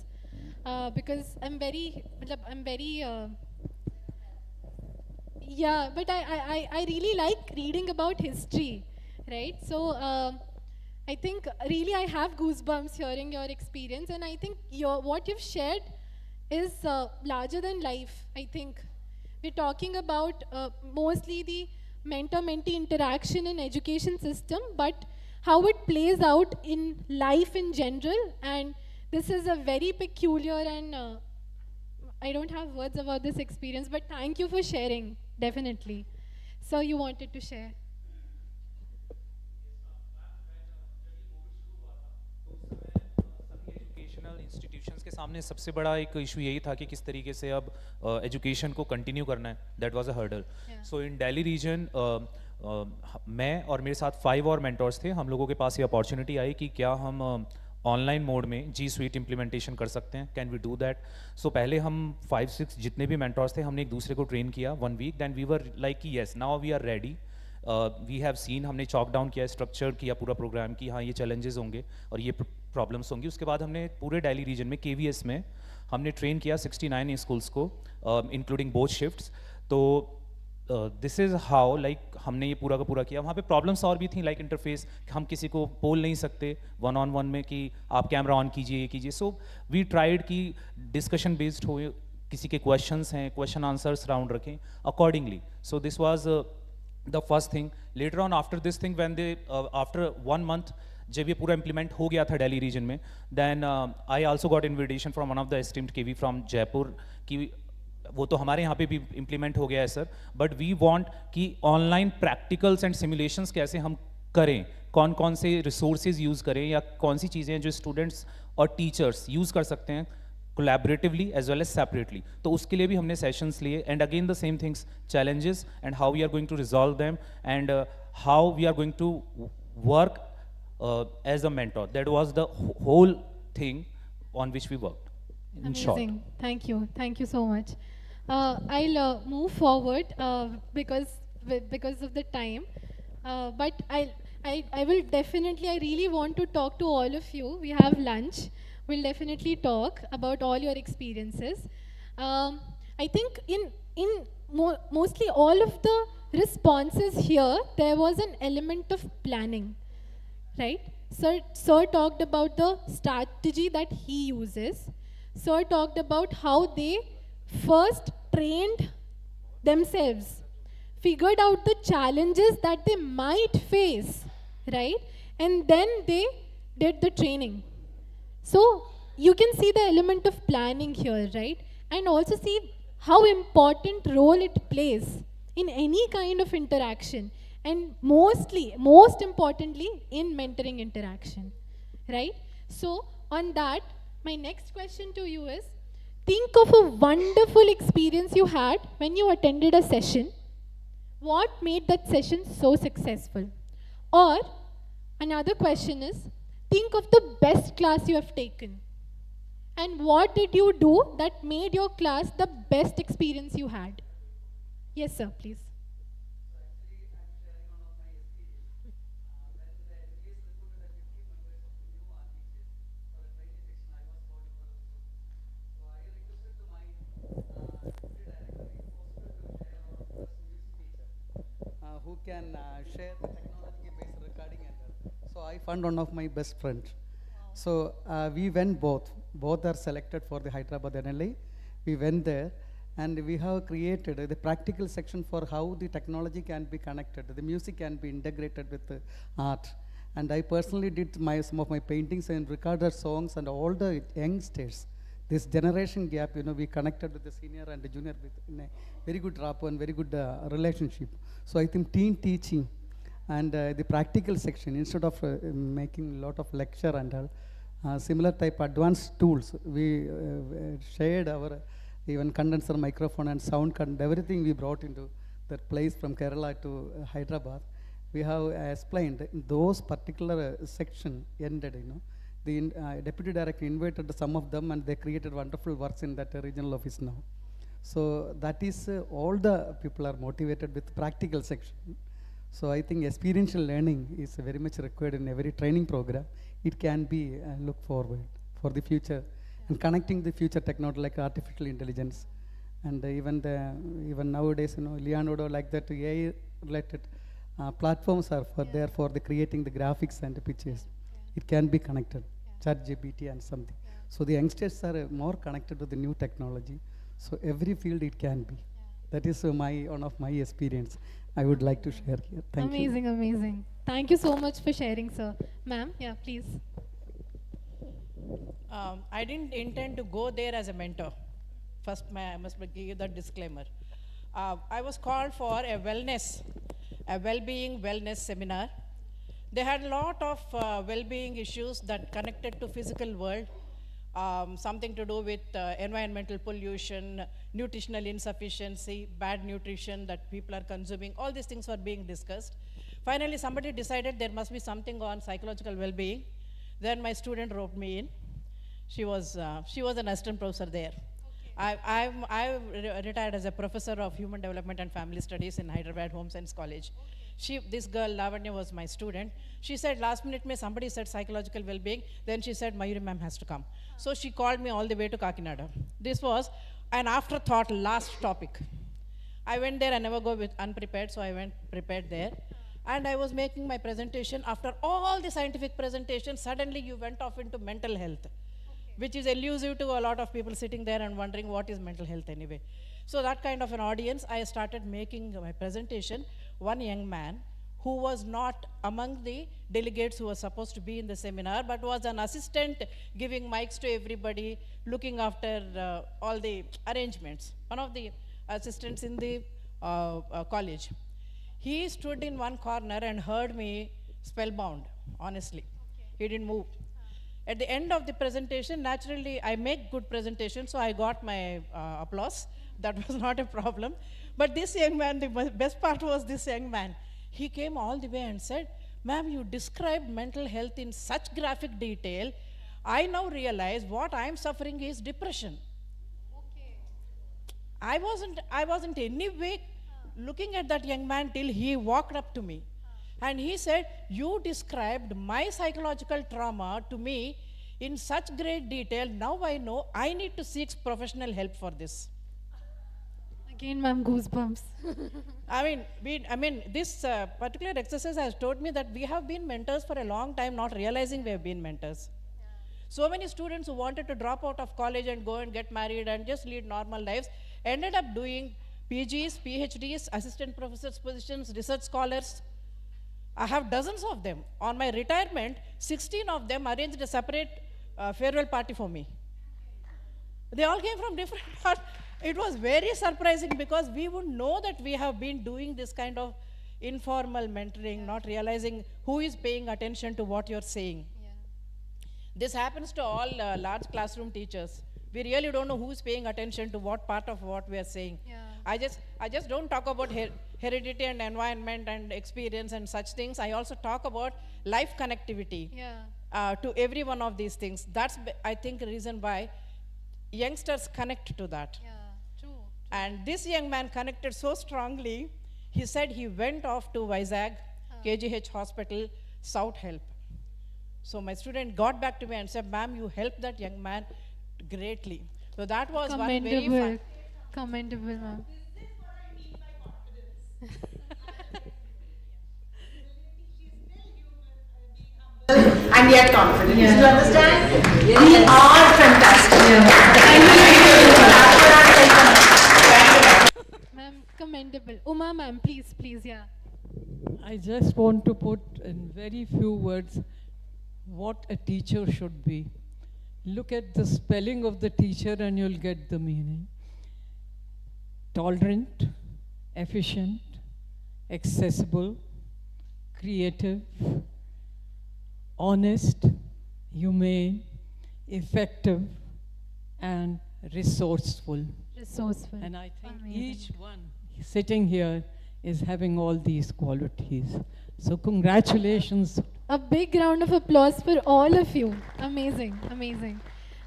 because I'm very, yeah, but I really like reading about history, right? So I think really I have goosebumps hearing your experience, and I think what you've shared is larger than life. I think we're talking about mostly the mentor-mentee interaction in education system, but how it plays out in life in general. And this is a very peculiar and I don't have words about this experience, but thank you for sharing, definitely. So you wanted to share. Educational institutions के सामने सबसे बड़ा एक issue यही था कि किस तरीके से अब एजुकेशन को कंटिन्यू करना है. That was a hurdle. So in Delhi region मैं और मेरे साथ 5 और मेंटर्स थे. हम लोगों के पास ये अपॉर्चुनिटी आई कि क्या हम ऑनलाइन मोड में जी स्वीट इम्प्लीमेंटेशन कर सकते हैं. Can we do that? So पहले हम 5-6 जितने भी मेंटर्स थे हमने एक दूसरे को ट्रेन किया 1 week. Then we were like कि yes now we are ready. We have seen, हमने चॉक डाउन किया, स्ट्रक्चर किया पूरा प्रोग्राम कि हाँ ये चैलेंजेस होंगे और ये प्रॉब्लम्स होंगी. उसके बाद हमने पूरे दिल्ली रीजन में KVS में हमने ट्रेन किया 69 स्कूल्स को इंक्लूडिंग बोथ शिफ्ट्स. तो दिस इज़ हाउ लाइक हमने ये पूरा का पूरा किया. वहाँ पे प्रॉब्लम्स और भी थी लाइक इंटरफेस, हम किसी को बोल नहीं सकते 1-on-1 में कि आप कैमरा ऑन कीजिए ये कीजिए. सो वी ट्राइड कि डिस्कशन बेस्ड हो, किसी के क्वेश्चंस हैं क्वेश्चन आंसर्स राउंड रखें accordingly. So this was the first thing. Later on after this thing, when they after 1 month जब ये पूरा implement हो गया था दिल्ली region में, then I also got invitation from one of the esteemed KV from Jaipur कि वो तो हमारे यहाँ पे भी implement हो गया है सर, but we want कि online practicals and simulations कैसे हम करें, कौन कौन से resources use करें या कौन सी चीज़ें हैं जो students और teachers use कर सकते हैं collaboratively as well as separately. तो उसके लिए भी हमने sessions लिए, and again the same things, challenges and how we are going to resolve them and how we are going to work as a mentor. That was the whole thing on which we worked. In Amazing. short. Thank you so much. I'll move forward because of the time, but I will definitely, I really want to talk to all of you. We have lunch, we'll definitely talk about all your experiences. I think mostly all of the responses here, there was an element of planning, right? Sir talked about the strategy that he uses. Sir talked about how they first trained themselves, figured out the challenges that they might face, right? And then they did the training. So you can see the element of planning here, right? And also see how important role it plays in any kind of interaction, and most importantly, in mentoring interaction, right? So on that, my next question to you is, think of a wonderful experience you had when you attended a session. What made that session so successful? Or another question is, think of the best class you have taken. And what did you do that made your class the best experience you had? Yes, sir, please. Who can share the technology-based recording and all. So I found one of my best friends. So we went both are selected for the Hyderabad NLA. We went there and we have created the practical section for how the technology can be connected, the music can be integrated with the art. And I personally did some of my paintings and recorded songs, and all the youngsters, this generation gap, we connected with the senior and the junior with in a very good rapport and very good relationship. So I think teen teaching and the practical section, instead of making a lot of lecture and all, similar type advanced tools, we shared our even condenser microphone and sound everything we brought into that place from Kerala to Hyderabad. We have explained those particular section ended, the deputy director invited some of them and they created wonderful works in that regional office now. So that is all the people are motivated with practical section. So I think experiential learning is very much required in every training program. It can be look forward for the future and connecting the future technology like artificial intelligence, and even nowadays, Leonardo like that AI related platforms are there for the creating the graphics and the pictures. It can be connected, ChatGPT and something. So the youngsters are more connected to the new technology. So every field it can be. That is one of my experience I would like to share here. Thank you. Amazing, amazing. Thank you so much for sharing, sir. Ma'am, yeah, please. I didn't intend to go there as a mentor. First, I must give you that disclaimer. I was called for a well-being wellness seminar. They had a lot of well-being issues that connected to physical world, something to do with environmental pollution, nutritional insufficiency, bad nutrition that people are consuming. All these things were being discussed. Finally, somebody decided there must be something on psychological well-being. Then my student wrote me in. She was an assistant professor there. Okay. I retired as a professor of human development and family studies in Hyderabad Home Science College. Okay. This girl, Lavanya, was my student. She said, last minute somebody said psychological well-being. Then she said, Mayuri ma'am has to come. So she called me all the way to Kakinada. This was an afterthought last topic. I went there, I never go with unprepared, so I went prepared there. And I was making my presentation. After all the scientific presentation, suddenly you went off into mental health, which is elusive to a lot of people sitting there and wondering what is mental health anyway. So that kind of an audience, I started making my presentation. One young man who was not among the delegates who were supposed to be in the seminar, but was an assistant giving mics to everybody, looking after all the arrangements. One of the assistants in the college. He stood in one corner and heard me spellbound, honestly. Okay. He didn't move. At the end of the presentation, naturally, I make good presentation, so I got my applause. That was not a problem. But this young man, the best part was this young man. He came all the way and said, ma'am, you described mental health in such graphic detail. I now realize what I'm suffering is depression. Okay. I wasn't any way looking at that young man till he walked up to me. And he said, you described my psychological trauma to me in such great detail. Now I know I need to seek professional help for this. Again, ma'am, goosebumps. This particular exercise has told me that we have been mentors for a long time, not realizing we have been mentors. So many students who wanted to drop out of college and go and get married and just lead normal lives ended up doing PGs, PhDs, assistant professors positions, research scholars. I have dozens of them. On my retirement, 16 of them arranged a separate farewell party for me. They all came from different parts. It was very surprising because we would know that we have been doing this kind of informal mentoring, not realizing who is paying attention to what you're saying. This happens to all large classroom teachers. We really don't know who's paying attention to what part of what we are saying. Yeah. I just don't talk about heredity and environment and experience and such things. I also talk about life connectivity to every one of these things. That's, I think, the reason why youngsters connect to that. Yeah, true. And this young man connected so strongly, he said he went off to Vizag, KGH Hospital, South Help. So my student got back to me and said, ma'am, you helped that young man greatly. So that was one very fun. Commendable, ma'am. And yet confident. Do you understand? We are fantastic. Ma'am, commendable. Uma, ma'am, please, yeah. I just want to put in very few words what a teacher should be. Look at the spelling of the teacher and you'll get the meaning. Tolerant, efficient, accessible, creative, honest, humane, effective, and resourceful. Resourceful. And I think Amazing. each one sitting here is having all these qualities. So congratulations. A big round of applause for all of you. Amazing, amazing.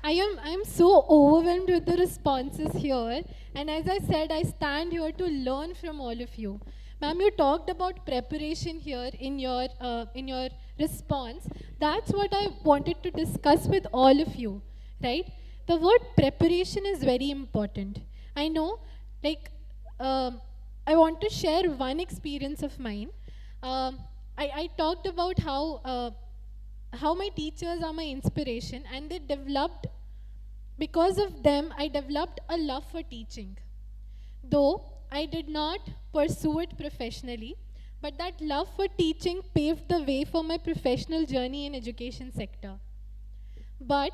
I am so overwhelmed with the responses here. And as I said, I stand here to learn from all of you. Ma'am, you talked about preparation here in your response. That's what I wanted to discuss with all of you, right? The word preparation is very important. I know, I want to share one experience of mine. I talked about how my teachers are my inspiration, and they developed, because of them, I developed a love for teaching. Though I did not pursue it professionally, but that love for teaching paved the way for my professional journey in education sector. But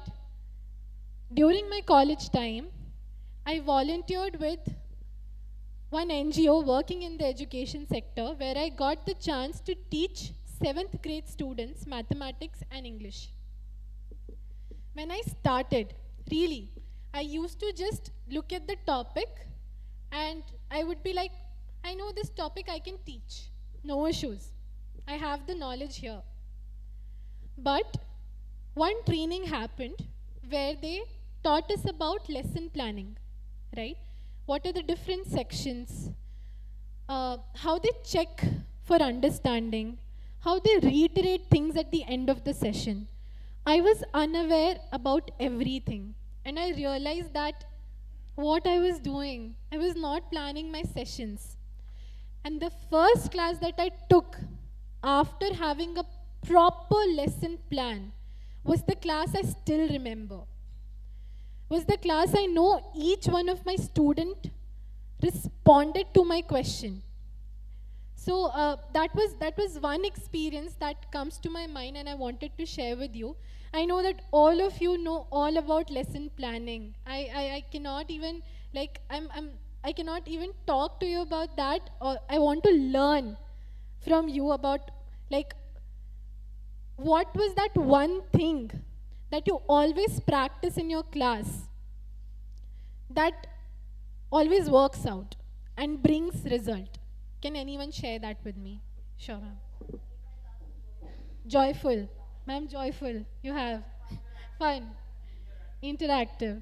during my college time, I volunteered with one NGO working in the education sector where I got the chance to teach 7th grade students mathematics and English. When I started, really, I used to just look at the topic and I would be like, I know this topic, I can teach. No issues. I have the knowledge here. But one training happened where they taught us about lesson planning, right? What are the different sections? How they check for understanding, how they reiterate things at the end of the session. I was unaware about everything, and I realized that what I was doing, I was not planning my sessions. And the first class that I took after having a proper lesson plan was the class I still remember. Was the class I know each one of my students responded to my question. So that was one experience that comes to my mind and I wanted to share with you. I know that all of you know all about lesson planning. I cannot even I cannot even talk to you about that. Or I want to learn from you about what was that one thing that you always practice in your class that always works out and brings result. Can anyone share that with me? Sure, ma'am. Joyful. Ma'am, joyful. You have. Fun. Interactive.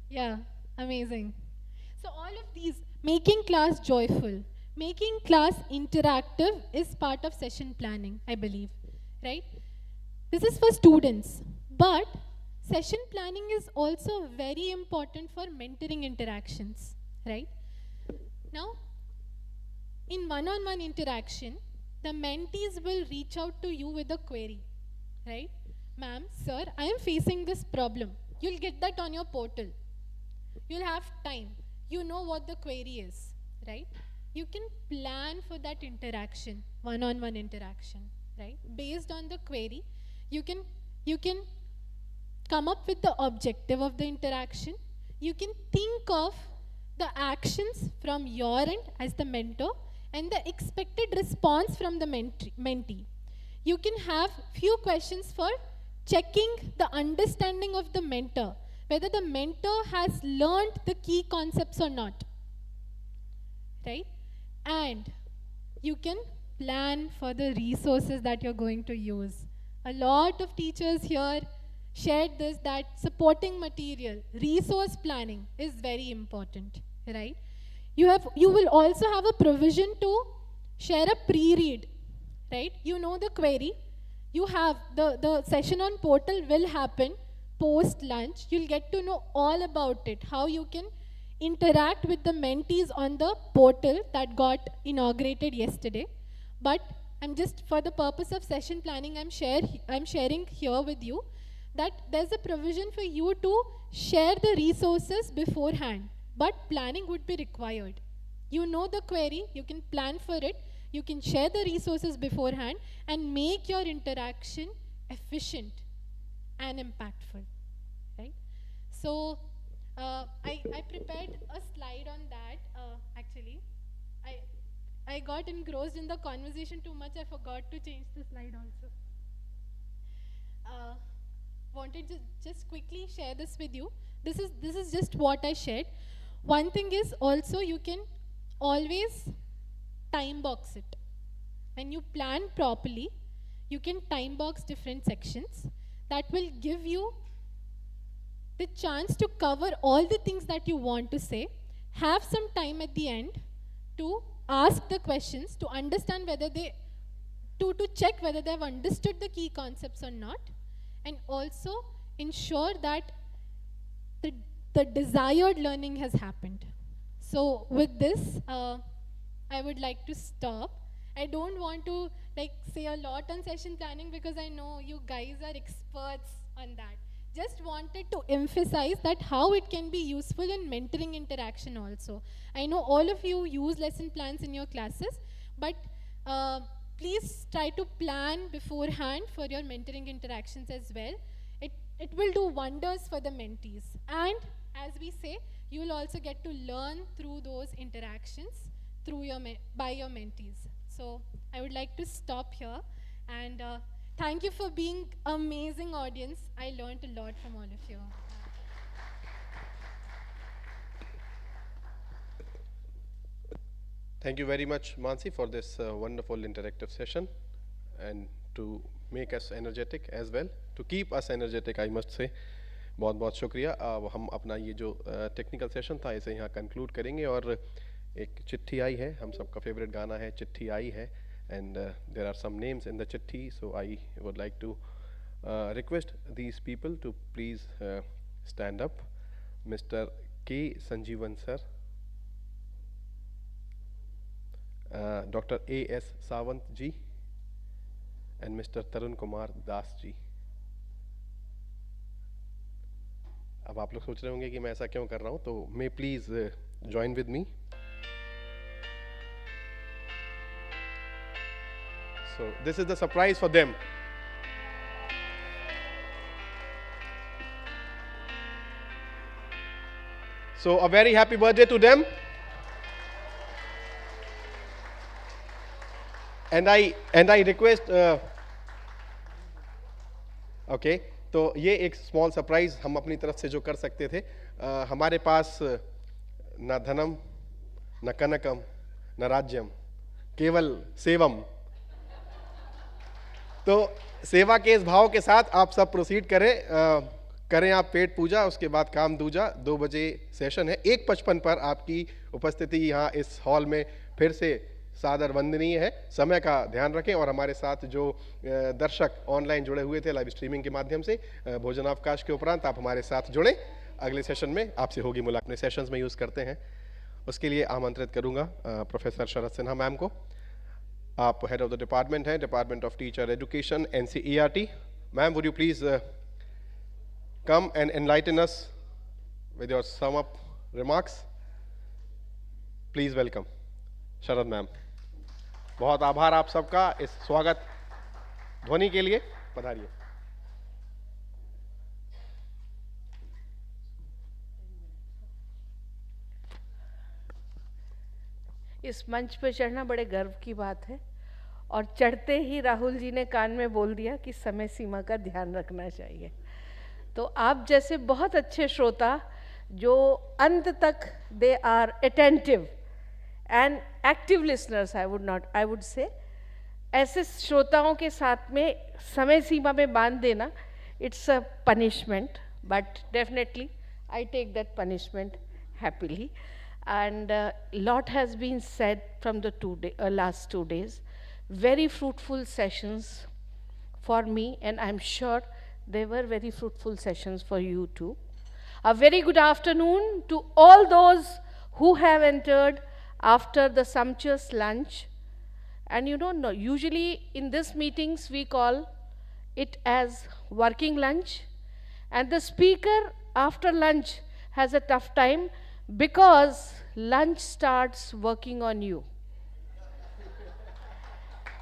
Yeah, amazing. So all of these, making class joyful, making class interactive is part of session planning, I believe, right? This is for students. But session planning is also very important for mentoring interactions, right? Now, in one-on-one interaction, the mentees will reach out to you with a query, right? Ma'am, sir, I am facing this problem. You'll get that on your portal. You'll have time. You know what the query is, right? You can plan for that interaction, one-on-one interaction, right? Based on the query, you can come up with the objective of the interaction. You can think of the actions from your end as the mentor and the expected response from the mentee. You can have few questions for checking the understanding of the mentor, whether the mentor has learned the key concepts or not, right? And you can plan for the resources that you're going to use. A lot of teachers here shared this, that supporting material, resource planning is very important, right? You will also have a provision to share a pre-read, right? You know the query, you have the session on portal will happen post lunch. You'll get to know all about it, how you can interact with the mentees on the portal that got inaugurated yesterday. But I'm just, for the purpose of session planning, I'm sharing here with you that there's a provision for you to share the resources beforehand, but planning would be required. You know the query, you can plan for it, you can share the resources beforehand and make your interaction efficient and impactful, right? So I prepared a slide on that. Actually, I got engrossed in the conversation too much, I forgot to change the slide also. Wanted to just quickly share this with you. This is just what I shared. One thing is also, you can always time box it. When you plan properly, you can time box different sections. That will give you the chance to cover all the things that you want to say. Have some time at the end to ask the questions, to understand whether they, to check whether they have understood the key concepts or not, and also ensure that the desired learning has happened. So with this, I would like to stop. I don't want to say a lot on session planning because I know you guys are experts on that. Just wanted to emphasize that how it can be useful in mentoring interaction also. I know all of you use lesson plans in your classes, but please try to plan beforehand for your mentoring interactions as well. It will do wonders for the mentees. And as we say, you will also get to learn through those interactions through by your mentees. So I would like to stop here, and thank you for being amazing audience. I learned a lot from all of you. Thank you very much, Mansi, for this wonderful interactive session, and to make us energetic as well, to keep us energetic, I must say. बहुत बहुत शुक्रिया. अब हम अपना ये जो technical session था इसे यहाँ कंक्लूड करेंगे, और एक चिट्ठी आई है, हम सबका फेवरेट गाना है चिट्ठी आई है, and there are some names in the chitti, so I would like to request these people to please stand up. Mr. K. Sanjeevan sir, Dr. A.S. Sawant ji, and Mr. Tarun Kumar Das ji. अब आप लोग सोच रहे होंगे कि मैं ऐसा क्यों कर रहा हूँ, तो may please join with me. So this is the surprise for them. So a very happy birthday to them. And I request, okay, तो ये एक स्मॉल सरप्राइज हम अपनी तरफ से जो कर सकते थे. हमारे पास न धनम, न कनकम, न राज्यम, केवल सेवम. तो सेवा के इस भाव के साथ आप सब प्रोसीड करें आप पेट पूजा, उसके बाद काम दूजा. 2 बजे सेशन है. 1:55 पर आपकी उपस्थिति यहाँ इस हॉल में फिर से सादर वंदनीय है। समय का ध्यान रखें और हमारे साथ जो दर्शक ऑनलाइन जुड़े हुए थे लाइव स्ट्रीमिंग के माध्यम से, भोजनावकाश के उपरांत आप हमारे साथ जुड़े। अगले सेशन में आपसे होगी मुलाकात। अपने सेशंस में यूज़ करते हैं, उसके लिए आमंत्रित करूंगा प्रोफेसर शरद सिन्हा मैम को। आप हेड ऑफ द डिपार्टमेंट हैं, department of teacher education, NCERT। Ma'am, would you please come and enlighten us with your sum up remarks. Please welcome Sharad ma'am. बहुत आभार आप सबका इस स्वागत ध्वनि के लिए। पधारिए। इस मंच पर चढ़ना बड़े गर्व की बात है और चढ़ते ही राहुल जी ने कान में बोल दिया कि समय सीमा का ध्यान रखना चाहिए। तो आप जैसे बहुत अच्छे श्रोता जो अंत तक they are attentive and active listeners, I would say, ऐसे श्रोताओं के साथ में समय सीमा में बांध देना, it's a punishment, but definitely I take that punishment happily. And lot has been said from the last 2 days. Very fruitful sessions for me, and I'm sure they were very fruitful sessions for you too. A very good afternoon to all those who have entered after the sumptuous lunch. And you don't know, usually in these meetings we call it as working lunch, and the speaker after lunch has a tough time because lunch starts working on you.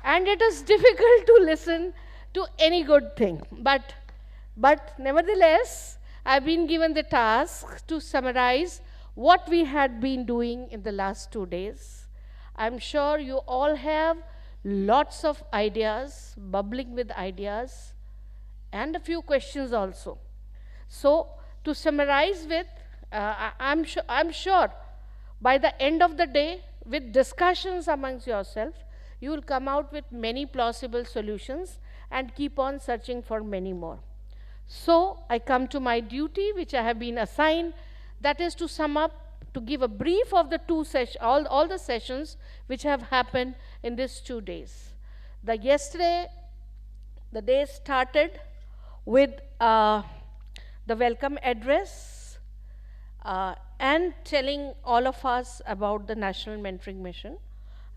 And it is difficult to listen to any good thing. But nevertheless, I've been given the task to summarize what we had been doing in the last 2 days. I'm sure you all have lots of ideas, bubbling with ideas, and a few questions also. So, to summarize with, I'm sure by the end of the day, with discussions amongst yourself, you will come out with many plausible solutions and keep on searching for many more. So, I come to my duty, which I have been assigned, that is to sum up, to give a brief of the all the sessions which have happened in these 2 days. The day started with the welcome address and telling all of us about the National Mentoring Mission.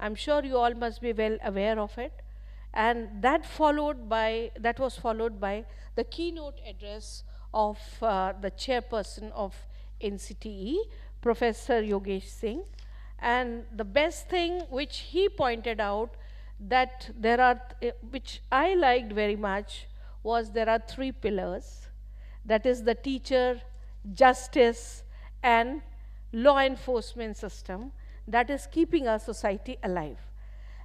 I'm sure you all must be well aware of it. And that was followed by the keynote address of the chairperson of NCTE, Professor Yogesh Singh. And the best thing which he pointed out that there are, which I liked very much, was there are 3 pillars. That is the teacher, justice, and law enforcement system that is keeping our society alive.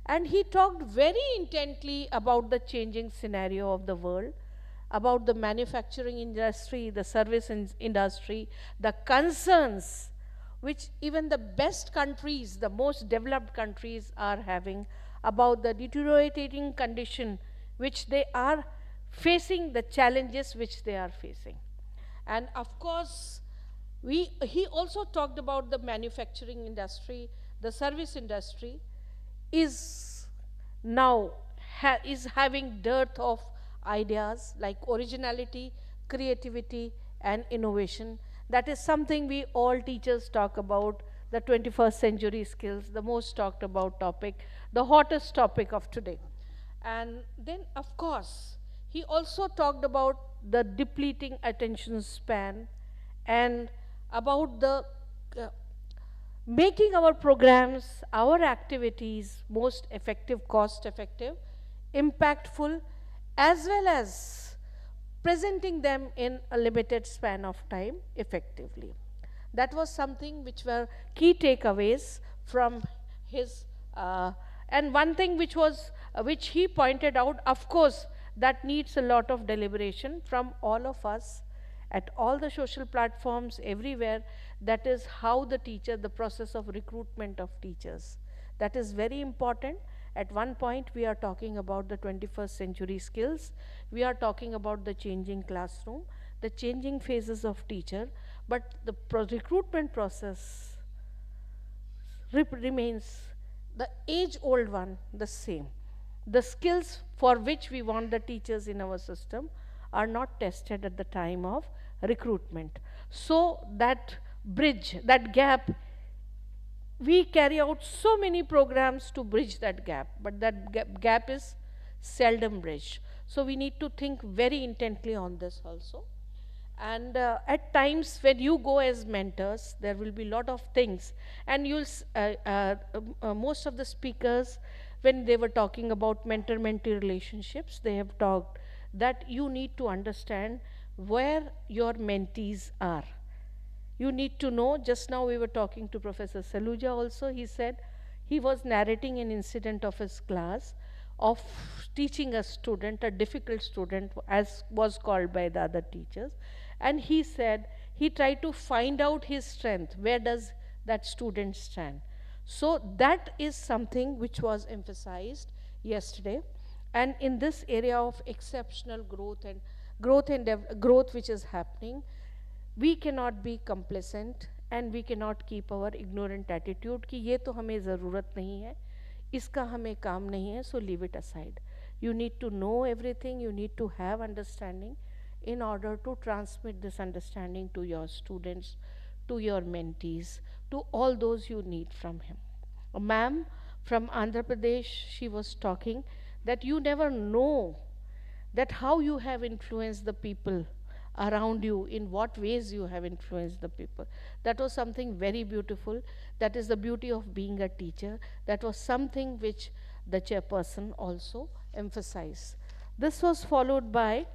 And he talked very intently about the changing scenario of the world, about the manufacturing industry, the service industry, the concerns which even the best countries, the most developed countries are having about the deteriorating condition which they are facing, the challenges which they are facing. And of course, he also talked about the manufacturing industry, the service industry is now is having dearth of ideas like originality, creativity, and innovation. That is something we all teachers talk about, the 21st century skills, the most talked about topic, the hottest topic of today. And then, of course, he also talked about the depleting attention span and about the making our programs, our activities most effective, cost effective, impactful, as well as presenting them in a limited span of time effectively. That was something which were key takeaways from his, and one thing which he pointed out, of course, that needs a lot of deliberation from all of us at all the social platforms everywhere. That is how the process of recruitment of teachers. That is very important. At one point we are talking about the 21st century skills. We are talking about the changing classroom, the changing phases of teacher, but the recruitment process remains the age-old one, the same. The skills for which we want the teachers in our system are not tested at the time of recruitment. So that bridge, that gap, we carry out so many programs to bridge that gap, but that gap is seldom bridged. So we need to think very intently on this also. And at times when you go as mentors, there will be a lot of things, and most of the speakers, when they were talking about mentor-mentee relationships, they have talked that you need to understand where your mentees are. You need to know. Just now we were talking to Professor Saluja also. He said he was narrating an incident of his class of teaching a student, a difficult student, as was called by the other teachers. And he said he tried to find out his strength. Where does that student stand? So that is something which was emphasized yesterday. And in this area of exceptional growth which is happening, we cannot be complacent and we cannot keep our ignorant attitude कि ये तो हमें ज़रूरत नहीं है, इसका हमें काम नहीं है, so leave it aside. You need to know everything, you need to have understanding in order to transmit this understanding to your students, to your mentees, to all those you need from him. A ma'am from Andhra Pradesh, she was talking that you never know that how you have influenced the people around you, in what ways you have influenced the people. That was something very beautiful. That is the beauty of being a teacher. That was something which the chairperson also emphasized. This was followed by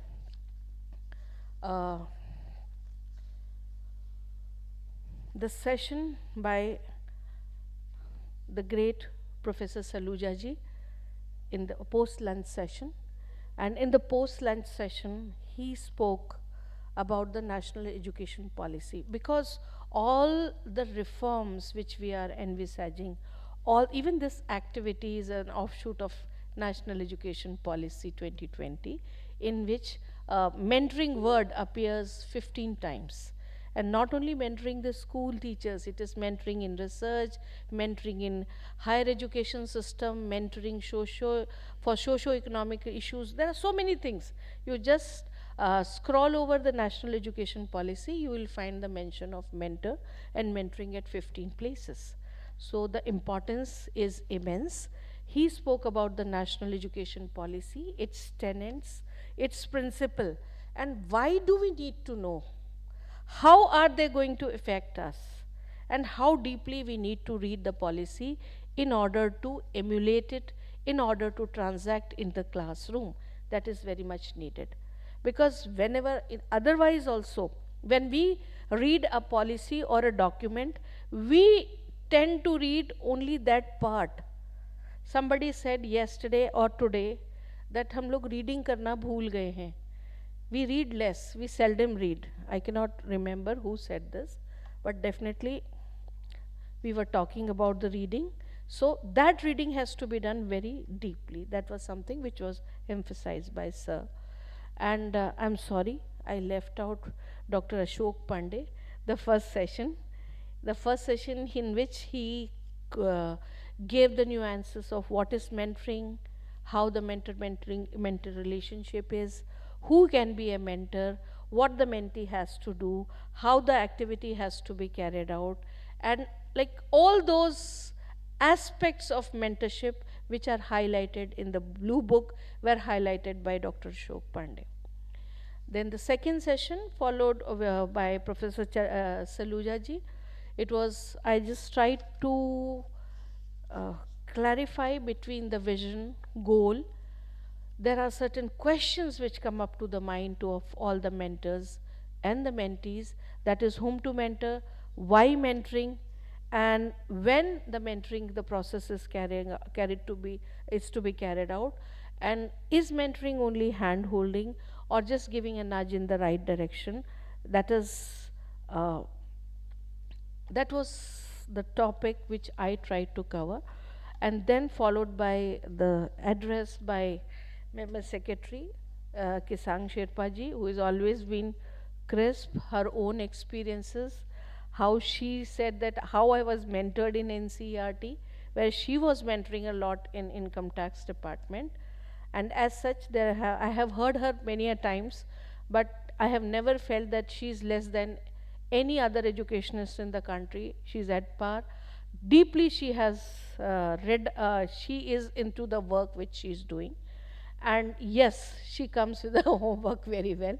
the session by the great Professor Saluja ji in the post-lunch session. And in the post-lunch session, he spoke about the national education policy, because all the reforms which we are envisaging, even this activity is an offshoot of National Education Policy 2020, in which mentoring word appears 15 times. And not only mentoring the school teachers, it is mentoring in research, mentoring in higher education system, mentoring for socio-economic issues. There are so many things. You just scroll over the National Education Policy, you will find the mention of mentor and mentoring at 15 places. So the importance is immense. He spoke about the National Education Policy, its tenets, its principle, and why do we need to know? How are they going to affect us? And how deeply we need to read the policy in order to emulate it, in order to transact in the classroom. That is very much needed. Because otherwise also, when we read a policy or a document, we tend to read only that part. Somebody said yesterday or today that हम लोग reading करना भूल गए हैं. We read less, we seldom read. I cannot remember who said this, but definitely we were talking about the reading. So that reading has to be done very deeply. That was something which was emphasized by Sir. And I'm sorry, I left out Dr. Ashok Pandey, the first session in which he gave the nuances of what is mentoring, how the mentor relationship is, who can be a mentor, what the mentee has to do, how the activity has to be carried out, and like all those aspects of mentorship which are highlighted in the blue book were highlighted by Dr. Ashok Pandey. Then the second session followed by Professor Saluja ji. I just tried to clarify between the vision, goal. There are certain questions which come up to the mind of all the mentors and the mentees. That is, whom to mentor, why mentoring, and when the mentoring, the process is to be carried out, and is mentoring only hand holding or just giving a nudge in the right direction. That was the topic which I tried to cover, and then followed by the address by Member Secretary Kisang Sherpa ji, who has always been crisp, her own experiences, how she said that how I was mentored in NCERT, where she was mentoring a lot in income tax department. And as such, I have heard her many a times, but I have never felt that she's less than any other educationist in the country. She's at par. Deeply she has she is into the work which she's doing. And yes, she comes with the homework very well.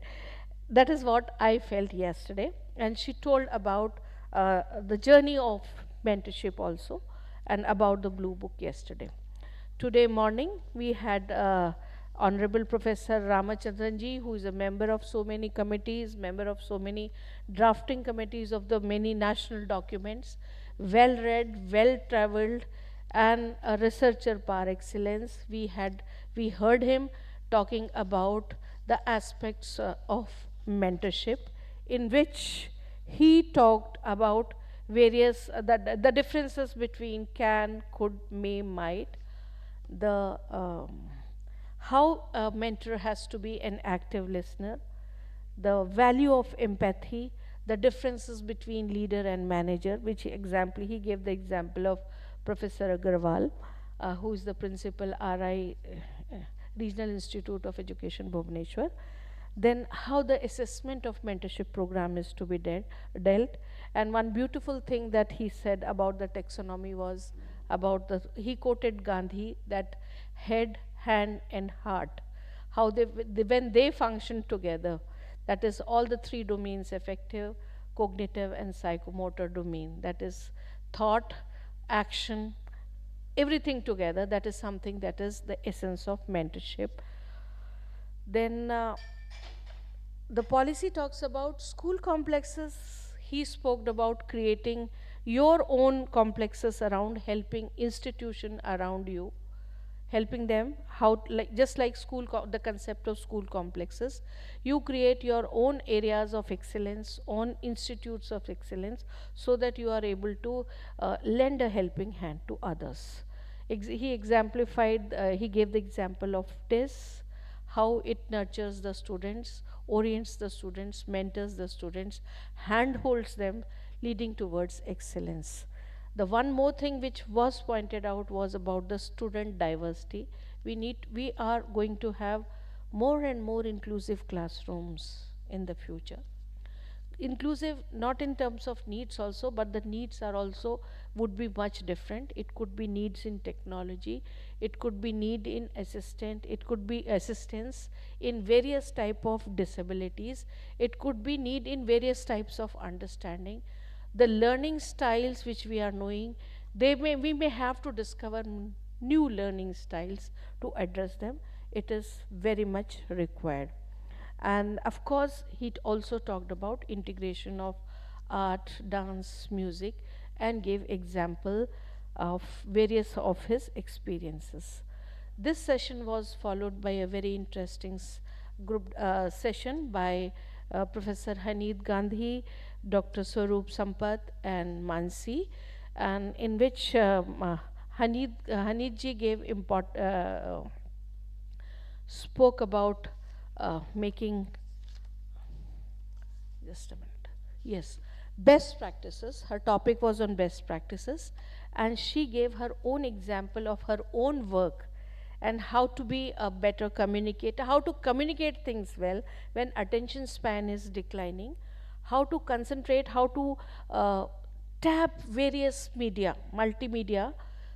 That is what I felt yesterday. And she told about the journey of mentorship also, and about the blue book yesterday. Today morning, we had Honorable Professor Ramachandranji, who is a member of so many committees, member of so many drafting committees of the many national documents, well read, well traveled, and a researcher par excellence. We heard him talking about the aspects of mentorship, in which he talked about various the differences between can, could, may, might, the how a mentor has to be an active listener, the value of empathy, the differences between leader and manager, which example he gave the example of Professor Agarwal, who is the principal RI, Regional Institute of Education, Bhubaneswar. Then how the assessment of mentorship program is to be dealt. And one beautiful thing that he said about the taxonomy was about he quoted Gandhi, that head, hand and heart, how when they function together, that is all the three domains, affective, cognitive and psychomotor domain, that is thought, action, everything together, that is something that is the essence of mentorship. Then the policy talks about school complexes. He spoke about creating your own complexes around, helping institution around you, helping them how, just like school, the concept of school complexes, you create your own areas of excellence, own institutes of excellence, so that you are able to lend a helping hand to others. He exemplified, he gave the example of TIS, how it nurtures the students, orients the students, mentors the students, handholds them, leading towards excellence. The one more thing which was pointed out was about the student diversity. We are going to have more and more inclusive classrooms in the future. Inclusive not in terms of needs also, but the needs are also would be much different. It could be needs in technology, it could be need in it could be assistance in various type of disabilities, it could be need in various types of understanding. The learning styles which we are knowing, we may have to discover new learning styles to address them. It is very much required. And of course, he also talked about integration of art, dance, music, and gave example of various of his experiences. This session was followed by a very interesting group session by Professor Haneed Gandhi, Dr. Swaroop Sampath, and Mansi, and in which Haneed ji gave spoke about making, just a minute, yes, best practices. Her topic was on best practices, and she gave her own example of her own work and how to be a better communicator, how to communicate things well when attention span is declining, how to concentrate, how to tap various media, multimedia,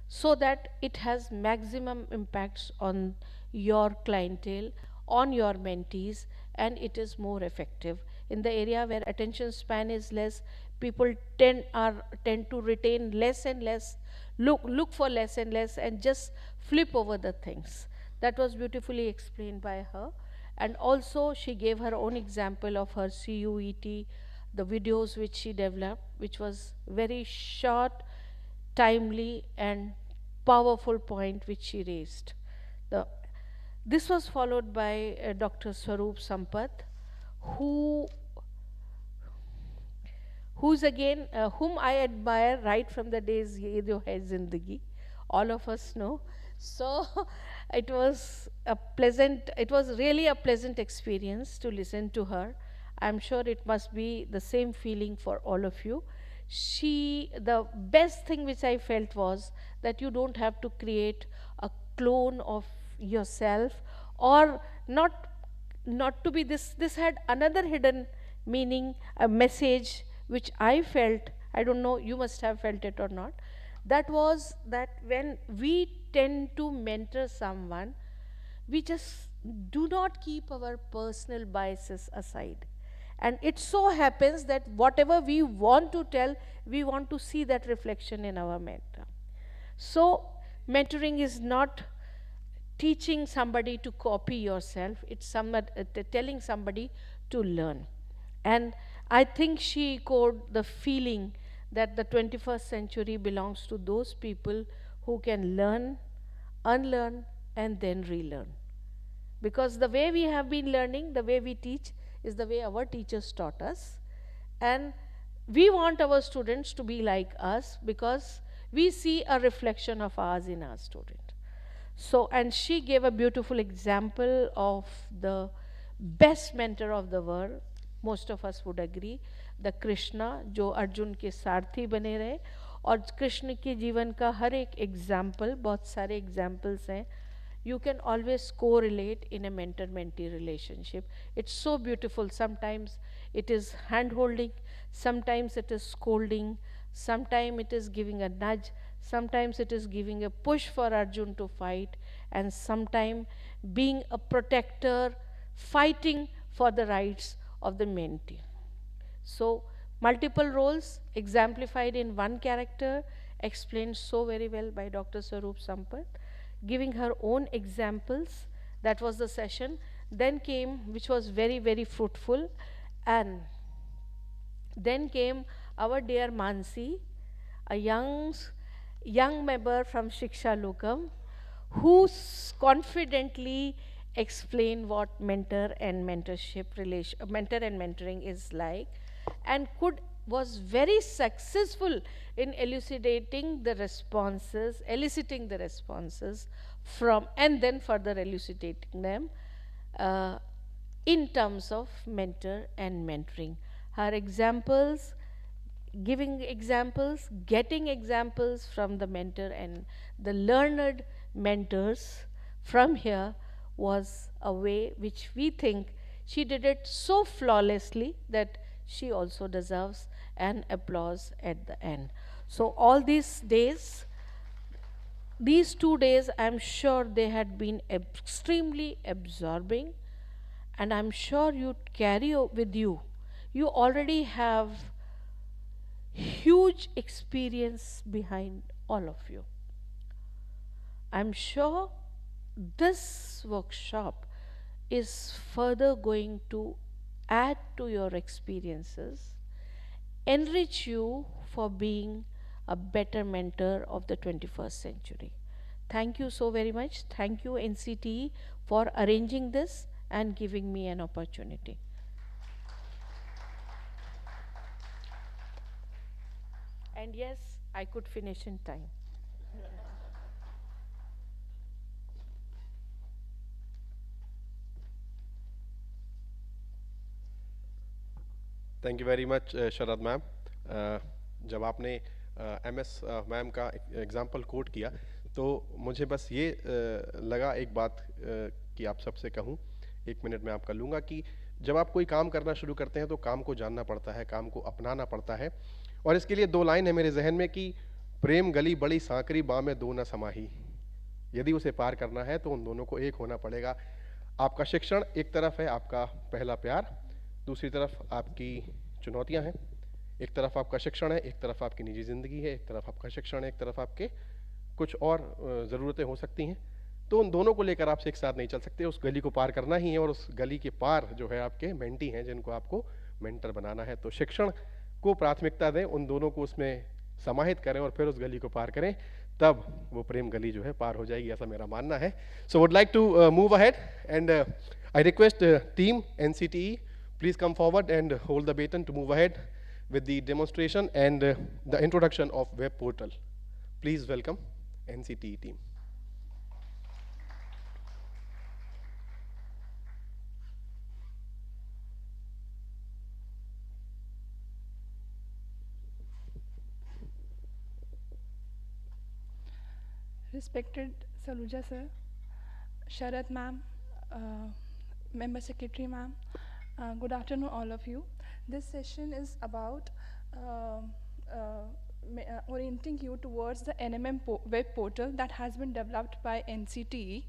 so that it has maximum impacts on your clientele, on your mentees, and it is more effective. In the area where attention span is less, people tend to retain less and less, look for less and less, and just flip over the things. That was beautifully explained by her. And also she gave her own example of her CUET, the videos which she developed, which was very short, timely and powerful point which she raised. This was followed by Dr. Swaroop Sampath, who's again, whom I admire right from the days Ye Jo Hai Zindagi, all of us know. So it was really a pleasant experience to listen to her. I'm sure it must be the same feeling for all of you. the best thing which I felt was that you don't have to create a clone of yourself, or not to be this had another hidden meaning, a message which I felt, I don't know, you must have felt it or not. That was that when we tend to mentor someone, we just do not keep our personal biases aside. And it so happens that whatever we want to tell, we want to see that reflection in our mentor. So, mentoring is not teaching somebody to copy yourself, it's telling somebody to learn. And I think she echoed the feeling that the 21st century belongs to those people who can learn, unlearn, and then relearn. Because the way we have been learning, the way we teach, is the way our teachers taught us. And we want our students to be like us because we see a reflection of ours in our student. So, and she gave a beautiful example of the best mentor of the world. Most of us would agree, the Krishna, जो अर्जुन के सारथी बने रहे, और कृष्ण के जीवन का हर एक example, बहुत सारे एग्जाम्पल्स हैं. You can always correlate in a mentor-mentee relationship. It's so beautiful. Sometimes it is hand-holding, sometimes it is scolding, sometimes it is giving a nudge, sometimes it is giving a push for Arjun to fight, and sometimes being a protector, fighting for the rights of the mentee. So, multiple roles exemplified in one character, explained so very well by Dr. Sarup Sampat, giving her own examples. That was the session. Then came, which was very, very fruitful, and then came our dear Mansi, a young member from Shiksha Lokam, who confidently explained what mentor and mentoring is like, and was very successful in eliciting the responses from, and then further elucidating them in terms of mentor and mentoring. Her examples, giving examples, getting examples from the mentor and the learned mentors from here was a way which we think she did it so flawlessly that she also deserves an applause at the end. So all these days, these 2 days, I'm sure they had been extremely absorbing, and I'm sure you carry with you. You already have huge experience behind all of you. I'm sure this workshop is further going to add to your experiences, enrich you for being a better mentor of the 21st century. Thank you so very much. Thank you, NCTE, for arranging this and giving me an opportunity. And yes, I could finish in time. Thank you very much Sharad ma'am. जब आपने MS ma'am का example coat किया तो मुझे बस ये लगा एक बात कि आप सबसे कहूँ, 1 मिनट में आपका लूँगा, कि जब आप कोई काम करना शुरू करते हैं तो काम को जानना पड़ता है, काम को अपनाना पड़ता है. और इसके लिए 2 लाइन है मेरे जहन में कि प्रेम गली बड़ी सांकरी बाँ में दो न समाही. यदि उसे पार करना है तो उन दोनों को एक होना पड़ेगा. आपका शिक्षण एक तरफ है, आपका पहला प्यार, दूसरी तरफ आपकी चुनौतियां हैं. एक तरफ आपका शिक्षण है, एक तरफ आपकी निजी ज़िंदगी है, एक तरफ आपका शिक्षण है, एक तरफ आपके कुछ और ज़रूरतें हो सकती हैं. तो उन दोनों को लेकर आपसे एक साथ नहीं चल सकते. उस गली को पार करना ही है, और उस गली के पार जो है आपके मेंटी हैं जिनको आपको मेंटर बनाना है. तो शिक्षण को प्राथमिकता दें, उन दोनों को उसमें समाहित करें और फिर उस गली को पार करें, तब वो प्रेम गली जो है पार हो जाएगी, ऐसा मेरा मानना है. So would like to move ahead and I request team NCTE, please come forward and hold the baton to move ahead with the demonstration and the introduction of web portal. Please welcome NCTE team. Respected Saluja sir, Sharat ma'am, Member Secretary ma'am, good afternoon all of you. This session is about orienting you towards the NMM web portal that has been developed by NCTE.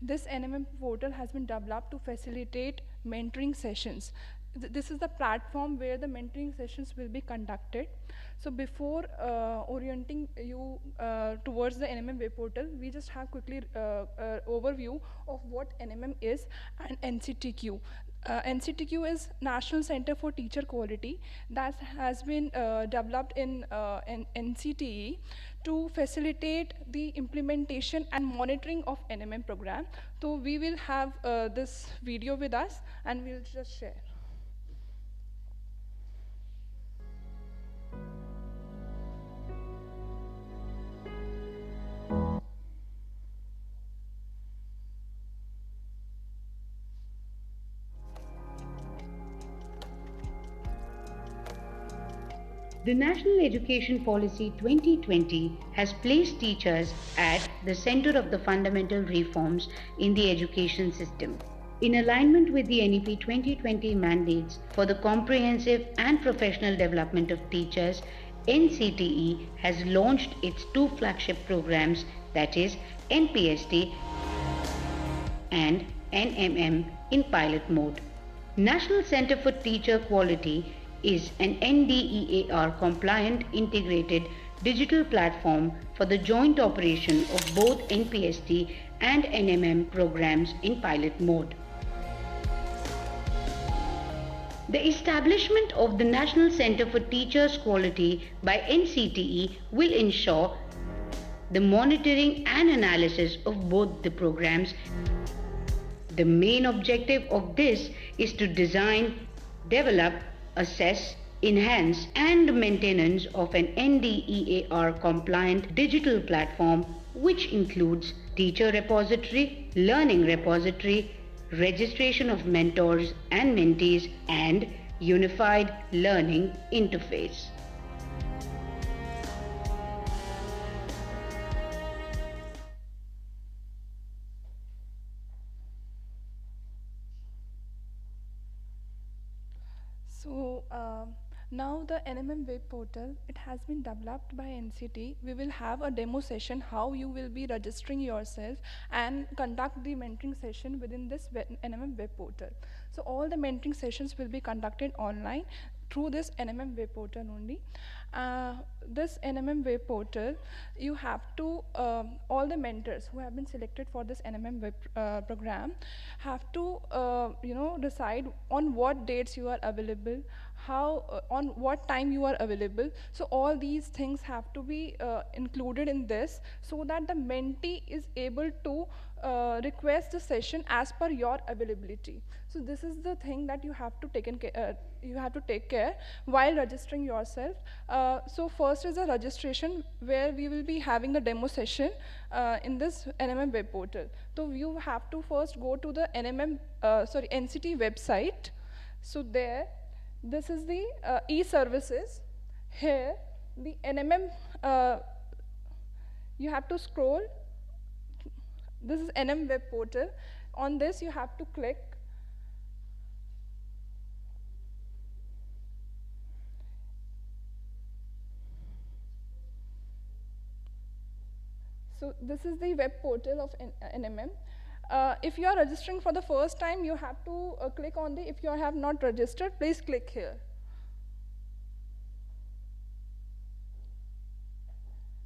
This NMM portal has been developed to facilitate mentoring sessions. This is the platform where the mentoring sessions will be conducted. So before orienting you towards the NMM web portal, we just have quickly overview of what NMM is and NCTQ. NCTQ is National Center for Teacher Quality that has been developed in NCTE to facilitate the implementation and monitoring of NMM program. So we will have this video with us and we'll just share. The National Education Policy 2020 has placed teachers at the center of the fundamental reforms in the education system. In alignment with the NEP 2020 mandates for the comprehensive and professional development of teachers, NCTE has launched its two flagship programs, that is NPST and NMM, in pilot mode. National Center for Teacher Quality is an NDEAR compliant integrated digital platform for the joint operation of both NPST and NMM programs in pilot mode. The establishment of the National Center for Teachers Quality by NCTE will ensure the monitoring and analysis of both the programs. The main objective of this is to design, develop, assess, enhance and maintenance of an NDEAR compliant digital platform which includes teacher repository, learning repository, registration of mentors and mentees and unified learning interface. So now the NMM web portal, it has been developed by NCT. We will have a demo session how you will be registering yourself and conduct the mentoring session within this NMM web portal. So all the mentoring sessions will be conducted online through this NMM web portal only. This NMM web portal, you have to, all the mentors who have been selected for this NMM web program have to, decide on what dates you are available, how, on what time you are available. So all these things have to be included in this so that the mentee is able to request the session as per your availability. So this is the thing that you have to take care while registering yourself. So first is the registration where we will be having the demo session in this NMM web portal. So you have to first go to the NCT website. So there, this is the e-services. Here, the NMM, you have to scroll. This is NM web portal. On this, you have to click. So this is the web portal of NMM. If you are registering for the first time, you have to click on the, if you have not registered, please click here.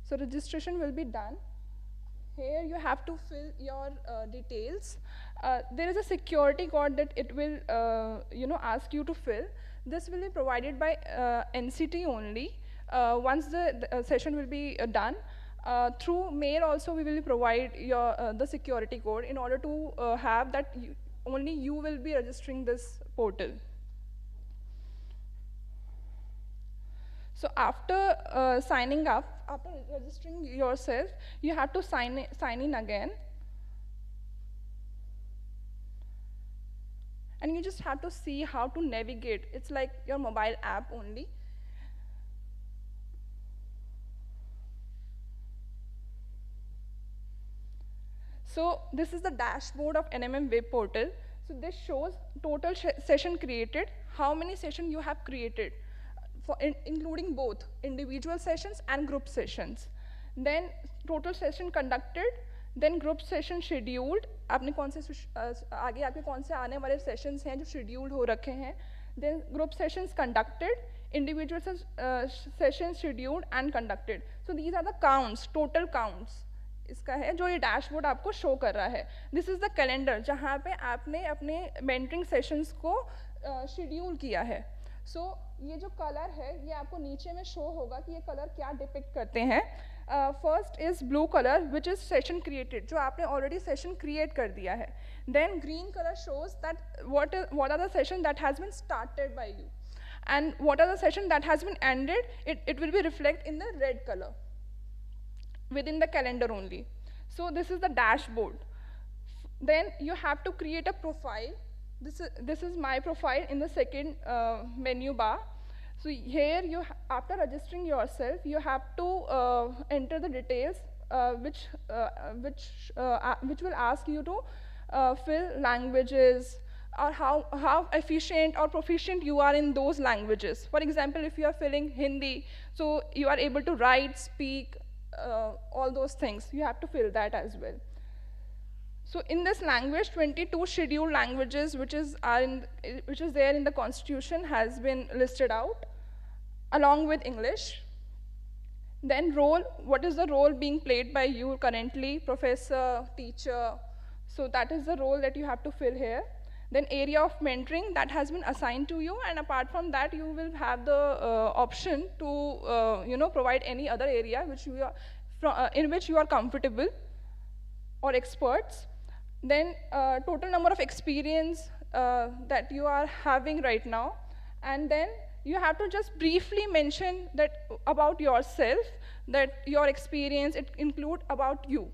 So registration will be done. Here you have to fill your details. There is a security code that it will ask you to fill. This will be provided by NCT only. Once the session will be done, through mail also we will provide your the security code in order to have that only you will be registering this portal. So after signing up, after registering yourself, you have to sign in again. And you just have to see how to navigate. It's like your mobile app only. So this is the dashboard of NMM web portal. So this shows total session created, how many sessions you have created, including both individual sessions and group sessions. Then total session conducted, then group session scheduled, आपने कौन से आगे आपके कौन से आने वाले sessions हैं जो scheduled हो रखे हैं, then group sessions conducted, individual sessions scheduled and conducted. So these are the counts, total counts. इसका है जो ये डैशबोर्ड आपको शो कर रहा है. दिस इज़ द कैलेंडर जहाँ पे आपने अपने मेंटरिंग सेशंस को शेड्यूल किया है. सो ये जो कलर है ये आपको नीचे में शो होगा कि ये कलर क्या डिपिक्ट करते हैं. First is blue colour which is session created, जो आपने ऑलरेडी सेशन क्रिएट कर दिया है. Then green colour shows that what are the session that has been started by you, and what are the session that has been ended. It will be reflect in the red color within the calendar only. So this is the dashboard. Then you have to create a profile. This is my profile in the second menu bar. So here after registering yourself, you have to enter the details which will ask you to fill languages, or how efficient or proficient you are in those languages. For example, if you are filling Hindi, so you are able to write, speak, all those things. You have to fill that as well. So in this language, 22 scheduled languages which is there in the constitution has been listed out, along with English. Then role, what is the role being played by you currently, professor, teacher. So that is the role that you have to fill here. Then area of mentoring that has been assigned to you, and apart from that, you will have the option to provide any other area which you are in which you are comfortable or experts. Then total number of experience that you are having right now, and then you have to just briefly mention that about yourself, that your experience it include about you,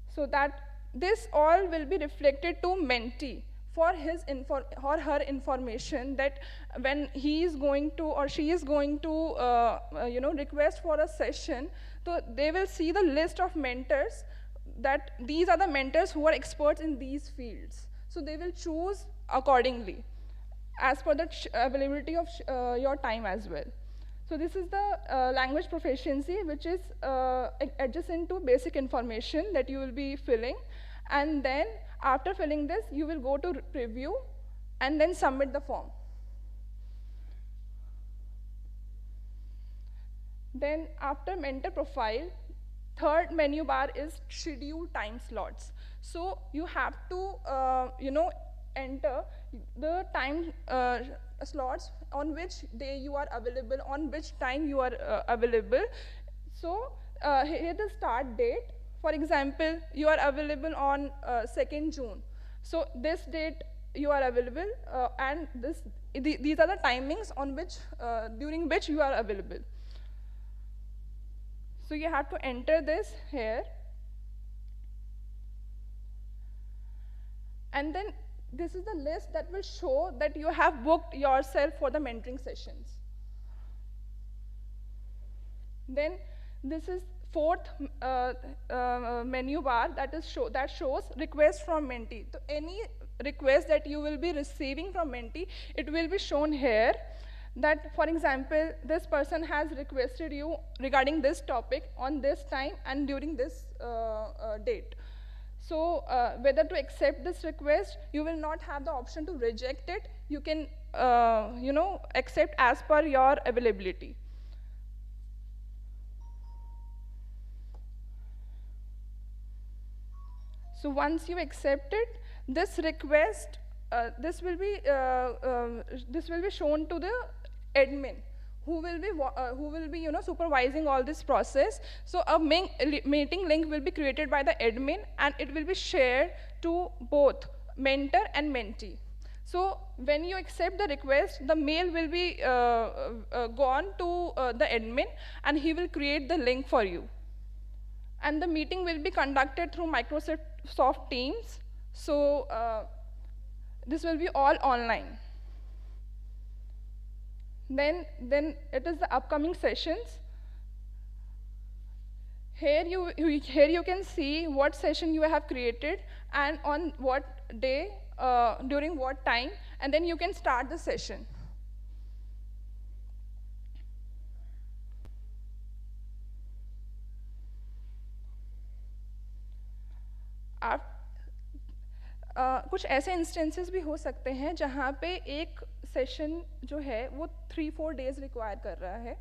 so that this all will be reflected to mentee for his or her information, that when he is going to or she is going to request for a session, so they will see the list of mentors, that these are the mentors who are experts in these fields. So they will choose accordingly as per the availability of your time as well. So this is the language proficiency, which is adjacent to basic information that you will be filling. And then after filling this, you will go to preview and then submit the form. Then after mentor profile, third menu bar is schedule time slots. So you have to enter the time slots on which day you are available, on which time you are available. So here the start date. For example, you are available on 2nd June. So this date you are available, and these are the timings on which during which you are available. So you have to enter this here. And then this is the list that will show that you have booked yourself for the mentoring sessions. Then this is fourth menu bar that shows request from mentee. So any request that you will be receiving from mentee, it will be shown here. That, for example, this person has requested you regarding this topic on this time and during this date. So whether to accept this request, you will not have the option to reject it. You can accept as per your availability. So once you accept it, this request, this will be shown to the admin, who will be supervising all this process. So a meeting link will be created by the admin, and it will be shared to both mentor and mentee. So when you accept the request, the mail will be gone to the admin, and he will create the link for you. And the meeting will be conducted through Microsoft Teams. So this will be all online. Then it is the upcoming sessions. Here you can see what session you have created and on what day, during what time, and then you can start the session. आप कुछ ऐसे instances भी हो सकते हैं जहाँ पे एक सेशन जो है वो 3-4 डेज रिक्वायर कर रहा है.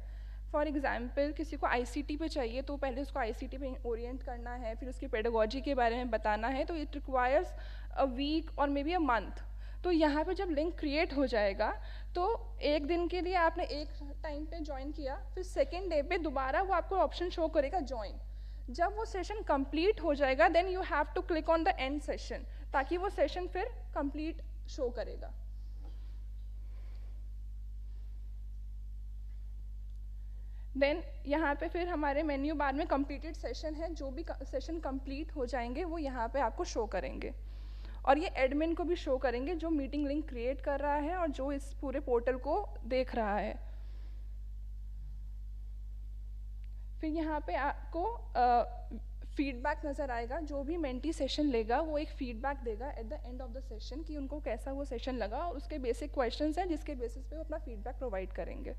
फॉर एग्जाम्पल किसी को आईसीटी पे चाहिए तो पहले उसको आईसीटी पे ओरिएंट करना है, फिर उसकी पेडागोजी के बारे में बताना है, तो इट रिक्वायर्स अ वीक और मे बी अ मंथ. तो यहाँ पे जब लिंक क्रिएट हो जाएगा तो एक दिन के लिए आपने एक टाइम पे ज्वाइन किया, फिर सेकेंड डे पे दोबारा वो आपको ऑप्शन शो करेगा ज्वाइन. जब वो सेशन कंप्लीट हो जाएगा then you have to click on the end session, ताकि वो सेशन फिर कंप्लीट शो करेगा. देन यहाँ पे फिर हमारे मेन्यू बार में कंप्लीटेड सेशन है, जो भी सेशन कंप्लीट हो जाएंगे वो यहाँ पे आपको शो करेंगे. और ये एडमिन को भी शो करेंगे जो मीटिंग लिंक क्रिएट कर रहा है और जो इस पूरे पोर्टल को देख रहा है. फिर यहाँ पे आपको फीडबैक नज़र आएगा. जो भी मेंटी सेशन लेगा वो एक फीडबैक देगा at the end of the session कि उनको कैसा वो सेशन लगा, और उसके बेसिक क्वेश्चंस हैं जिसके बेसिस पे वो अपना फीडबैक प्रोवाइड करेंगे.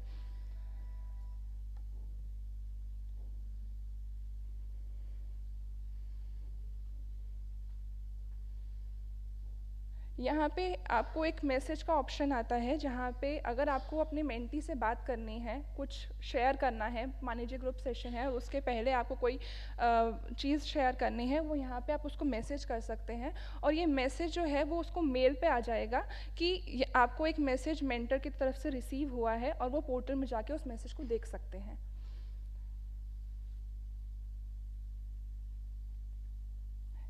यहाँ पे आपको एक मैसेज का ऑप्शन आता है जहाँ पे अगर आपको अपने मेंटी से बात करनी है, कुछ शेयर करना है, मान लीजिए ग्रुप सेशन है और उसके पहले आपको कोई चीज़ शेयर करनी है, वो यहाँ पे आप उसको मैसेज कर सकते हैं. और ये मैसेज जो है वो उसको मेल पे आ जाएगा कि आपको एक मैसेज मेंटर की तरफ से रिसीव हुआ है, और वो पोर्टल में जाके उस मैसेज को देख सकते हैं.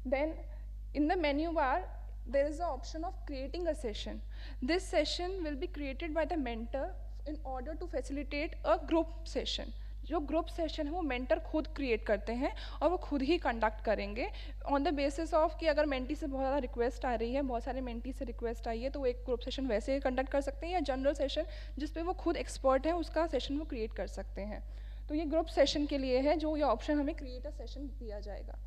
Then in the menu bar there is an option of creating a session. This session will be created by the mentor in order to facilitate a group session. जो ग्रुप सेशन है वो mentor खुद create करते हैं और वो खुद ही conduct करेंगे ऑन द बेसिस ऑफ कि अगर मेंटी से बहुत ज़्यादा रिक्वेस्ट आ रही है, बहुत सारे मेंटी से रिक्वेस्ट आई है, तो वो एक ग्रुप सेशन वैसे कंडक्ट कर सकते हैं, या जनरल सेशन जिस पे वो खुद एक्सपर्ट है उसका सेशन वो क्रिएट कर सकते हैं. तो ये ग्रुप सेशन के लिए है जो ये ऑप्शन हमें क्रिएट अ सेशन दिया जाएगा.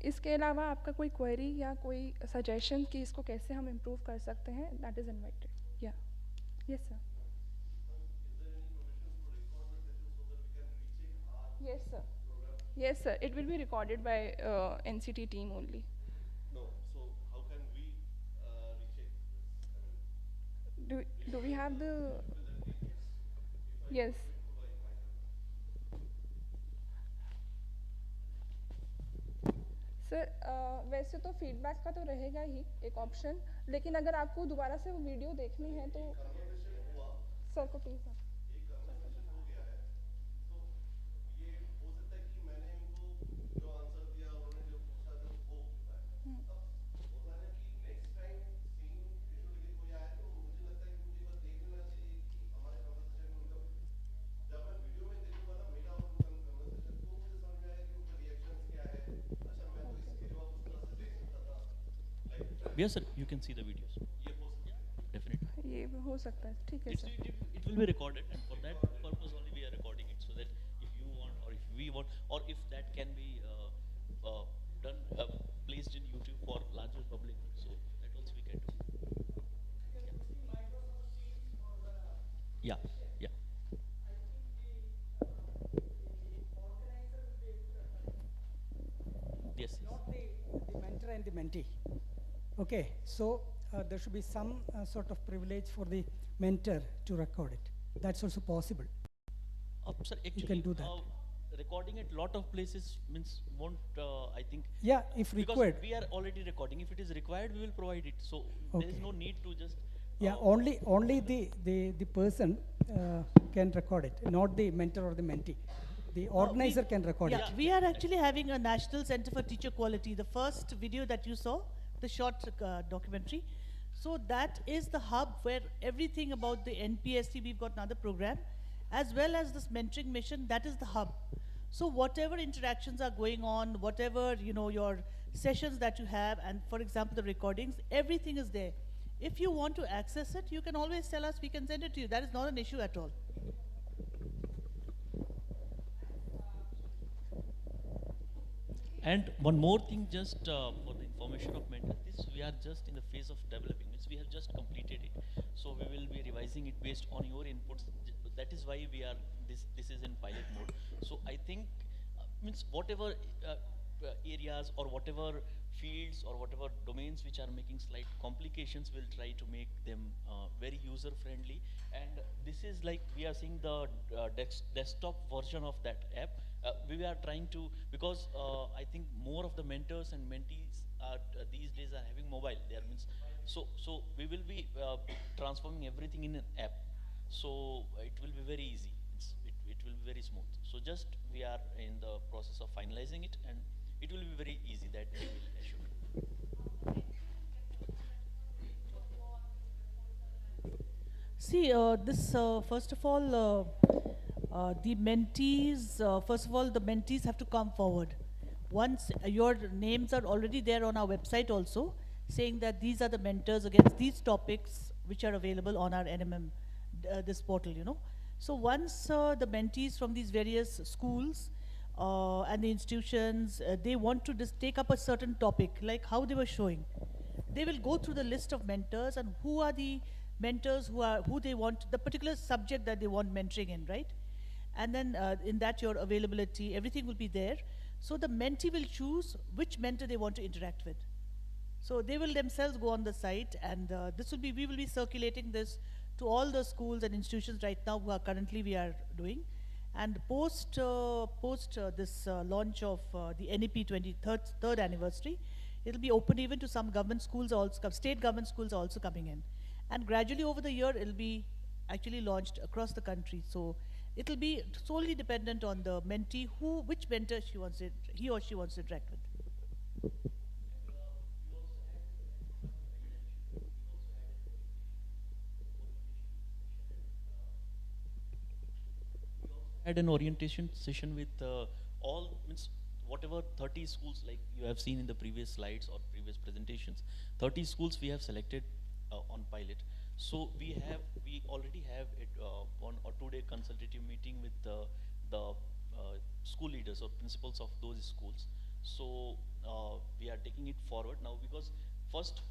इसके अलावा आपका कोई क्वेरी या कोई सजेशन कि इसको कैसे हम इम्प्रूव कर सकते हैं, दैट इज़ इनवाइटेड. या yes sir. Yes sir. Yes sir, it will be recorded by NCTE team only. No, so how can we recheck? Do we have the? Yes. Sir वैसे तो फीडबैक का तो रहेगा ही एक ऑप्शन, लेकिन अगर आपको दोबारा से वो वीडियो देखनी है तो सर को please. Yes sir, you can see the videos. Definitely. ये हो सकता है, ठीक है sir. It will be recorded, and for that purpose only we are recording it, so that if you want or if we want or if that can be done placed in YouTube for larger public, so that also we can do. Yeah, yeah. Yes. Not the mentor and the mentee. Okay, so there should be some sort of privilege for the mentor to record it. That's also possible. Sir, actually, you can do that. Recording at lot of places means won't, I think. Yeah, if required. Because we are already recording. If it is required, we will provide it. So there is no need to just. Yeah, only the person can record it, not the mentor or the mentee. The organizer can record it. Yeah, we are actually having a National Center for Teacher Quality. The first video that you saw, the short documentary. So that is the hub where everything about the NPSC, we've got another program, as well as this mentoring mission, that is the hub. So whatever interactions are going on, whatever, your sessions that you have, and for example, the recordings, everything is there. If you want to access it, you can always tell us, we can send it to you. That is not an issue at all. And one more thing, just for the information of mentor, this we are just in the phase of developing. Means we have just completed it, so we will be revising it based on your inputs. That is why we are this is in pilot mode. So I think means whatever areas or whatever fields or whatever domains which are making slight complications, we'll try to make them very user friendly. And this is like we are seeing the desktop version of that app. We are trying to, because I think more of the mentors and mentees are these days are having mobile. There means so we will be transforming everything in an app. So it will be very easy. It will be very smooth. So just we are in the process of finalizing it, and it will be very easy. That we will assure. See, first of all, the mentees, the mentees have to come forward. Once your names are already there on our website also, saying that these are the mentors against these topics which are available on our NMM, this portal, you know. So once the mentees from these various schools and the institutions, they want to just take up a certain topic, like how they were showing, they will go through the list of mentors and who are the mentors who they want, the particular subject that they want mentoring in, right? And then in that your availability, everything will be there. So the mentee will choose which mentor they want to interact with. So they will themselves go on the site, and we will be circulating this to all the schools and institutions right now who are currently we are doing. And post this launch of the NEP 23rd anniversary, it will be open even to some government schools also, state government schools also coming in. And gradually over the year, it will be actually launched across the country. So it will be solely dependent on the mentee, which mentor he or she wants to interact with. Had an orientation session with all, means whatever 30 schools, like you have seen in the previous slides or previous presentations, 30 schools we have selected on pilot. So we already have a 1 or 2 day consultative meeting with the school leaders or principals of those schools. So we are taking it forward now, because first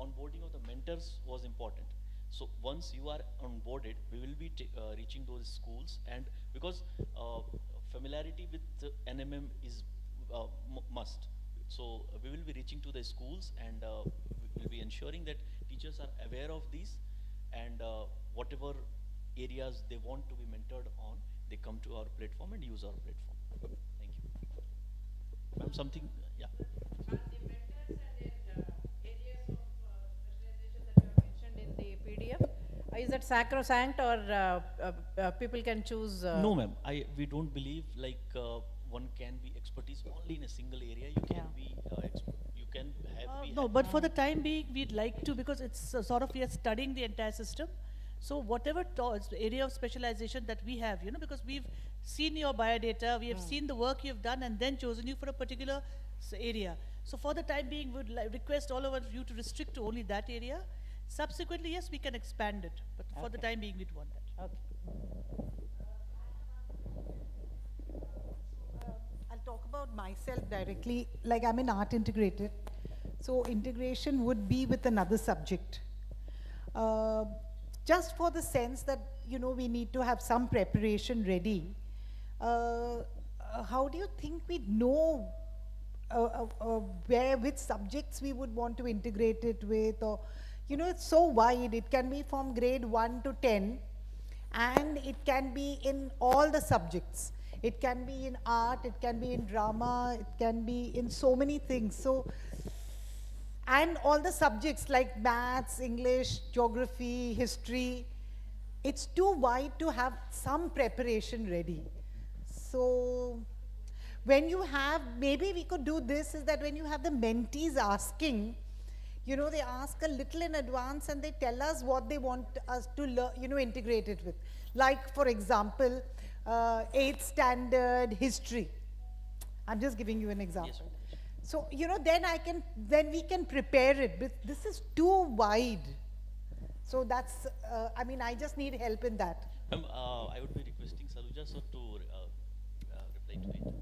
onboarding of the mentors was important. So once you are onboarded, we will be reaching those schools, and because familiarity with NMM is must. So we will be reaching to the schools, and we will be ensuring that teachers are aware of these, and whatever areas they want to be mentored on, they come to our platform and use our platform. Thank you. Ma'am, something, yeah. Is that sacrosanct, or people can choose? No, ma'am. We don't believe like one can be expertise only in a single area. You can be you can have. No, but for the time being, we'd like to, because it's sort of we are studying the entire system. So whatever area of specialization that we have, you know, because we've seen your biodata, we have seen the work you've done, and then chosen you for a particular area. So for the time being, we would request all of you to restrict to only that area. Subsequently, yes, we can expand it, but for the time being, we'd want that. Okay. I'll talk about myself directly. Like, I'm in art integrated, so integration would be with another subject. Just for the sense that, you know, we need to have some preparation ready. How do you think we'd know which subjects we would want to integrate it with? Or, you know, it's so wide. It can be from grade 1 to 10, and it can be in all the subjects. It can be in art, it can be in drama, it can be in so many things. So, and all the subjects like maths, English, geography, history, it's too wide to have some preparation ready. So, when you have, maybe we could do this, is that when you have the mentees asking, you know, they ask a little in advance and they tell us what they want us to learn, you know, integrate it with. Like, for example, 8th standard history. I'm just giving you an example. Yes. So, you know, then we can prepare it, but this is too wide. So that's, I mean, I just need help in that. I would be requesting Saluja sir to reply to it.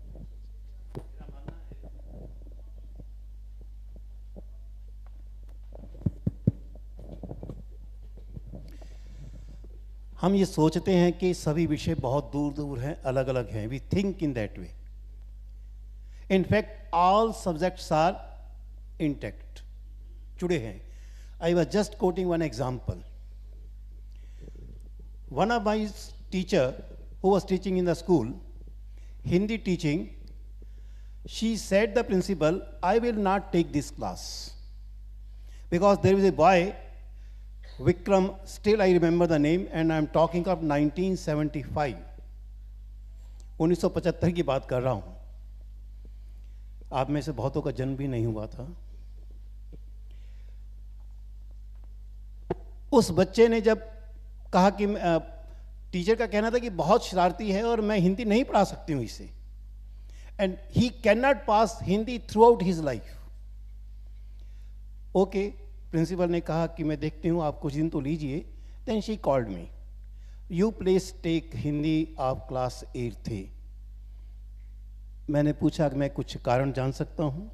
हम ये सोचते हैं कि सभी विषय बहुत दूर दूर हैं, अलग अलग हैं. We think in that way. In fact, all subjects are intact. जुड़े हैं. I was just quoting one example. One of my teacher who was teaching in the school, Hindi teaching, she said the principal, I will not take this class. Because there is a boy, Vikram, still I remember the name, and I am talking of 1975. 1975 की बात कर रहा हूँ. आप में से बहुतों का जन्म भी नहीं हुआ था. उस बच्चे ने जब कहा कि टीचर का कहना था कि बहुत शरारती है और मैं हिंदी नहीं पढ़ा सकती हूँ इसे, and he can not pass Hindi throughout his life. Okay, principal ने कहा कि मैं देखती हूँ, आप कुछ दिन तो लीजिए. Then she called me, you please take Hindi of class 8 थे. मैंने पूछा कि मैं कुछ कारण जान सकता हूँ.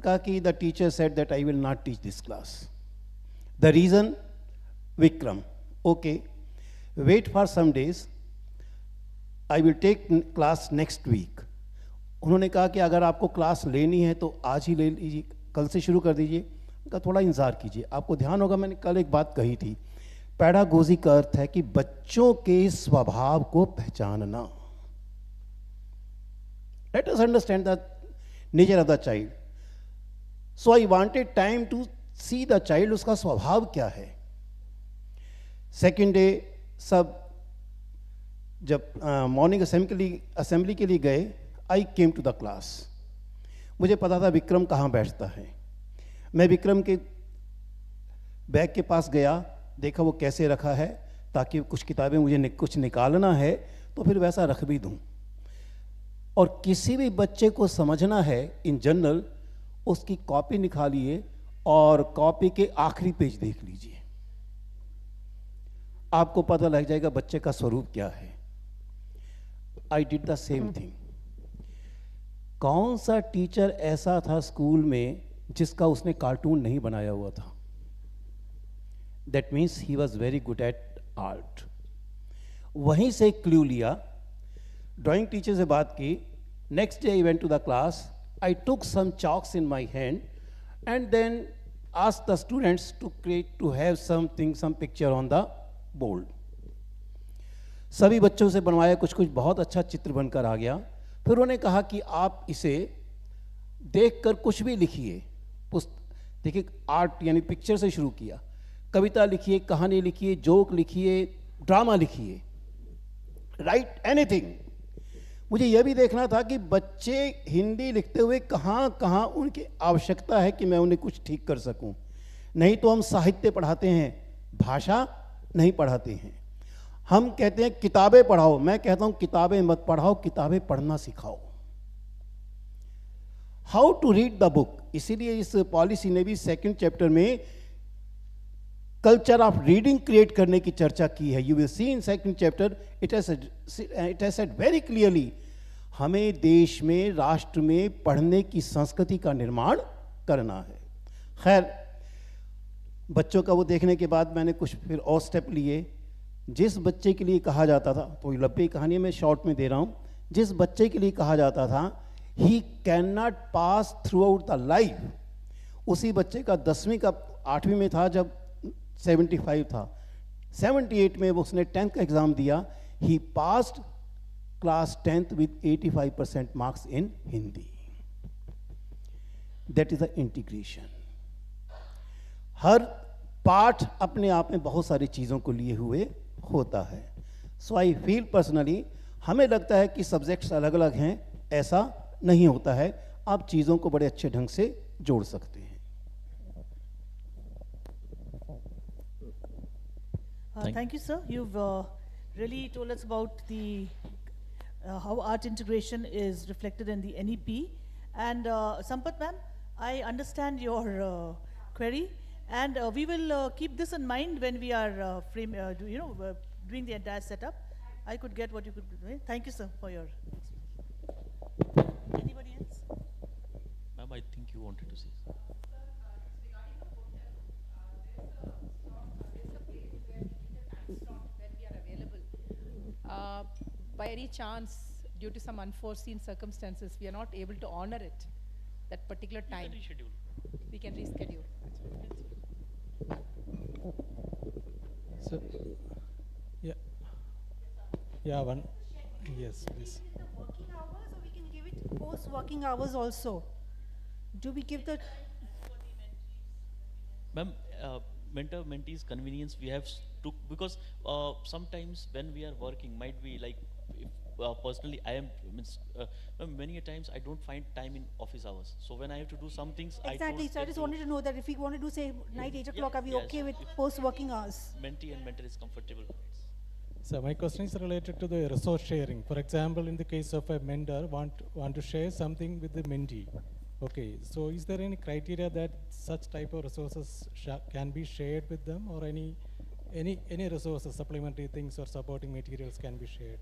कहा कि the teacher said that I will not teach this class. The reason, Vikram. Okay, wait for some days, I will take class next week. उन्होंने कहा कि अगर आपको क्लास लेनी है तो आज ही ले लीजिए, कल से शुरू कर दीजिए. का थोड़ा इंतजार कीजिए. आपको ध्यान होगा मैंने कल एक बात कही थी, पैडागोजी का अर्थ है कि बच्चों के स्वभाव को पहचानना. Let us understand the nature of the child. So I wanted time to see the child, उसका स्वभाव क्या है. सेकेंड डे सब जब मॉर्निंग असेंबली के लिए गए, आई केम टू द क्लास. मुझे पता था विक्रम कहाँ बैठता है. मैं विक्रम के बैग के पास गया, देखा वो कैसे रखा है, ताकि कुछ किताबें मुझे कुछ निकालना है तो फिर वैसा रख भी दूँ. और किसी भी बच्चे को समझना है इन जनरल, उसकी कॉपी निकालिए और कॉपी के आखिरी पेज देख लीजिए, आपको पता लग जाएगा बच्चे का स्वरूप क्या है. I did the same thing. कौन सा टीचर ऐसा था स्कूल में जिसका उसने कार्टून नहीं बनाया हुआ था? That means he was very good at art. वहीं से क्लू लिया, ड्राइंग टीचर से बात की. Next day I went to the class, I took some chalks in my hand and then asked the students to have something, some picture on the board. सभी बच्चों से बनवाया, कुछ कुछ बहुत अच्छा चित्र बनकर आ गया. फिर उन्होंने कहा कि आप इसे देखकर कुछ भी लिखिए. देखिए, आर्ट यानी पिक्चर से शुरू किया. कविता लिखिए, कहानी लिखिए, जोक लिखिए, ड्रामा लिखिए, राइट एनीथिंग. मुझे यह भी देखना था कि बच्चे हिंदी लिखते हुए कहाँ कहाँ उनकी आवश्यकता है कि मैं उन्हें कुछ ठीक कर सकूं. नहीं तो हम साहित्य पढ़ाते हैं, भाषा नहीं पढ़ाते हैं. हम कहते हैं किताबें पढ़ाओ, मैं कहता हूं किताबें मत पढ़ाओ, किताबें पढ़ना सिखाओ. How to read the book. इसीलिए इस पॉलिसी ने भी सेकंड चैप्टर में कल्चर ऑफ रीडिंग क्रिएट करने की चर्चा की है. You will see in second chapter it has said very clearly, हमें देश में, राष्ट्र में पढ़ने की संस्कृति का निर्माण करना है. खैर, बच्चों का वो देखने के बाद मैंने कुछ फिर और स्टेप लिए. जिस बच्चे के लिए कहा जाता था, तो ये लंबी कहानी मैं शॉर्ट में दे रहा हूँ, जिस बच्चे के लिए कहा जाता था ही can not pass through out the life, उसी बच्चे का 10वीं का 8वीं में था जब 75 था, 78 में उसने 10th का एग्ज़ाम दिया. He passed class 10th with 85% marks in Hindi. That is the integration. हर पाठ अपने आप में बहुत सारी चीज़ों को लिए हुए होता है. सो आई फील पर्सनली, हमें लगता है कि सब्जेक्ट्स अलग अलग हैं, ऐसा नहीं होता है. आप चीज़ों को बड़े अच्छे ढंग से जोड़ सकते हैं. Thank you, sir. You've really told us about the how art integration is reflected in the NEP. And Sampath ma'am, I understand your query, and we will keep this in mind when we are doing the entire setup. I could get what you could do. Thank you, sir, for your. Anybody else? Ma'am, I think you wanted to say. by any chance, due to some unforeseen circumstances, we are not able to honor it, that particular time, we can reschedule. So, yeah, yeah, one, yes, please. Working hours, or we can give it post working hours also? Do we give the Ma'am, mentor-mentees convenience we have to, because sometimes when we are working, might be like, if, personally I am, ma'am, many a times I don't find time in office hours. So when I have to do some things, exactly? So I just wanted to know that if we want to do say night 8 o'clock, are we okay with post working hours? Mentee and mentor is comfortable. So my question is related to the resource sharing. For example, in the case of a mentor want to share something with the mentee. Okay, so is there any criteria that such type of resources can be shared with them, or any resources, supplementary things or supporting materials can be shared?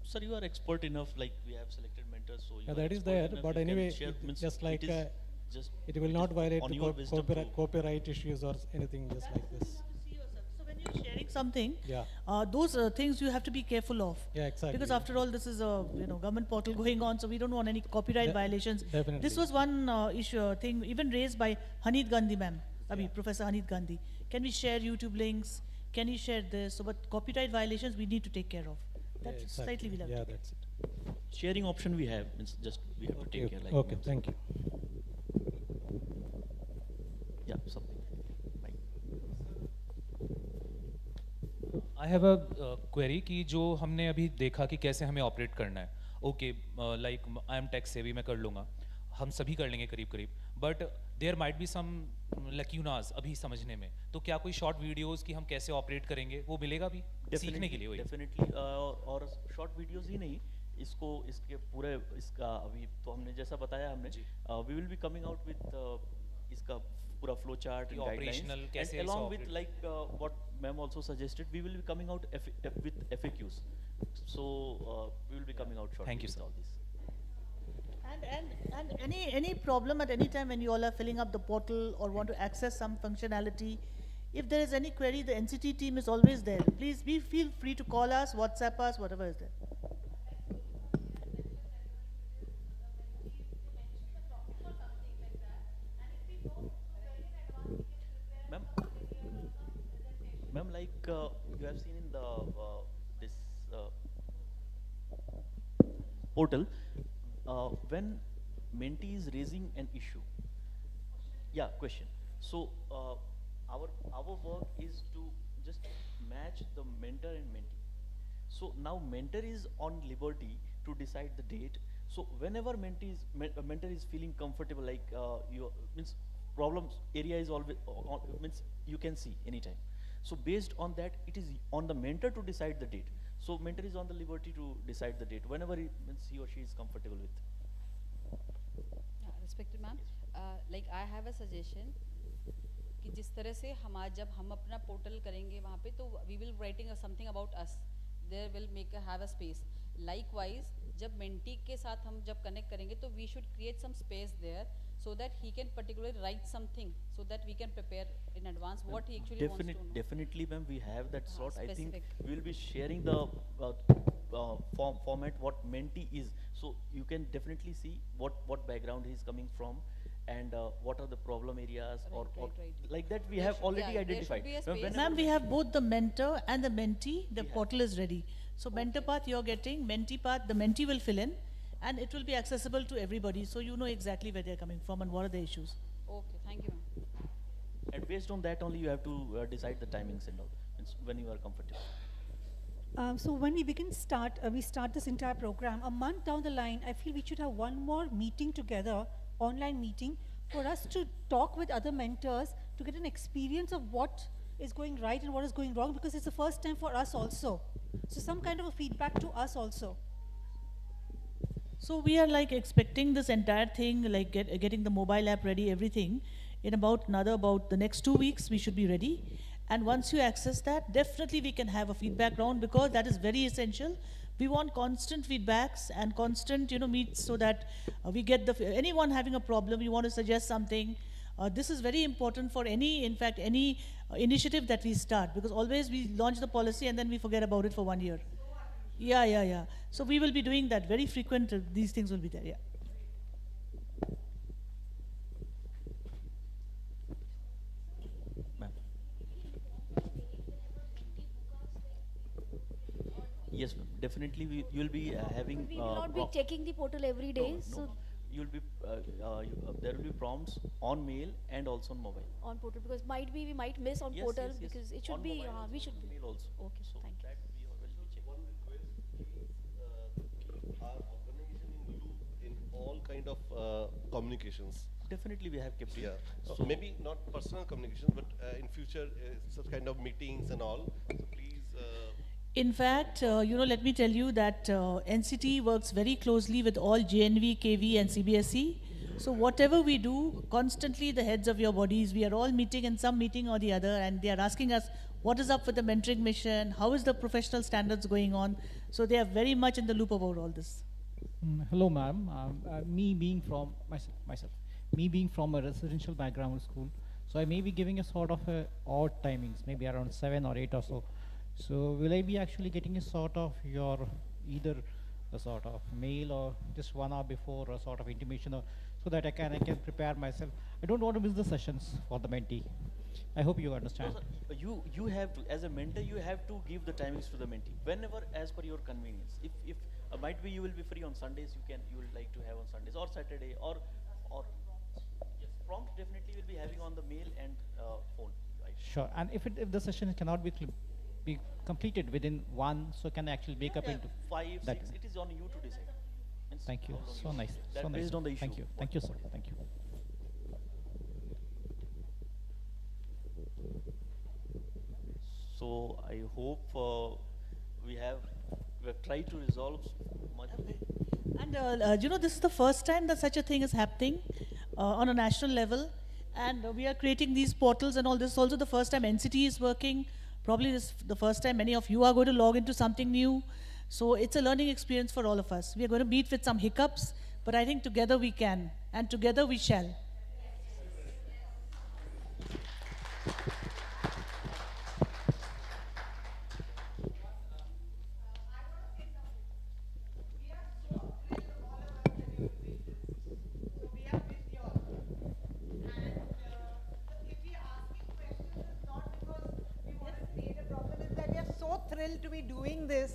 Sir, you are expert enough, like we have selected mentors, so you are that is expert there, enough, but you can anyway, share, means just like just it will not violate on the your wisdom to- copyright issues or anything just like this. So when you're sharing something, Yeah. Those things you have to be careful of. Yeah, exactly. Because after all, this is a government portal going on, so we don't want any copyright violations. Definitely. This was one issue thing even raised by Hanit Gandhi ma'am, Professor Hanit Gandhi. Can we share YouTube links? Can you share this? So, but copyright violations we need to take care of. That's exactly. slightly we'll have Yeah, to. that's it. Sharing option we have, means just we have to take care. Like Okay, ma'am thank said. you. Yeah, something. I have a query कि जो हमने अभी देखा कि कैसे हमें operate करना है, okay, like I am tech savvy, मैं कर लूँगा, हम सभी कर लेंगे करीब करीब, but there might be some lacunas अभी समझने में, तो क्या कोई शॉर्ट वीडियोस कि हम कैसे ऑपरेट करेंगे वो मिलेगा भी सीखने के लिए? वही डेफिनेटली, और शॉर्ट वीडियोस ही नहीं, इसको इसके पूरे इसका अभी तो हमने जैसा बताया हमने, we will be coming out with इसका पूरा flow chart and operational guidelines, कैसे एंड इसे along with operate like what ma'am also suggested, we will be coming out with FAQs, so we will be coming out shortly. Thank you, with sir. all this. And any problem at any time when you all are filling up the portal or want to access some functionality, if there is any query, the NCT team is always there. Please feel free to call us, WhatsApp us, whatever is there. Ma'am, like you have seen in the this portal, when mentee is raising an issue, question. So our work is to just match the mentor and mentee. So now mentor is on liberty to decide the date. So whenever mentor is feeling comfortable, like you means problems area is always means you can see anytime. So based on that, it is on the mentor to decide the date. So mentor is on the liberty to decide the date whenever he or she is comfortable with. Respected ma'am, like I have a suggestion कि जिस तरह से जब हम अपना portal करेंगे वहाँ पे, तो we will writing something about us, there will have a space. Likewise, जब mentee के साथ हम जब connect करेंगे तो we should create some space there so that he can particularly write something so that we can prepare in advance what he actually wants to know. Definitely, ma'am, we have that slot. I think specific. we will be sharing the format what mentee is, so you can definitely see what background he is coming from, and what are the problem areas, Right. like that we There have should- already yeah, there should identified. be a Ma'am, space. whenever Ma'am, we have both the mentor and the mentee. The portal is ready. So mentor path you're getting, mentee path, the mentee will fill in, and it will be accessible to everybody. So you know exactly where they're coming from and what are the issues. Okay, thank you ma'am. And based on that only you have to decide the timings and all, means when you are comfortable. So when we start this entire program, a month down the line, I feel we should have one more meeting together, online meeting, for us to talk with other mentors to get an experience of what is going right and what is going wrong, because it's the first time for us also. So some kind of a feedback to us also. So we are like expecting this entire thing, like getting the mobile app ready, everything. In about the next 2 weeks, we should be ready. And once you access that, definitely we can have a feedback round, because that is very essential. We want constant feedbacks and constant, meets, so that we get anyone having a problem, you want to suggest something. This is very important for any initiative that we start, because always we launch the policy and then we forget about it for 1 year. Yeah. So we will be doing that very frequent. These things will be there. Yeah. Yes, ma'am. Definitely, you will be having. We will not be checking the portal every day. So You'll be there will be prompts on mail and also on mobile. on portal, because might be we might miss on Yes, portal, yes, yes. because it should On be mobile also, we should on be. mail also. Okay, So thank you. that we will be checking. One request, keep our organization in loop in all kind of communications. Definitely, we have kept it. Yeah. So Maybe not personal communications, but in future, such kind of meetings and all. So please. In fact, let me tell you that NCTE works very closely with all JNV, KV, and CBSE. So whatever we do, constantly the heads of your bodies, we are all meeting in some meeting or the other, and they are asking us, what is up with the mentoring mission? How is the professional standards going on? So they are very much in the loop about all this. Hello, ma'am. Me being from me being from a residential background school, so I may be giving a sort of odd timings, maybe around 7 or 8 or so. So will I be actually getting a sort of your either a sort of mail or just 1 hour before a sort of intimation, or so that I can prepare myself. I don't want to miss the sessions for the mentee. I hope you understand. No, sir, you have to, as a mentor, you have to give the timings to the mentee whenever as per your convenience. If might be you will be free on Sundays, you will like to have on Sundays or Saturday or yes, prompt definitely will be having on the mail and phone. Right? Sure. And if the session cannot be completed within 1, so can I actually wake up into 5, that? 6. It is on you to decide. Means Thank you. how long So nice. That So nice. based on the issue. Thank you. Thank you, sir. Thank you. So I hope we have tried to resolve much. And this is the first time that such a thing is happening on a national level, and we are creating these portals and all. This is also the first time NCTE is working. Probably this is the first time many of you are going to log into something new. So it's a learning experience for all of us. We are going to meet with some hiccups, but I think together we can, and together we shall. Thrilled to be doing this,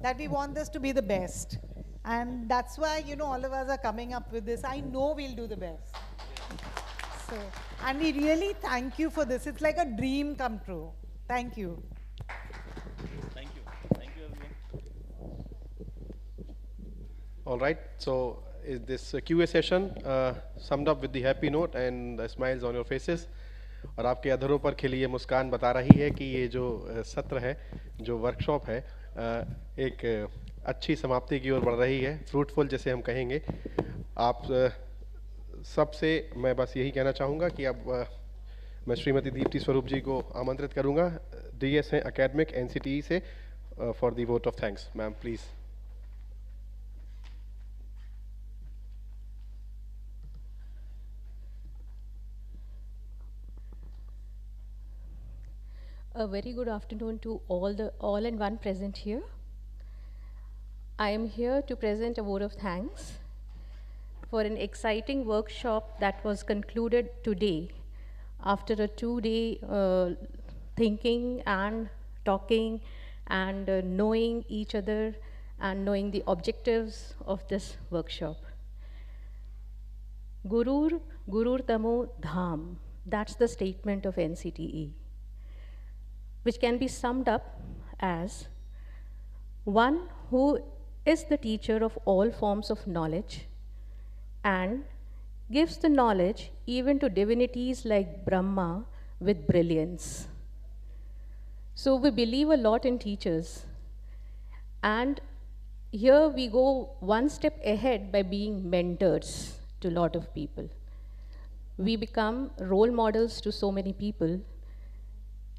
that we want this to be the best, and that's why all of us are coming up with this. I know we'll do the best. So, and we really thank you for this. It's like a dream come true. Thank you. Thank you everyone. All right. So is this QA session summed up with the happy note and the smiles on your faces? और आपके अधरों पर खिली ये मुस्कान बता रही है कि ये जो सत्र है, जो वर्कशॉप है, एक अच्छी समाप्ति की ओर बढ़ रही है, फ्रूटफुल जैसे हम कहेंगे। आप सबसे मैं बस यही कहना चाहूँगा कि अब मैं श्रीमती दीप्ति स्वरूप जी को आमंत्रित करूँगा, डीएस हैं एकेडमिक एनसीटीई से, for the vote of thanks. Ma'am please. A very good afternoon to all and one present here. I am here to present a vote of thanks for an exciting workshop that was concluded today after a 2-day thinking and talking and knowing each other and knowing the objectives of this workshop. Gurur Tamo Dham, that's the statement of NCTE, which can be summed up as one who is the teacher of all forms of knowledge and gives the knowledge even to divinities like Brahma with brilliance. So we believe a lot in teachers, and here we go one step ahead by being mentors to a lot of people. We become role models to so many people,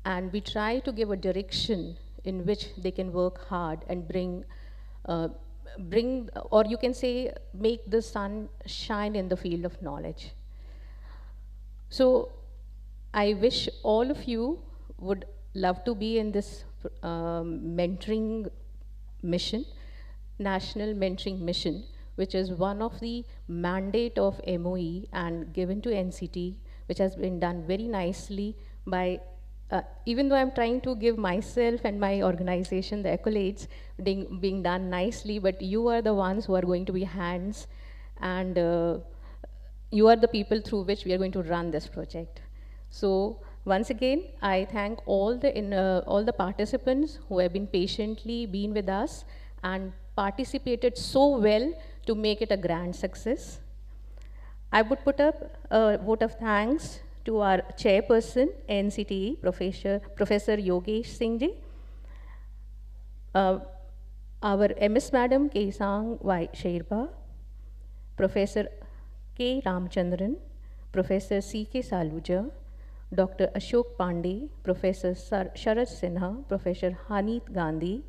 and we try to give a direction in which they can work hard and bring, or you can say, make the sun shine in the field of knowledge. So I wish all of you would love to be in this mentoring mission, National Mentoring Mission, which is one of the mandate of MOE and given to NCT, which has been done very nicely by, even though I'm trying to give myself and my organization the accolades being done nicely, but you are the ones who are going to be hands, and you are the people through which we are going to run this project. So once again, I thank all the participants who have been patiently been with us and participated so well to make it a grand success. I would put up a vote of thanks to our chairperson, NCTE, Professor Yogesh Singh ji, our MS Madam Kesang Y. Sherpa, Professor K. Ramchandran, Professor C.K. Saluja, Dr. Ashok Pandey, Professor Sharad Sinha, Professor Hanit Gandhi,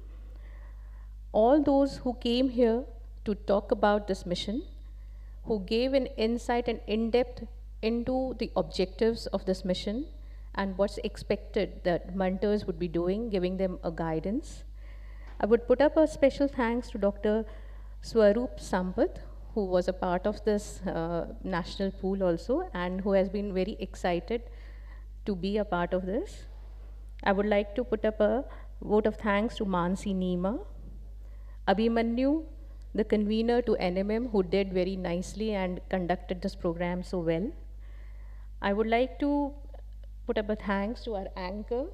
all those who came here to talk about this mission, who gave an insight and in-depth into the objectives of this mission and what's expected that mentors would be doing, giving them a guidance. I would put up a special thanks to Dr. Swaroop Sampath, who was a part of this national pool also and who has been very excited to be a part of this. I would like to put up a vote of thanks to Mansi Neema, Abhimanyu, the convener to NMM, who did very nicely and conducted this program so well. I would like to put up a thanks to our anchor,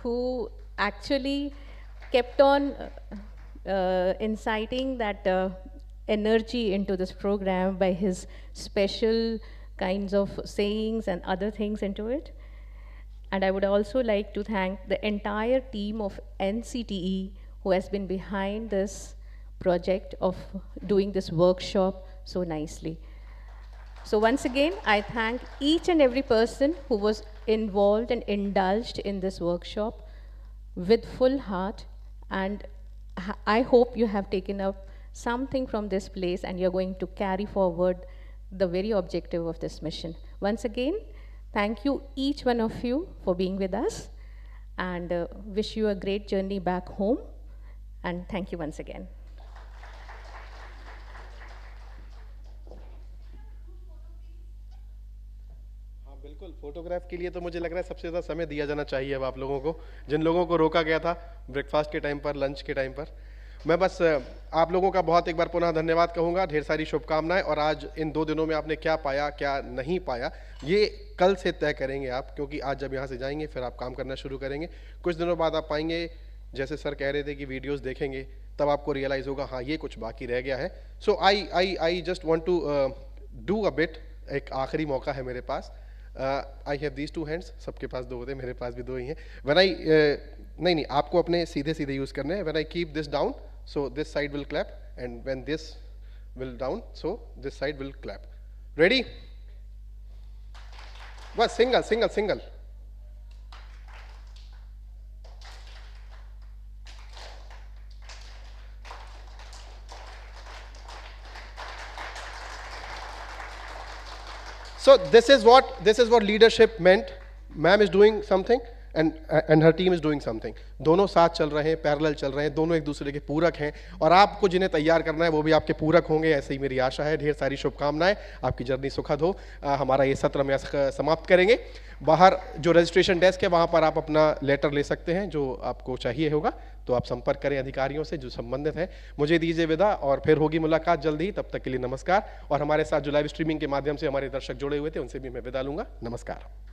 who actually kept on inciting that energy into this program by his special kinds of sayings and other things into it. And I would also like to thank the entire team of NCTE who has been behind this project of doing this workshop so nicely. So once again, I thank each and every person who was involved and indulged in this workshop with full heart, and I hope you have taken up something from this place and you're going to carry forward the very objective of this mission. Once again, thank you each one of you for being with us, and wish you a great journey back home, and thank you once again. बिल्कुल, photograph के लिए तो मुझे लग रहा है सबसे ज़्यादा समय दिया जाना चाहिए अब आप लोगों को, जिन लोगों को रोका गया था ब्रेकफास्ट के टाइम पर, लंच के टाइम पर। मैं बस आप लोगों का बहुत एक बार पुनः धन्यवाद कहूँगा, ढेर सारी शुभकामनाएं। और आज इन 2 दिनों में आपने क्या पाया क्या नहीं पाया, ये कल से तय करेंगे आप, क्योंकि आज जब यहाँ से जाएंगे फिर आप काम करना शुरू करेंगे। कुछ दिनों बाद आप पाएंगे, जैसे सर कह रहे थे कि वीडियोस देखेंगे तब आपको रियलाइज़ होगा हाँ ये कुछ बाकी रह गया है। So I just want to do a bit, एक आखिरी मौका है मेरे पास। आई हैव दीज 2 हैंड्स, सबके पास 2 होते हैं, मेरे पास भी 2 ही हैं। व्हेन आई नहीं आपको अपने सीधे सीधे यूज़ करने हैं। When I keep this down, so this side will clap, and when this will down, so this side will clap. Ready? Bas, single, single, single. So this is what leadership meant. Ma'am is doing something and her team is doing something. दोनों साथ चल रहे हैं, parallel चल रहे हैं, दोनों एक दूसरे के पूरक हैं, और आपको जिन्हें तैयार करना है वो भी आपके पूरक होंगे, ऐसे ही मेरी आशा है। ढेर सारी शुभकामनाएं, आपकी जर्नी सुखद हो। हमारा ये सत्र में समाप्त करेंगे। बाहर जो रजिस्ट्रेशन डेस्क है वहाँ पर आप अपना लेटर ले सकते हैं, जो आपको चाहिए होगा तो आप संपर्क करें अधिकारियों से जो संबंधित है। मुझे दीजिए विदा, और फिर होगी मुलाकात जल्दी ही। तब तक के लिए नमस्कार। और हमारे साथ जो लाइव स्ट्रीमिंग के माध्यम से हमारे दर्शक जुड़े हुए थे उनसे भी मैं विदा लूँगा। नमस्कार।